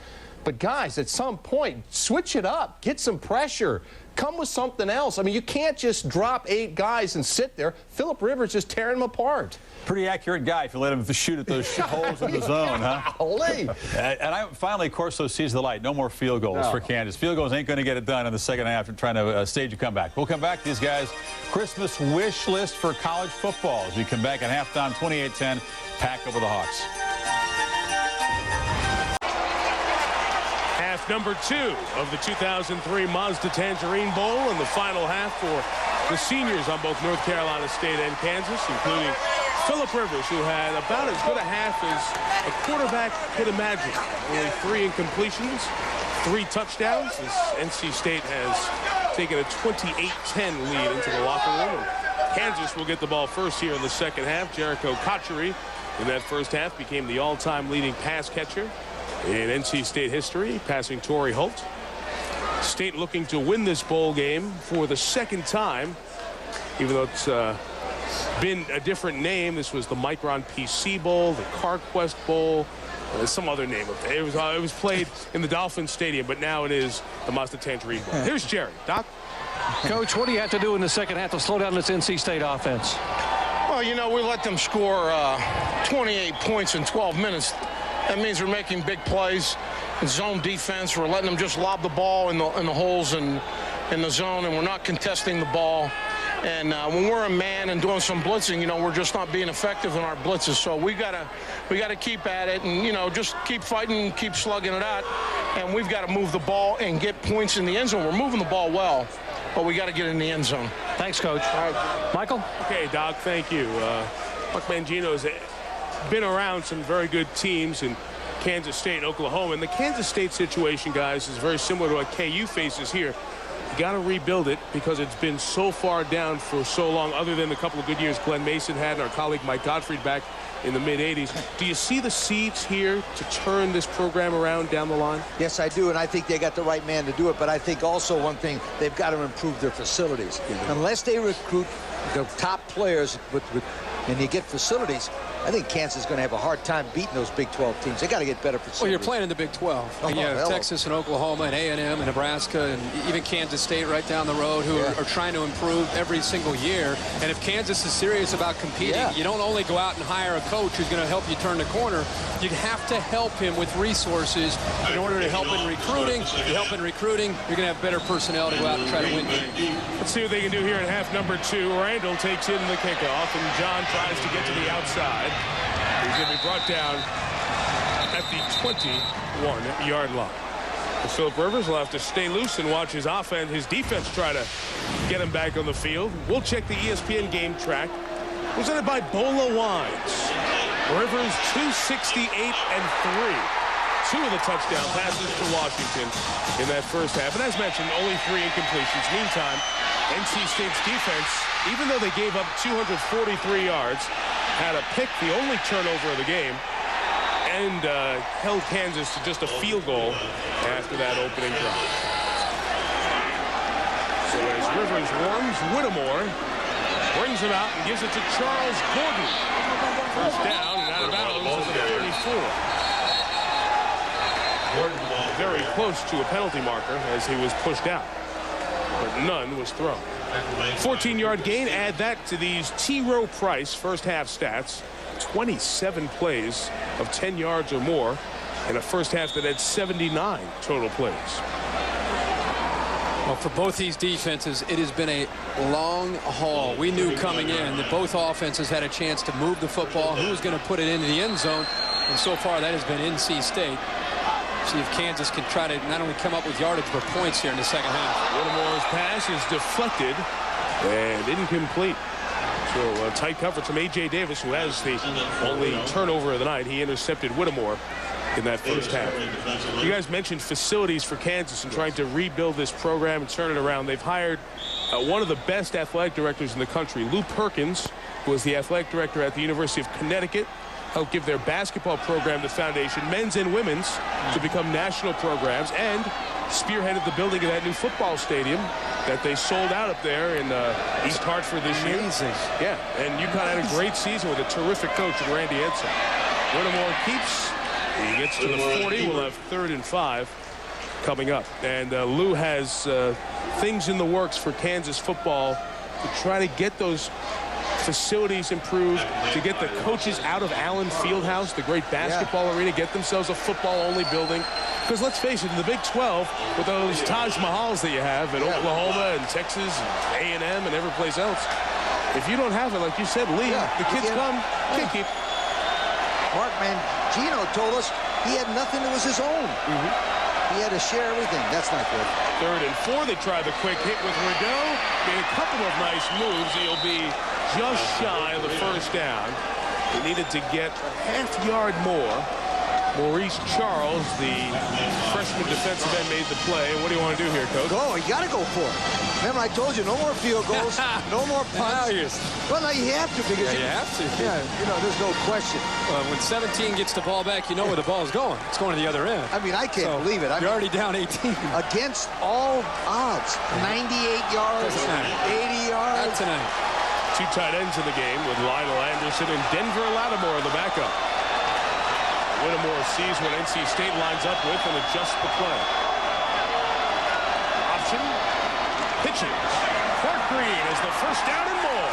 But, guys, at some point, switch it up. Get some pressure. Come with something else. I mean, you can't just drop 8 guys and sit there. Philip Rivers just tearing them apart. Pretty accurate guy if you let him shoot at those holes in the zone, huh? Holy. And finally, of course, those sees the light. No more field goals for Kansas. Field goals ain't going to get it done in the second half of trying to stage a comeback. We'll come back. These guys, Christmas wish list for college football as we come back at halftime, 28-10, Pack over the Hawks. Half number 2 of the 2003 Mazda Tangerine Bowl, and the final half for the seniors on both North Carolina State and Kansas, including Philip Rivers, who had about as good a half as a quarterback could imagine. Only 3 incompletions, 3 touchdowns, as NC State has taken a 28-10 lead into the locker room. And Kansas will get the ball first here in the second half. Jericho Cotchery in that first half became the all-time leading pass catcher in NC State history, passing Torrey Holt. State looking to win this bowl game for the second time, even though it's been a different name. This was the Micron PC Bowl, the CarQuest Bowl, some other name of it. It was played in the Dolphin Stadium, but now it is the Mazda Tangerine Bowl. Here's Jerry. Doc? Coach, what do you have to do in the second half to slow down this NC State offense? Well, you know, we let them score 28 points in 12 minutes. That means we're making big plays in zone defense. We're letting them just lob the ball in the holes in the zone, and we're not contesting the ball. And when we're a man and doing some blitzing, you know, we're just not being effective in our blitzes. So we gotta keep at it, and you know, just keep fighting, keep slugging it out. And we've got to move the ball and get points in the end zone. We're moving the ball well, but we got to get in the end zone. Thanks, Coach. All right, Michael. Okay, Doc. Thank you. Mark Mangino's been around some very good teams in Kansas State and Oklahoma. And the Kansas State situation, guys, is very similar to what KU faces here. You got to rebuild it because it's been so far down for so long, other than the couple of good years Glenn Mason had and our colleague Mike Gottfried back in the mid-'80s. Do you see the seeds here to turn this program around down the line? Yes, I do, and I think they got the right man to do it. But I think also one thing, they've got to improve their facilities. Unless they recruit the top players and you get facilities, I think Kansas is going to have a hard time beating those Big 12 teams. They got to get better facilities. Well, you're playing in the Big 12. Oh, and you have hello. Texas and Oklahoma and A&M and Nebraska and even Kansas State right down the road who are trying to improve every single year. And if Kansas is serious about competing, you don't only go out and hire a coach who's going to help you turn the corner. You have to help him with resources in order to help in recruiting. If you help in recruiting, you're going to have better personnel to go out and try to win. Let's see what they can do here in half number 2. Randall takes in the kickoff, and John tries to get to the outside. He's going to be brought down at the 21-yard line. Philip Rivers will have to stay loose and watch his defense try to get him back on the field. We'll check the ESPN game track. Presented by Bola Wines. Rivers 268 and 3. 2 of the touchdown passes to Washington in that first half. And as mentioned, only 3 incompletions. Meantime, NC State's defense, even though they gave up 243 yards, had a pick, the only turnover of the game, and held Kansas to just a field goal after that opening drive. So as Rivers warms, Whittemore brings him out and gives it to Charles Gordon. First down and out of bounds at the 34. Very close to a penalty marker as he was pushed out. but none was thrown. 14-yard gain. Add that to these T. Rowe Price first half stats. 27 plays of 10 yards or more in a first half that had 79 total plays. Well, for both these defenses, it has been a long haul. We knew coming in that both offenses had a chance to move the football. Who was going to put it into the end zone? And so far, that has been NC State. See if Kansas can try to not only come up with yardage, but points here in the second half. Whittemore's pass is deflected and incomplete. So tight coverage from A.J. Davis, who has the only turnover of the night. He intercepted Whittemore in that first half. You guys mentioned facilities for Kansas and trying to rebuild this program and turn it around. They've hired one of the best athletic directors in the country, Lou Perkins, who was the athletic director at the University of Connecticut. Helped give their basketball program the foundation, men's and women's, to become national programs, and spearheaded the building of that new football stadium that they sold out up there in East Hartford this year. Yeah, and UConn had a great season with a terrific coach in Randy Edsall. Whittemore keeps. He gets to the 40. We'll have 3rd and 5 coming up. And Lou has things in the works for Kansas football to try to get those facilities improved, to get the coaches out of Allen Fieldhouse, the great basketball arena, get themselves a football-only building. Because let's face it, in the Big 12, with those Taj Mahals that you have in Oklahoma and Texas and A&M and every place else, if you don't have it, like you said, Lee, the kids come, can't keep. Mark Mangino told us he had nothing that was his own. He had to share everything. That's not good. 3rd and 4. They try the quick hit with Rideau. Made a couple of nice moves. He'll be just shy of the first down. He needed to get a half-yard more. Maurice Charles, the freshman defensive end, made the play. What do you want to do here, Coach? Go. You got to go for it. Remember, I told you, no more field goals, no more punts. Well, now you have to because you have to. Yeah, you know, there's no question. When 17 gets the ball back, you know where the ball is going. It's going to the other end. I mean, I can't believe it. You're already down 18. Against all odds. 98 yards, 80 yards. Not tonight. 2 tight ends in the game with Lionel Anderson and Denver Lattimore in the backup. Whittemore sees what NC State lines up with and adjusts the play. Option. Pitching. Clark Green is the first down and more.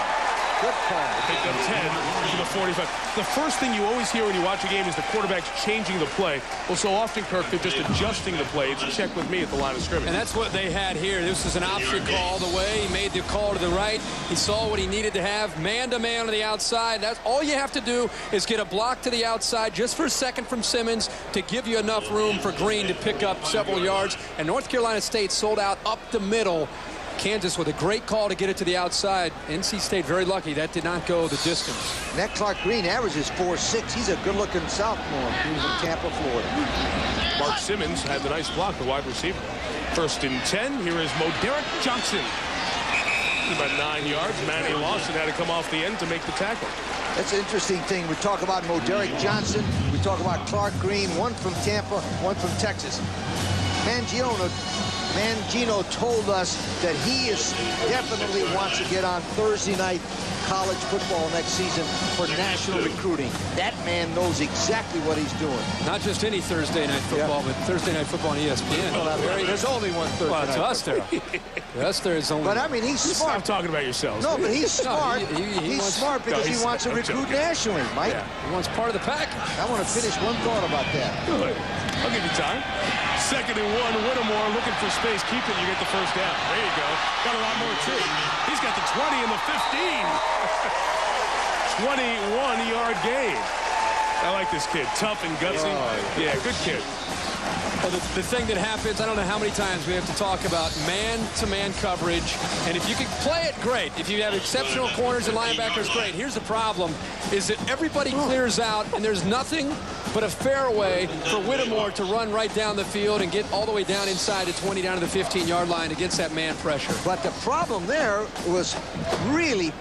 Good call. Picked up 10 to the 45. The first thing you always hear when you watch a game is the quarterback's changing the play. Well, so often, Kirk, they're just adjusting the play. It's a check with me at the line of scrimmage. And that's what they had here. This is an option call the way. He made the call to the right. He saw what he needed to have. Man-to-man on the outside. That's all you have to do is get a block to the outside just for a second from Simmons to give you enough room for Green to pick up several yards. And North Carolina State sold out up the middle. Kansas with a great call to get it to the outside. NC State very lucky that did not go the distance. That Clark Green averages 4.6. He's a good-looking sophomore from Tampa, Florida. Mark Simmons had the nice block, the wide receiver. 1st and 10. Here is Moderick Johnson. About 9 yards. Manny Lawson had to come off the end to make the tackle. That's an interesting thing. We talk about Moderick Johnson. We talk about Clark Green, one from Tampa, one from Texas. Mangino told us that he definitely wants to get on Thursday night college football next season for national recruiting. That man knows exactly what he's doing. Not just any Thursday night football, but Thursday night football on ESPN. There's only one Thursday night. Well, it's us there. Yes, there is only. But I mean, he's smart. Stop talking about yourselves. No, but he's smart. He's smart because he wants to recruit nationally, Mike. Yeah. He wants part of the pack. I want to finish one thought about that. Good. I'll give you time. 2nd and 1. Whittemore looking for space. Keep it. You get the first down. There you go. Got a lot more too. He's got the 20 and the 15. 21-yard gain. I like this kid. Tough and gutsy. Yeah, good kid. Well, the thing that happens, I don't know how many times we have to talk about man-to-man coverage. And if you can play it, great. If you have exceptional corners and linebackers, great. Here's the problem, is that everybody clears out, and there's nothing but a fairway for Whittemore to run right down the field and get all the way down inside the 20, down to the 15-yard line against that man pressure. But the problem there was really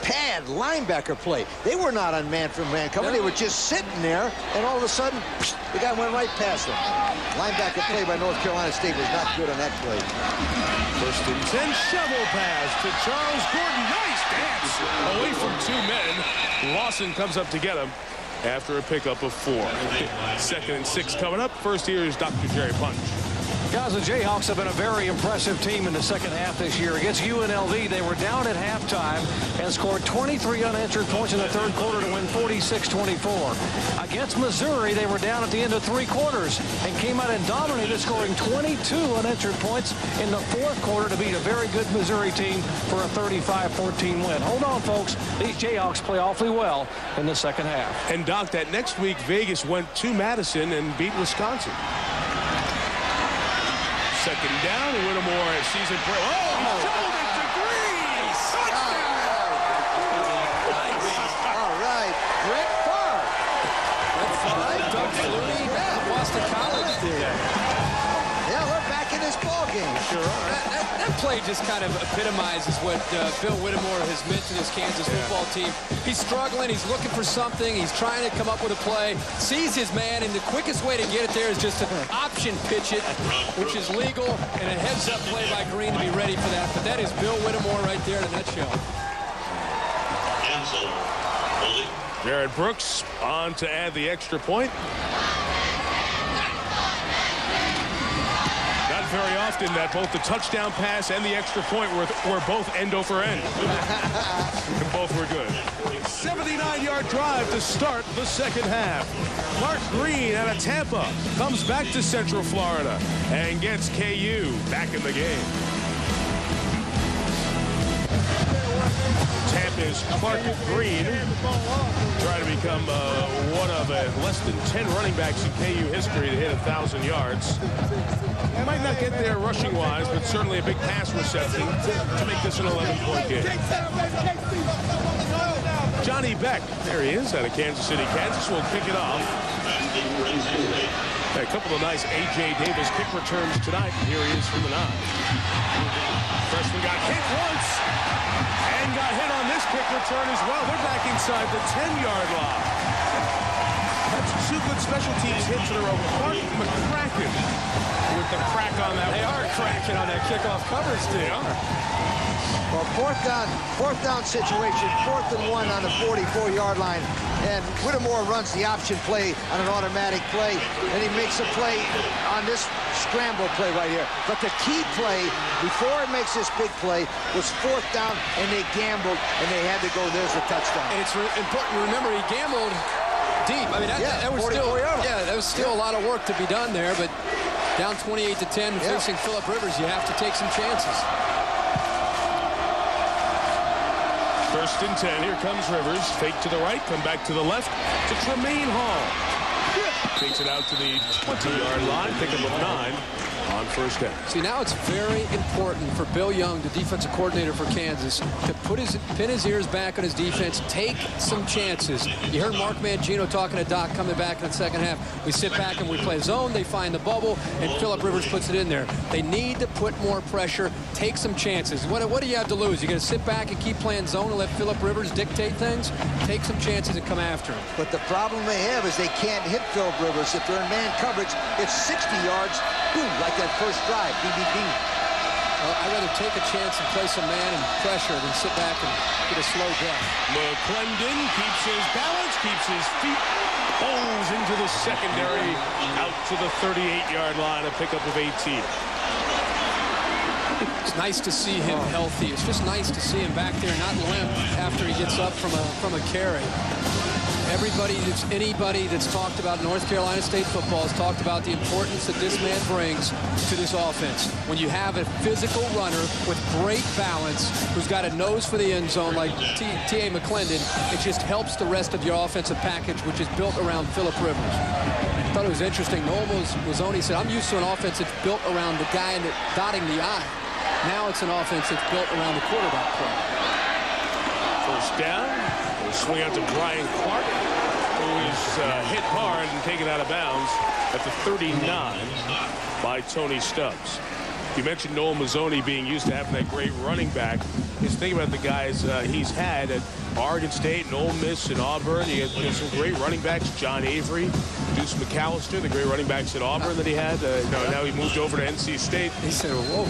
pad linebacker play. They were not on man-for-man cover. They were just sitting there, and all of a sudden, the guy went right past them. Linebacker play by North Carolina State was not good on that play. 1st and 10, shovel pass to Charles Gordon. Nice dance away from 2 men. Lawson comes up to get him after a pickup of 4. 2nd and 6 coming up. First here is Dr. Jerry Punch. Guys, the Jayhawks have been a very impressive team in the second half this year. Against UNLV, they were down at halftime and scored 23 unanswered points in the third quarter to win 46-24. Against Missouri, they were down at the end of three quarters and came out and dominated, scoring 22 unanswered points in the fourth quarter to beat a very good Missouri team for a 35-14 win. Hold on, folks. These Jayhawks play awfully well in the second half. And, Doc, that next week, Vegas went to Madison and beat Wisconsin. Second down, Whittemore sees it. Oh, he shouldered to Green! Touchdown! All right, Brett Favre. Doug Flutie, Boston College did. Yeah, we're back in this ball game. Sure are. That play just kind of epitomizes what Bill Whittemore has meant to this Kansas football team. He's struggling. He's looking for something. He's trying to come up with a play. Sees his man, and the quickest way to get it there is just to option pitch it, which is legal, and a heads-up play by Green to be ready for that. But that is Bill Whittemore right there in a nutshell. Jared Brooks on to add the extra point. Not very often that both the touchdown pass and the extra point were both end over end. And both were good. 79-yard drive to start the second half. Clark Green out of Tampa comes back to Central Florida and gets KU back in the game. Tampa's Clark Green trying to become one of less than 10 running backs in KU history to hit 1,000 yards. Might not get there rushing-wise, but certainly a big pass reception to make this an 11-point game. Johnny Beck, there he is, out of Kansas City, Kansas, will kick it off. A couple of nice A.J. Davis kick returns tonight. Here he is from the 9. Freshman got hit once and got hit on this kick return as well. They're back inside the 10-yard line. That's two good special teams hits in a row. Clark McCracken with the crack on that. They are cracking on that kickoff coverage, too. Well, fourth down situation, 4th and 1 on the 44-yard line. And Whittemore runs the option play on an automatic play, and he makes a play on this scramble play right here. But the key play, before he makes this big play, was 4th down, and they gambled, and they had to go, there's the touchdown. And it's important to remember he gambled deep. I mean, that was still a lot of work to be done there, but down 28-10 facing Phillip Rivers, you have to take some chances. 1st and 10. Here comes Rivers. Fake to the right. Come back to the left to Tremaine Hall. Takes it out to the 20-yard line. Pickup of 9 on 1st down. See, now it's very important for Bill Young, the defensive coordinator for Kansas, to pin his ears back on his defense, take some chances. You heard Mark Mangino talking to Doc coming back in the second half. We sit back and we play zone. They find the bubble, and Phillip Rivers puts it in there. They need to put more pressure, take some chances. What do you have to lose? You're going to sit back and keep playing zone and let Phillip Rivers dictate things? Take some chances and come after him. But the problem they have is they can't hit Phillip Rivers. If they're in man coverage, it's 60 yards, boom, like that first drive, BBB. Well, I'd rather take a chance and play some man and pressure than sit back and get a slow death. McClendon keeps his balance, keeps his feet, pulls into the secondary, out to the 38-yard line, a pickup of 18. It's nice to see him healthy. It's just nice to see him back there, not limp after he gets up from a carry. Anybody that's talked about North Carolina State football has talked about the importance that this man brings to this offense. When you have a physical runner with great balance who's got a nose for the end zone like T.A. McClendon, it just helps the rest of your offensive package, which is built around Phillip Rivers. I thought it was interesting. Noel Mazzoni said, I'm used to an offense that's built around the guy dotting the I. Now it's an offense that's built around the quarterback play. 1st down. We'll swing out to Brian Clark, who is hit hard and taken out of bounds at the 39 by Tony Stubbs. You mentioned Noel Mazzoni being used to having that great running back. Just think about the guys he's had at Oregon State and Ole Miss and Auburn. He had some great running backs, John Avery, Deuce McAllister, the great running backs at Auburn that he had. Now he moved over to NC State. He said, whoa.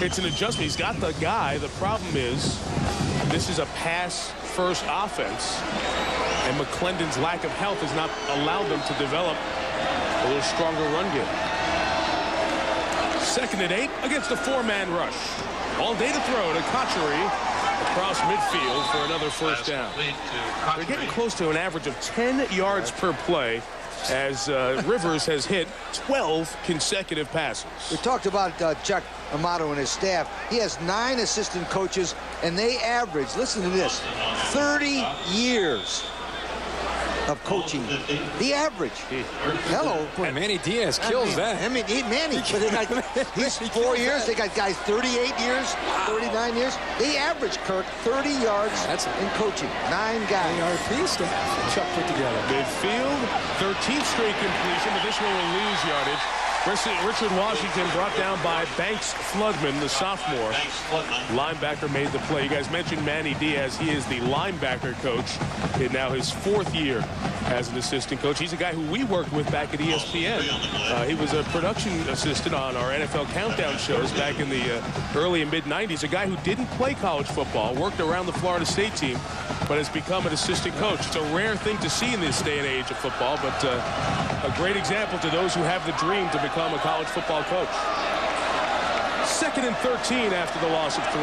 It's an adjustment. He's got the guy. The problem is this is a pass-first offense, and McClendon's lack of health has not allowed them to develop a little stronger run game. 2nd and 8 against a 4-man rush. All day to throw to Kachary across midfield for another first down. They're getting close to an average of 10 yards per play as Rivers has hit 12 consecutive passes. We talked about Chuck Amato and his staff. He has 9 assistant coaches, and they average, listen to this, 30 years of coaching. The average. Hello. Boy, Manny Diaz kills that. I mean, Manny, but they got, he's 4 years. They got guys 38 years, 39 years. They average, Kirk, 30 yards in coaching. 9 guys. ARP staff. Chuck put together. Midfield, 13th straight completion, but this one will lose yardage. Richard Washington brought down by Banks Floodman, the sophomore. Linebacker made the play. You guys mentioned Manny Diaz. He is the linebacker coach in now his 4th year as an assistant coach. He's a guy who we worked with back at ESPN. He was a production assistant on our NFL Countdown shows back in the early and mid-90s. A guy who didn't play college football, worked around the Florida State team, but has become an assistant coach. It's a rare thing to see in this day and age of football, but a great example to those who have the dream to become a college football coach. 2nd and 13 after the loss of 3.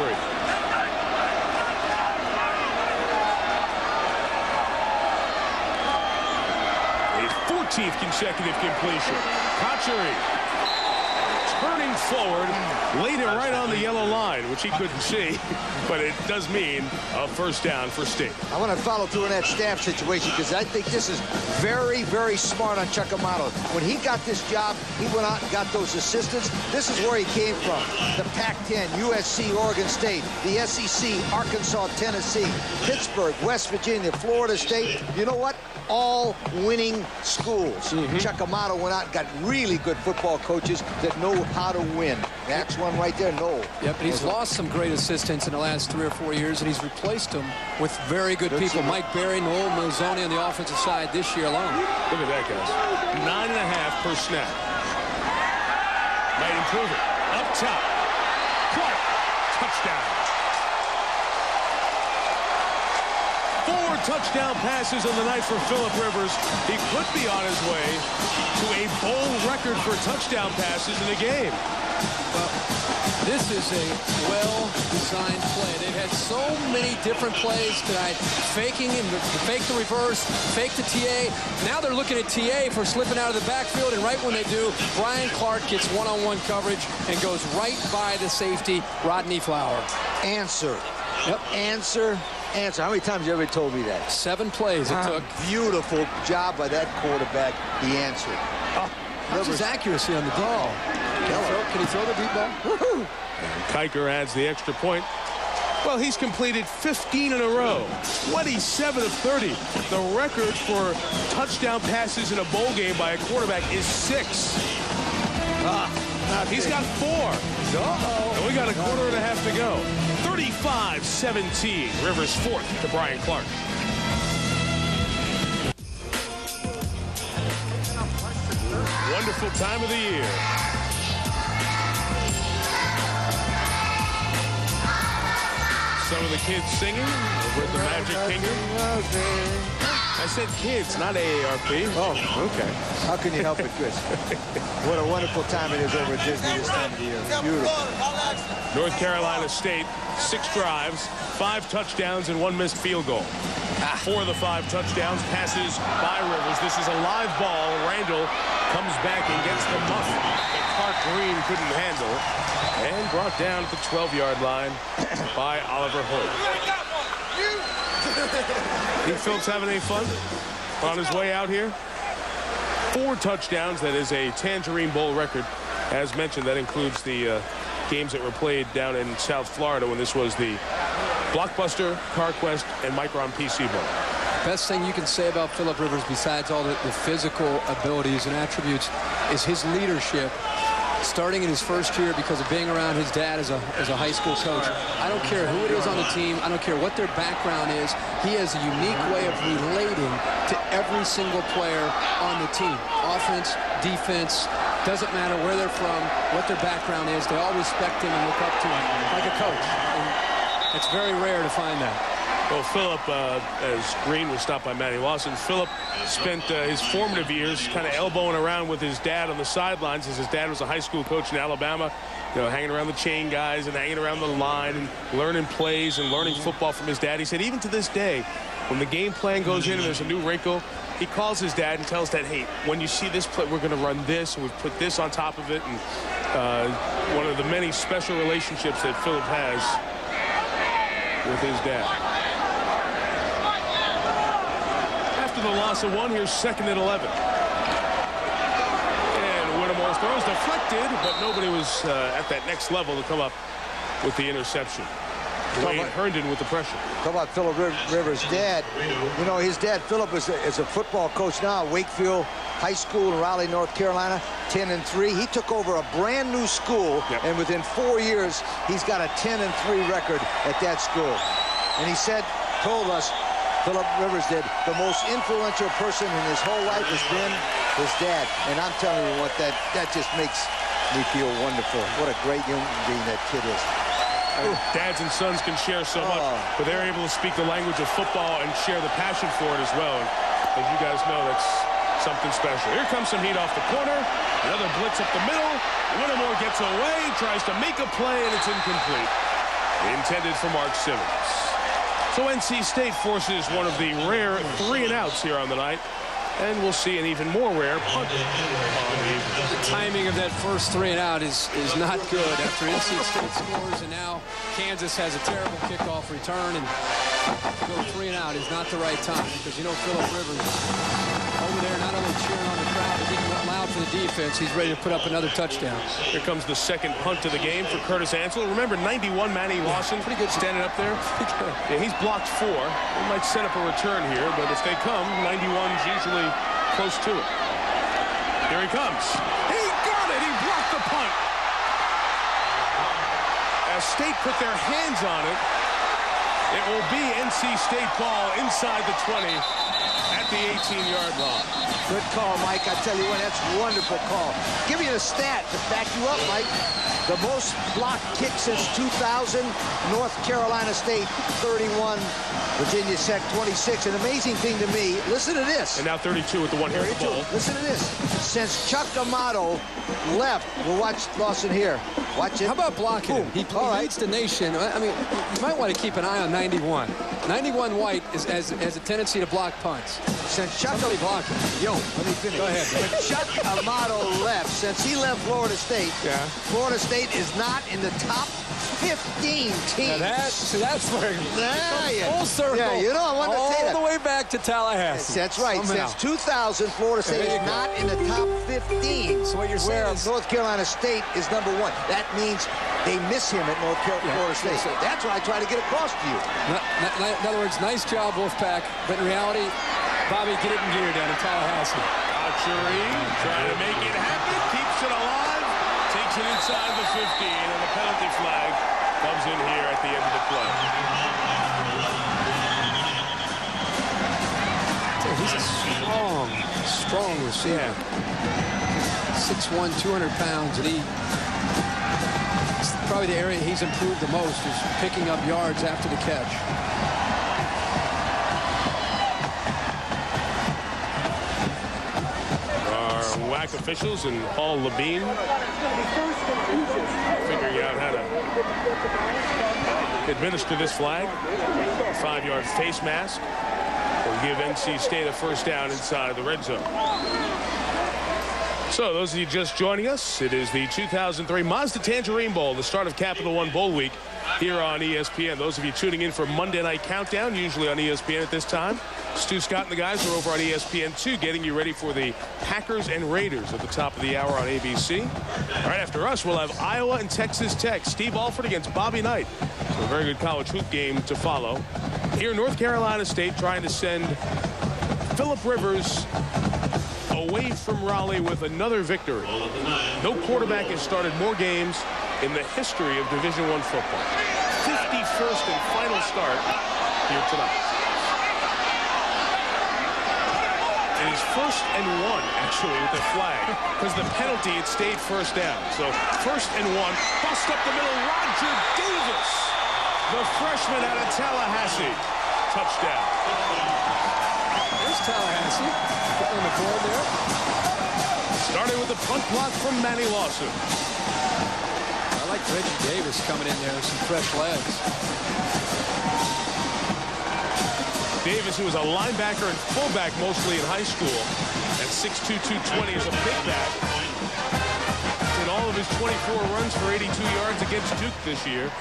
A 14th consecutive completion. Kachary turning forward, laid it right on the yellow line, which he couldn't see, but it does mean a first down for State. I want to follow through on that staff situation because I think this is very, very smart on Chuck Amato. When he got this job, he went out and got those assistants. This is where he came from. The Pac-10, USC, Oregon State, the SEC, Arkansas, Tennessee, Pittsburgh, West Virginia, Florida State. You know what? All winning schools. Chuck Amato went out and got really good football coaches that know how to win. That's one right there, Noel. Yep, but he's lost some great assistants in the last 3 or 4 years, and he's replaced them with very good people. Mike Berry, Noel Mazzoni on the offensive side this year alone. Look at that, guys. 9.5 per snap. Might improve it. Up top. Clark. Touchdown. 4 touchdown passes on the night for Phillip Rivers. He could be on his way to a bowl record for touchdown passes in a game. Well, this is a well-designed play. They've had so many different plays tonight. Faking and fake the reverse, fake the TA. Now they're looking at TA for slipping out of the backfield, and right when they do, Brian Clark gets one-on-one coverage and goes right by the safety, Rodney Flower. Answer. Yep. Answer. How many times have you ever told me that? 7 plays it took. Beautiful job by that quarterback. He answered. How's his accuracy on the deep ball? Can he throw the deep ball? And Kiker adds the extra point. Well, he's completed 15 in a row, 27 of 30. The record for touchdown passes in a bowl game by a quarterback is 6. He's got 4. And we got a quarter and a half to go. 35-17. Rivers 4th to Brian Clark. Wonderful time of the year. Some of the kids singing over at the Magic Kingdom. I said kids, not AARP. Oh, okay. How can you help it, Chris? What a wonderful time it is over at Disney this time of the year. Beautiful. North Carolina State, 6 drives, 5 touchdowns, and 1 missed field goal. 4 of the 5 touchdowns, passes by Rivers. This is a live ball. Randall comes back and gets the muff that Clark Green couldn't handle. And brought down at the 12-yard line by Oliver Holt. Think Phillips having any fun on his way out here? 4 touchdowns. That is a Tangerine Bowl record. As mentioned, that includes the games that were played down in South Florida when this was the Blockbuster, CarQuest, and Micron PC Bowl. Best thing you can say about Phillip Rivers, besides all the physical abilities and attributes, is his leadership. Starting in his first year because of being around his dad as a high school coach. I don't care who it is on the team. I don't care what their background is. He has a unique way of relating to every single player on the team. Offense, defense, doesn't matter where they're from, what their background is. They all respect him and look up to him like a coach. And it's very rare to find that. Well, Philip, as Green was stopped by Matty Lawson, Philip spent his formative years kind of elbowing around with his dad on the sidelines, as his dad was a high school coach in Alabama, you know, hanging around the chain guys and hanging around the line and learning plays and learning football from his dad. He said even to this day, when the game plan goes in and there's a new wrinkle, he calls his dad and tells dad, hey, when you see this play, we're going to run this, and we've put this on top of it. And one of the many special relationships that Philip has with his dad. After the loss of 1, here's 2nd and 11. And Whittemore's throw is deflected, but nobody was at that next level to come up with the interception. Wayne Herndon with the pressure. Talk about Philip Rivers' dad. You know, his dad, Philip, is a football coach now at Wakefield High School in Raleigh, North Carolina, 10-3. He took over a brand new school, and within 4 years, he's got a 10-3 record at that school. And he told us, Philip Rivers did, the most influential person in his whole life has been his dad. And I'm telling you what, that just makes me feel wonderful. What a great human being that kid is. Dads and sons can share so much, but they're able to speak the language of football and share the passion for it as well. And as you guys know, that's something special. Here comes some heat off the corner. Another blitz up the middle. Whittemore gets away, tries to make a play, and it's incomplete. Intended for Mark Simmons. So NC State forces one of the rare 3-and-outs here on the night. And we'll see an even more rare punt. The timing of that first 3-and-out is not good after NC State scores, and now Kansas has a terrible kickoff return, and to go 3-and-out is not the right time, because you know Philip Rivers over there not only cheering on the crowd, but getting loud for the defense. He's ready to put up another touchdown. Here comes the second punt of the game for Curtis Ansel. Remember, 91 Manny Lawson, pretty good standing up there. Yeah, he's blocked 4. He might set up a return here, but if they come, 91's usually close to it. Here he comes. He got it. He blocked the punt. As State put their hands on it, it will be NC State ball inside the 20 at the 18-yard line. Good call, Mike. I tell you what, that's a wonderful call. Give me a stat to back you up, Mike. The most blocked kicks since 2000, North Carolina State 31, Virginia Tech 26. An amazing thing to me. Listen to this. And now 32 with the one here at the ball. Listen to this. Since Chuck Amato left, we'll watch Lawson here. Watch it. How about blocking him? He leads the nation. I mean, you might want to keep an eye on 91. 91 White has a tendency to block punts. Since Chuck blocking. Yo, let me finish. Go ahead. When Chuck Amato left, since he left Florida State, Florida State is not in the top 15 teams. That's where full circle. Yeah, you know, I wanted to say that. All the way back to Tallahassee. Yes, that's right. Somehow. Since 2000, Florida State is not in the top 15. So what you're saying is North Carolina State is number 1. That means they miss him at Florida State. So that's what I try to get across to you. In other words, nice job, Wolfpack. But in reality, Bobby, get it in gear down in Tallahassee. Tangerine trying to make it happen, keeps it alive, takes it inside the 15, and the penalty flag comes in here at the end of the play. He's a strong receiver. 6'1", 200 pounds, and it's probably the area he's improved the most is picking up yards after the catch. WAC officials and Paul Levine figuring out how to administer this flag. 5-yard face mask will give NC State a first down inside the red zone. So those of you just joining us, it is the 2003 Mazda Tangerine Bowl, the start of Capital One Bowl Week here on ESPN. Those of you tuning in for Monday Night Countdown, usually on ESPN at this time, Stu Scott and the guys are over on ESPN2 getting you ready for the Packers and Raiders at the top of the hour on ABC. Right after us, we'll have Iowa and Texas Tech. Steve Alford against Bobby Knight. So a very good college hoop game to follow. Here, North Carolina State trying to send Philip Rivers away from Raleigh with another victory. No quarterback has started more games in the history of Division I football. 51st and final start here tonight. It is 1st and 1, actually, with the flag, because the penalty, it stayed first down. So 1st and 1, bust up the middle, Roger Davis, the freshman out of Tallahassee. touchdown. There's Tallahassee on the board there. Starting with the punt block from Manny Lawson. I like Reggie Davis coming in there with some fresh legs. Davis, who was a linebacker and fullback mostly in high school, at 6'2", 220 is a big back. Did all of his 24 runs for 82 yards against Duke this year,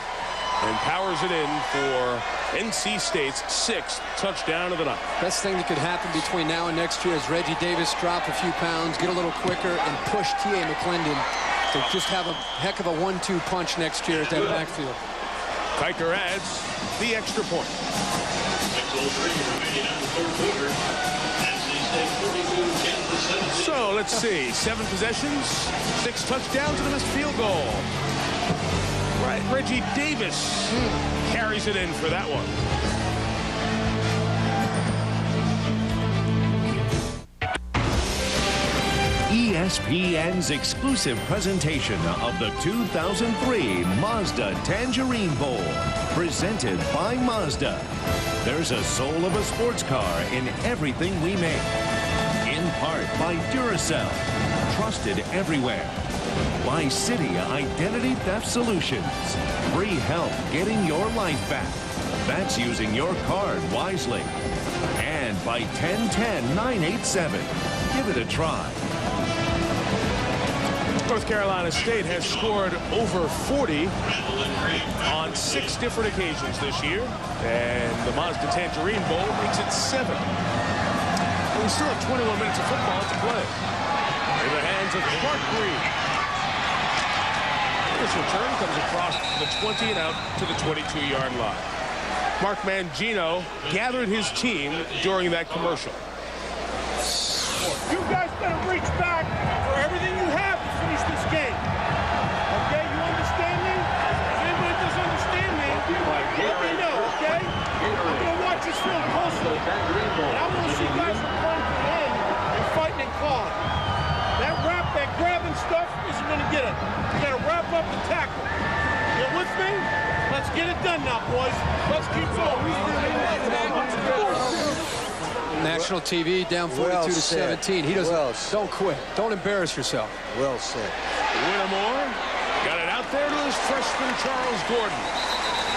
and powers it in for NC State's 6th touchdown of the night. Best thing that could happen between now and next year is Reggie Davis drop a few pounds, get a little quicker, and push T.A. McClendon to just have a heck of a 1-2 punch next year at that backfield. Kiker adds the extra point. So let's see, 7 possessions, 6 touchdowns, and a missed field goal. Right, Reggie Davis carries it in for that one. ESPN's exclusive presentation of the 2003 Mazda Tangerine Bowl, presented by Mazda. There's a soul of a sports car in everything we make. In part by Duracell, trusted everywhere. By City Identity Theft Solutions, free help getting your life back. That's using your card wisely. And by 1010-987. Give it a try. North Carolina State has scored over 40 on 6 different occasions this year, and the Mazda Tangerine Bowl makes it 7. And we still have 21 minutes of football to play. In the hands of Clark Green. This return comes across the 20 and out to the 22-yard line. Mark Mangino gathered his team during that commercial. You guys better reach back for everything you have to finish this game. Okay, you understand me? If anybody doesn't understand me, let me know, okay? I'm going to watch this film closely. And I want to see guys from playing to the end and fighting and clawing. That grabbing stuff isn't going to get it. You got to wrap up the tackle. You with me? Let's get it done now, boys. Let's keep going. National TV down 42-17. He doesn't. Don't quit. Don't embarrass yourself. Well said. Whittemore got it out there to his freshman Charles Gordon.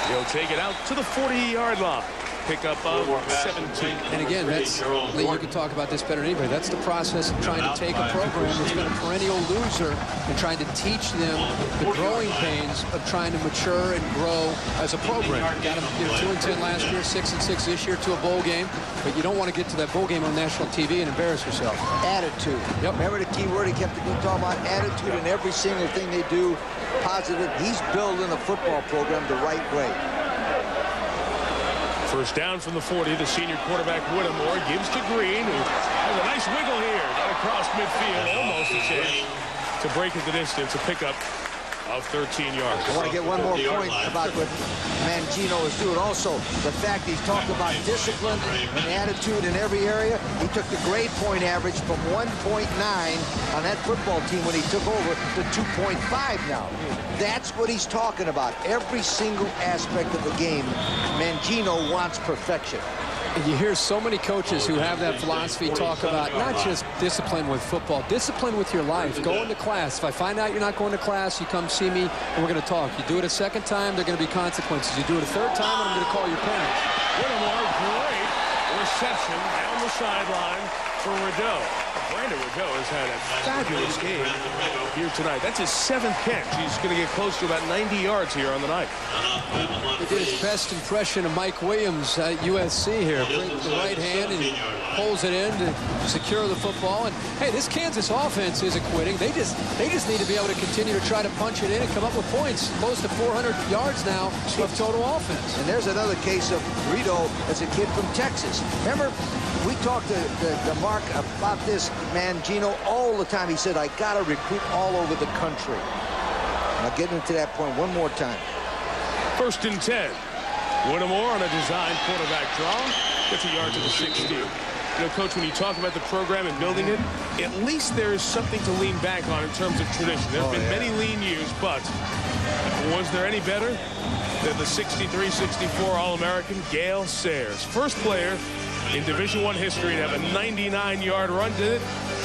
He'll take it out to the 40-yard line. Pickup of 17. And again, that's, Lee, you can talk about this better than anybody. That's the process of trying to take a program that's been a perennial loser and trying to teach them the growing pains of trying to mature and grow as a program. Got them 2-10 last year, 6-6 this year to a bowl game, but you don't want to get to that bowl game on national TV and embarrass yourself. Attitude. Yep. Remember the key word he kept talking about? Attitude in every single thing they do. Positive. He's building a football program the right way. First down from the 40, the senior quarterback Whittemore gives to Green, who has a nice wiggle here. Got across midfield, almost a chance to break at the distance, a pickup of 13 yards. I want to get one more point about what Mangino is doing. Also, the fact he's talking about discipline and attitude in every area. He took the grade point average from 1.9 on that football team when he took over to 2.5 now. That's what he's talking about. Every single aspect of the game, Mangino wants perfection. And you hear so many coaches who have that philosophy talk about not just discipline with football, discipline with your life. Go into class. If I find out you're not going to class, you come see me and we're going to talk. You do it a second time, there are going to be consequences. You do it a third time, and I'm going to call your parents. Whittemore, great reception down the sideline for Rideau. Brandon Rideau has had a fabulous game here tonight. That's his 7th catch. He's going to get close to about 90 yards here on the night. He did his best impression of Mike Williams at USC here. Brings the right hand and pulls it in to secure the football. And hey, this Kansas offense isn't quitting. They just need to be able to continue to try to punch it in and come up with points. Close to 400 yards now of total offense. And there's another case of Rideau as a kid from Texas. Remember, we talked to Mark about this, Mangino, all the time. He said, I got to recruit all over the country. Now getting to that point one more time. 1st and 10. Whittemore on a design quarterback draw. Gets a yard to the 16. You know, Coach, when you talk about the program and building it, at least there is something to lean back on in terms of tradition. There have been many lean years, but was there any better Then the 63-64 All-American Gale Sayers. First player in Division I history to have a 99-yard run, did it?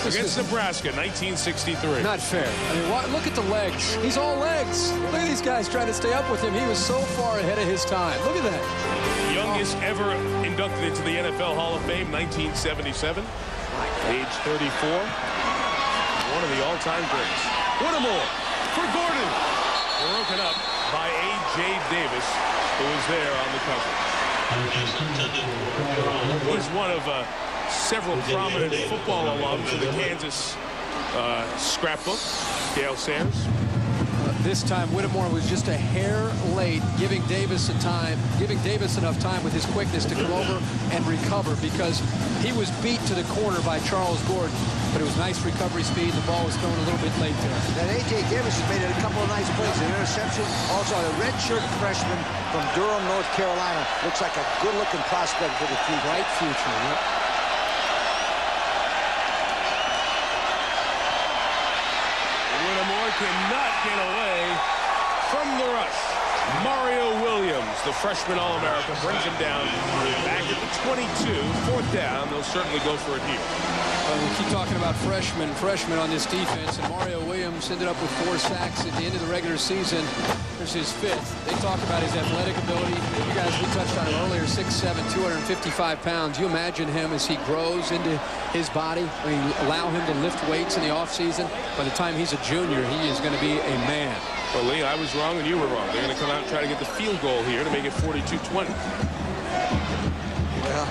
Against Nebraska, 1963. Not fair. I mean, look at the legs. He's all legs. Look at these guys trying to stay up with him. He was so far ahead of his time. Look at that. Youngest ever inducted into the NFL Hall of Fame, 1977. Age 34. One of the all-time greats. Whittemore for Gordon. Broken up by A.J. Davis, who was there on the cover. He's one of several prominent football alums in the Kansas scrapbook. Gale Sayers. This time, Whittemore was just a hair late, giving Davis enough time with his quickness to come over and recover, because he was beat to the corner by Charles Gordon. But it was nice recovery speed. The ball was thrown a little bit late there. That A.J. Davis has made it a couple of nice plays. An interception. Also, a redshirt freshman from Durham, North Carolina. Looks like a good-looking prospect for the future. Bright future, yep. Whittemore cannot get away from the rush. Mario Williams, the freshman All-American, brings him down back at the 22. Fourth down. They'll certainly go for it here. We keep talking about freshmen on this defense, and Mario Williams ended up with 4 sacks at the end of the regular season. There's his 5th. They talk about his athletic ability. You guys, we touched on it earlier, 6'7", 255 pounds. You imagine him as he grows into his body. I mean, allow him to lift weights in the offseason. By the time he's a junior, he is going to be a man. Well, Lee, I was wrong and you were wrong. They're going to come out and try to get the field goal here to make it 42-20. Well...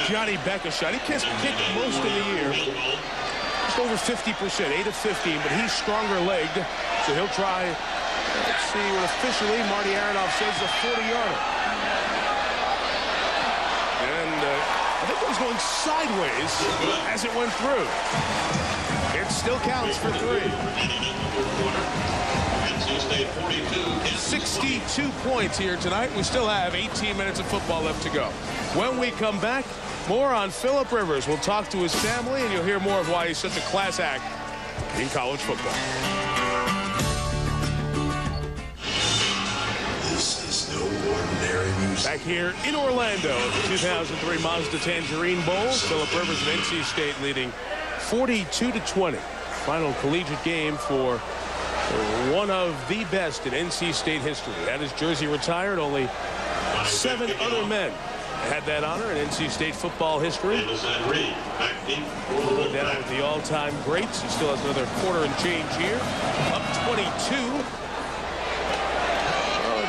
Johnny Beck a shot. He kicked most of the year. Just over 50%, 8 of 15, but he's stronger legged, so he'll try. Let's see what officially Marty Aronoff says a 40-yarder. And I think it was going sideways as it went through. It still counts for 3. 62 points here tonight. We still have 18 minutes of football left to go. When we come back, more on Phillip Rivers. We'll talk to his family, and you'll hear more of why he's such a class act in college football. This is no ordinary music. Back here in Orlando, the 2003 Mazda Tangerine Bowl. Phillip Rivers of NC State leading 42-20. Final collegiate game for one of the best in NC State history. Had his jersey retired. Only 7 other men had that honor in NC State football history. Down with the all-time greats. He still has another quarter and change here. Up 22.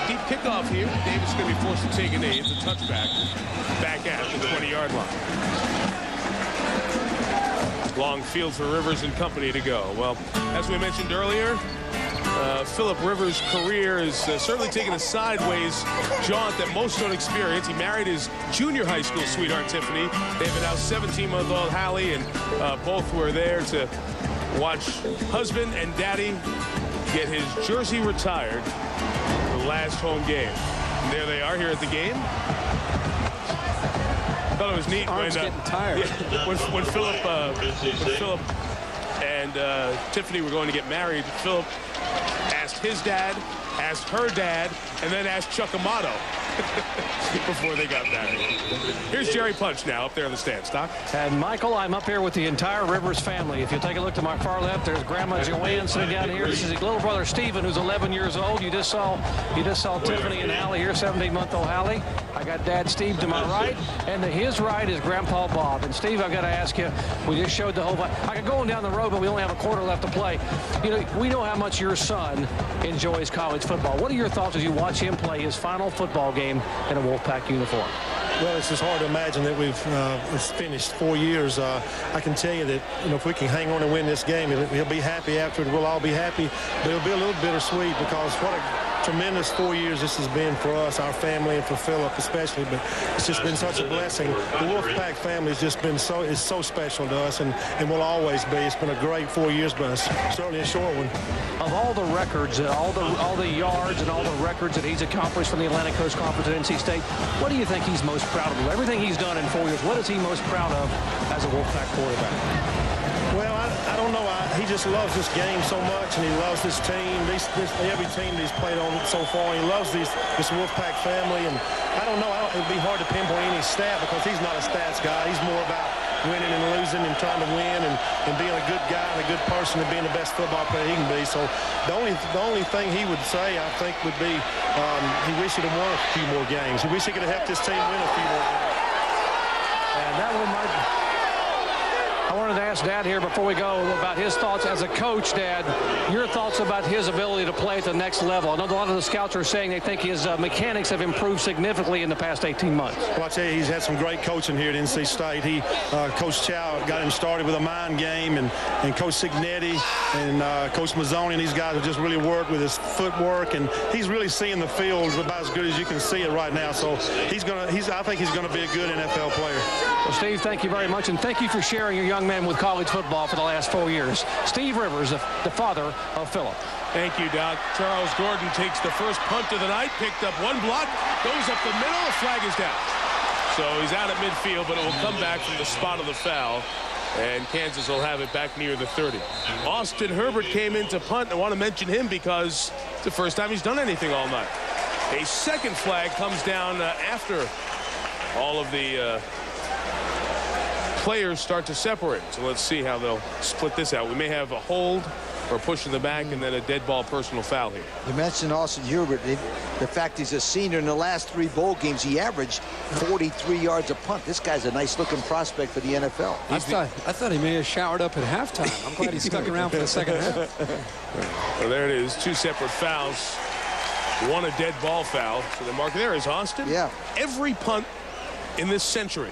Deep kickoff here. Davis is going to be forced to take a knee. It's a touchback. Back at the 20-yard line. Long field for Rivers and company to go. Well, as we mentioned earlier, Phillip Rivers' career is certainly taking a sideways jaunt that most don't experience. He married his junior high school sweetheart, Tiffany. They have a now 17-month-old Hallie, and both were there to watch husband and daddy get his jersey retired for the last home game. And there they are here at the game. I thought it was neat when getting tired. Yeah, when Phillip and Tiffany were going to get married, Phillip asked his dad, asked her dad, and then asked Chuck Amato before they got married. Here's Jerry Punch now up there in the stands. Doc? And Michael, I'm up here with the entire Rivers family. If you take a look to my far left, there's Grandma Joanne sitting down here. This is his little brother Stephen, who's 11 years old. You just saw Tiffany and Hallie here, 17-month-old Hallie. I got Dad Steve to my right, and to his right is Grandpa Bob. And Steve, I've got to ask you, we just showed the whole. I could go on down the road, but we only have a quarter left to play. You know, we know how much your son enjoys college football. What are your thoughts as you watch him play his final football game in a Wolfpack uniform? Well, it's just hard to imagine that we've finished 4 years. I can tell you that, you know, if we can hang on and win this game, he'll be happy after it. We'll all be happy, but it'll be a little bittersweet because what a tremendous 4 years this has been for us, our family, and for Phillip especially. But it's just been such a blessing. The Wolfpack family has just been so special to us, and will always be. It's been a great 4 years, but it's certainly a short one. Of all the records, all the yards and all the records that he's accomplished from the Atlantic Coast Conference at NC State, what do you think he's most proud of? Everything he's done in 4 years, what is he most proud of as a Wolfpack quarterback? Well, I don't know. He just loves this game so much, and he loves this team. Every team that he's played on so far, he loves this Wolfpack family. And I don't know, it'd be hard to pinpoint any stat because he's not a stats guy. He's more about winning and losing and trying to win and being a good guy and a good person and being the best football player he can be. So the only thing he would say, I think, would be he wished he'd have won a few more games. He wished he could have helped his team win a few more games. And that one I wanted to ask Dad here before we go about his thoughts as a coach, Dad. Your thoughts about his ability to play at the next level. I know a lot of the scouts are saying they think his mechanics have improved significantly in the past 18 months. Well, I tell you, he's had some great coaching here at NC State. Coach Chow got him started with a mind game, and Coach Signetti and Coach Mazzoni and these guys have just really worked with his footwork, and he's really seeing the field about as good as you can see it right now. So I think he's going to be a good NFL player. Well, Steve, thank you very much, and thank you for sharing your young man with college football for the last 4 years. Steve Rivers, the father of Philip. Thank you, Doc. Charles Gordon takes the first punt of the night, picked up one block, goes up the middle, the flag is down. So he's out at midfield, but it will come back from the spot of the foul, and Kansas will have it back near the 30. Austin Herbert came in to punt. I want to mention him because it's the first time he's done anything all night. A second flag comes down after all of the players start to separate. So let's see how they'll split this out. We may have a hold or push in the back and then a dead ball personal foul here. You mentioned Austin Herbert. The fact he's a senior in the last 3 bowl games, he averaged 43 yards a punt. This guy's a nice-looking prospect for the NFL. I thought he may have showered up at halftime. I'm glad he stuck around for the second half. Well, there it is. 2 separate fouls. 1 a dead ball foul. So the marker there is Austin. Yeah. Every punt in this century.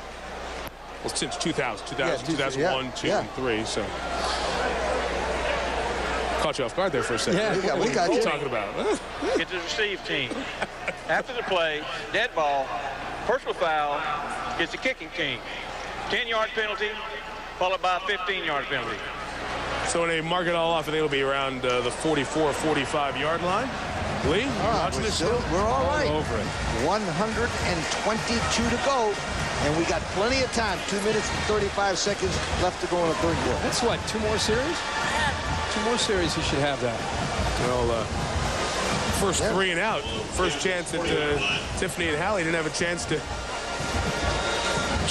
Well, since 2000, 2001, 2, and 3. So caught you off guard there for a second. Yeah, we got you. What are you talking about? Get to the receive team. After the play, dead ball, personal foul, gets the kicking team. 10-yard penalty, followed by a 15-yard penalty. So when they mark it all off, I think it'll be around the 44, 45-yard line. Lee, watching this still? We're all right. Over it. 122 to go. And we got plenty of time. 2 minutes and 35 seconds left to go in the third quarter. That's what, 2 more series? 2 more series, he should have that. Well, first 3 and out. First chance that Tiffany and Hallie didn't have a chance to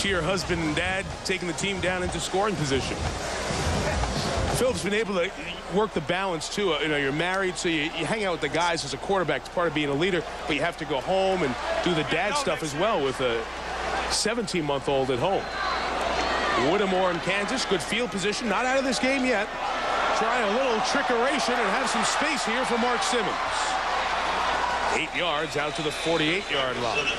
cheer husband and dad, taking the team down into scoring position. Philip's been able to work the balance, too. You know, you're married, so you hang out with the guys as a quarterback. It's part of being a leader, but you have to go home and do the dad stuff as well with a 17-month-old at home. Whittemore in Kansas, good field position, not out of this game yet. Try a little trickeration and have some space here for Mark Simmons. 8 yards out to the 48-yard line.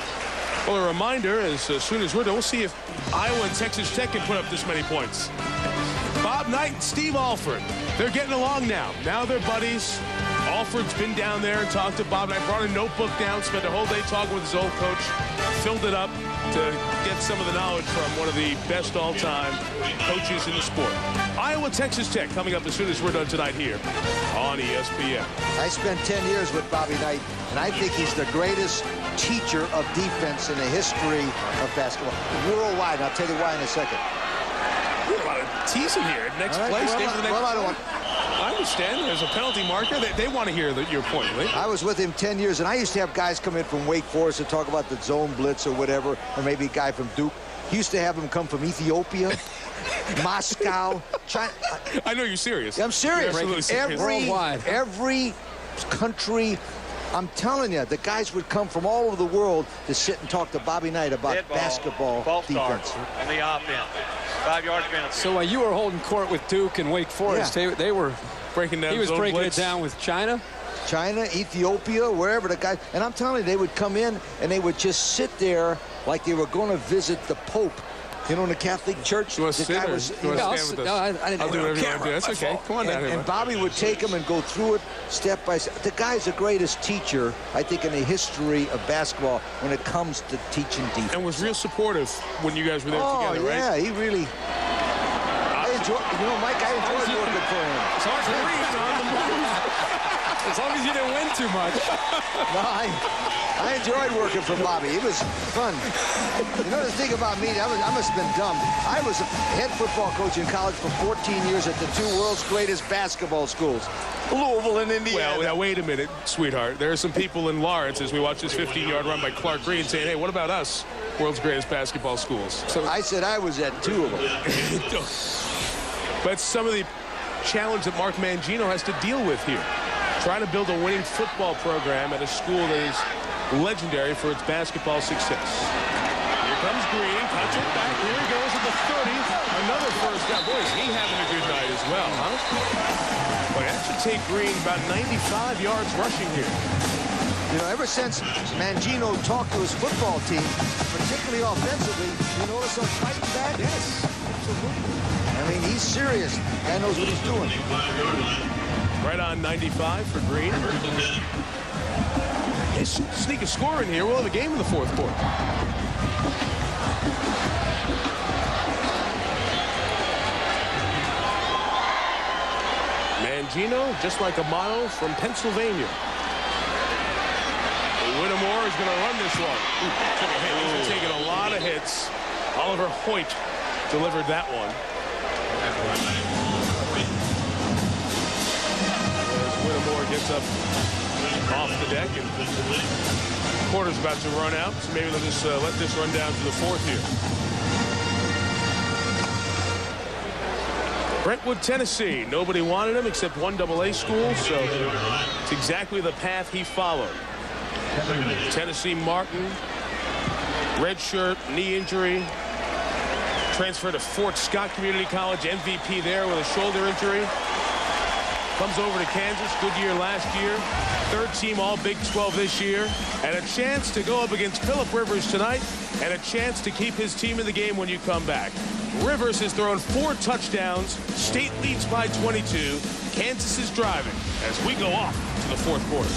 Well, a reminder, as soon as we're done, we'll see if Iowa and Texas Tech can put up this many points. Bob Knight and Steve Alford, they're getting along now. Now they're buddies. Alford's been down there and talked to Bob Knight, brought a notebook down, spent a whole day talking with his old coach, filled it up to get some of the knowledge from one of the best all-time coaches in the sport. Iowa, Texas Tech coming up as soon as we're done tonight here on ESPN. I spent 10 years with Bobby Knight, and I think he's the greatest teacher of defense in the history of basketball worldwide. I'll tell you why in a second. There's a lot of teasing here. Next play, stay for the next play. I understand. There's a penalty marker. They want to hear your point, Lee. I was with him 10 years, and I used to have guys come in from Wake Forest to talk about the zone blitz or whatever, or maybe a guy from Duke. He used to have him come from Ethiopia, Moscow, China. I know you're serious. I'm serious. You're absolutely serious. Every country. I'm telling you, the guys would come from all over the world to sit and talk to Bobby Knight about basketball defense. On the offense. 5-yard penalty. So while you were holding court with Duke and Wake Forest, they were breaking down. He was breaking it down with China, Ethiopia, wherever the guys. And I'm telling you, they would come in and they would just sit there like they were going to visit the Pope. You know, in the Catholic Church, the guy was. I'll do whatever you want to do. That's okay. Come on down here. And Bobby would take him and go through it step by step. The guy's the greatest teacher, I think, in the history of basketball when it comes to teaching defense. And was real supportive when you guys were there together, right? Yeah, he really. I enjoy. You know, Mike, I enjoyed working for him. Sergeant Reed on the move. As long as you didn't win too much. No, I enjoyed working for Bobby. It was fun. You know the thing about me, I must have been dumb. I was a head football coach in college for 14 years at the two world's greatest basketball schools, Louisville and Indiana. Well, now wait a minute, sweetheart. There are some people in Lawrence, as we watch this 15-yard run by Clark Green, saying, hey, what about us, world's greatest basketball schools? So I said I was at two of them. But some of the challenge that Mark Mangino has to deal with here. Trying to build a winning football program at a school that is legendary for its basketball success. Here comes Green, cuts it back. Here he goes at the 30. Another first down. Boy, is he having a good night as well, huh? But that should take Green about 95 yards rushing here. You know, ever since Mangino talked to his football team, particularly offensively, you notice them fighting back? Yes, absolutely. I mean, he's serious. Guy knows what he's doing. Right on 95 for Green. They sneak a score in here. We'll have a game in the fourth quarter. Mangino, just like a mile from Pennsylvania. Whittemore is going to run this one. Took a hit. He's been taking a lot of hits. Oliver Hoyt delivered that one. Whittemore gets up off the deck, and the quarter's about to run out, so maybe they'll just let this run down to the fourth here. Brentwood, Tennessee. Nobody wanted him except one AA school, so it's exactly the path he followed. Tennessee Martin, redshirt, knee injury, transferred to Fort Scott Community College, MVP there with a shoulder injury. Comes over to Kansas, good year last year. Third team all Big 12 this year. And a chance to go up against Phillip Rivers tonight. And a chance to keep his team in the game when you come back. Rivers has thrown 4 touchdowns. State leads by 22. Kansas is driving as we go off to the fourth quarter.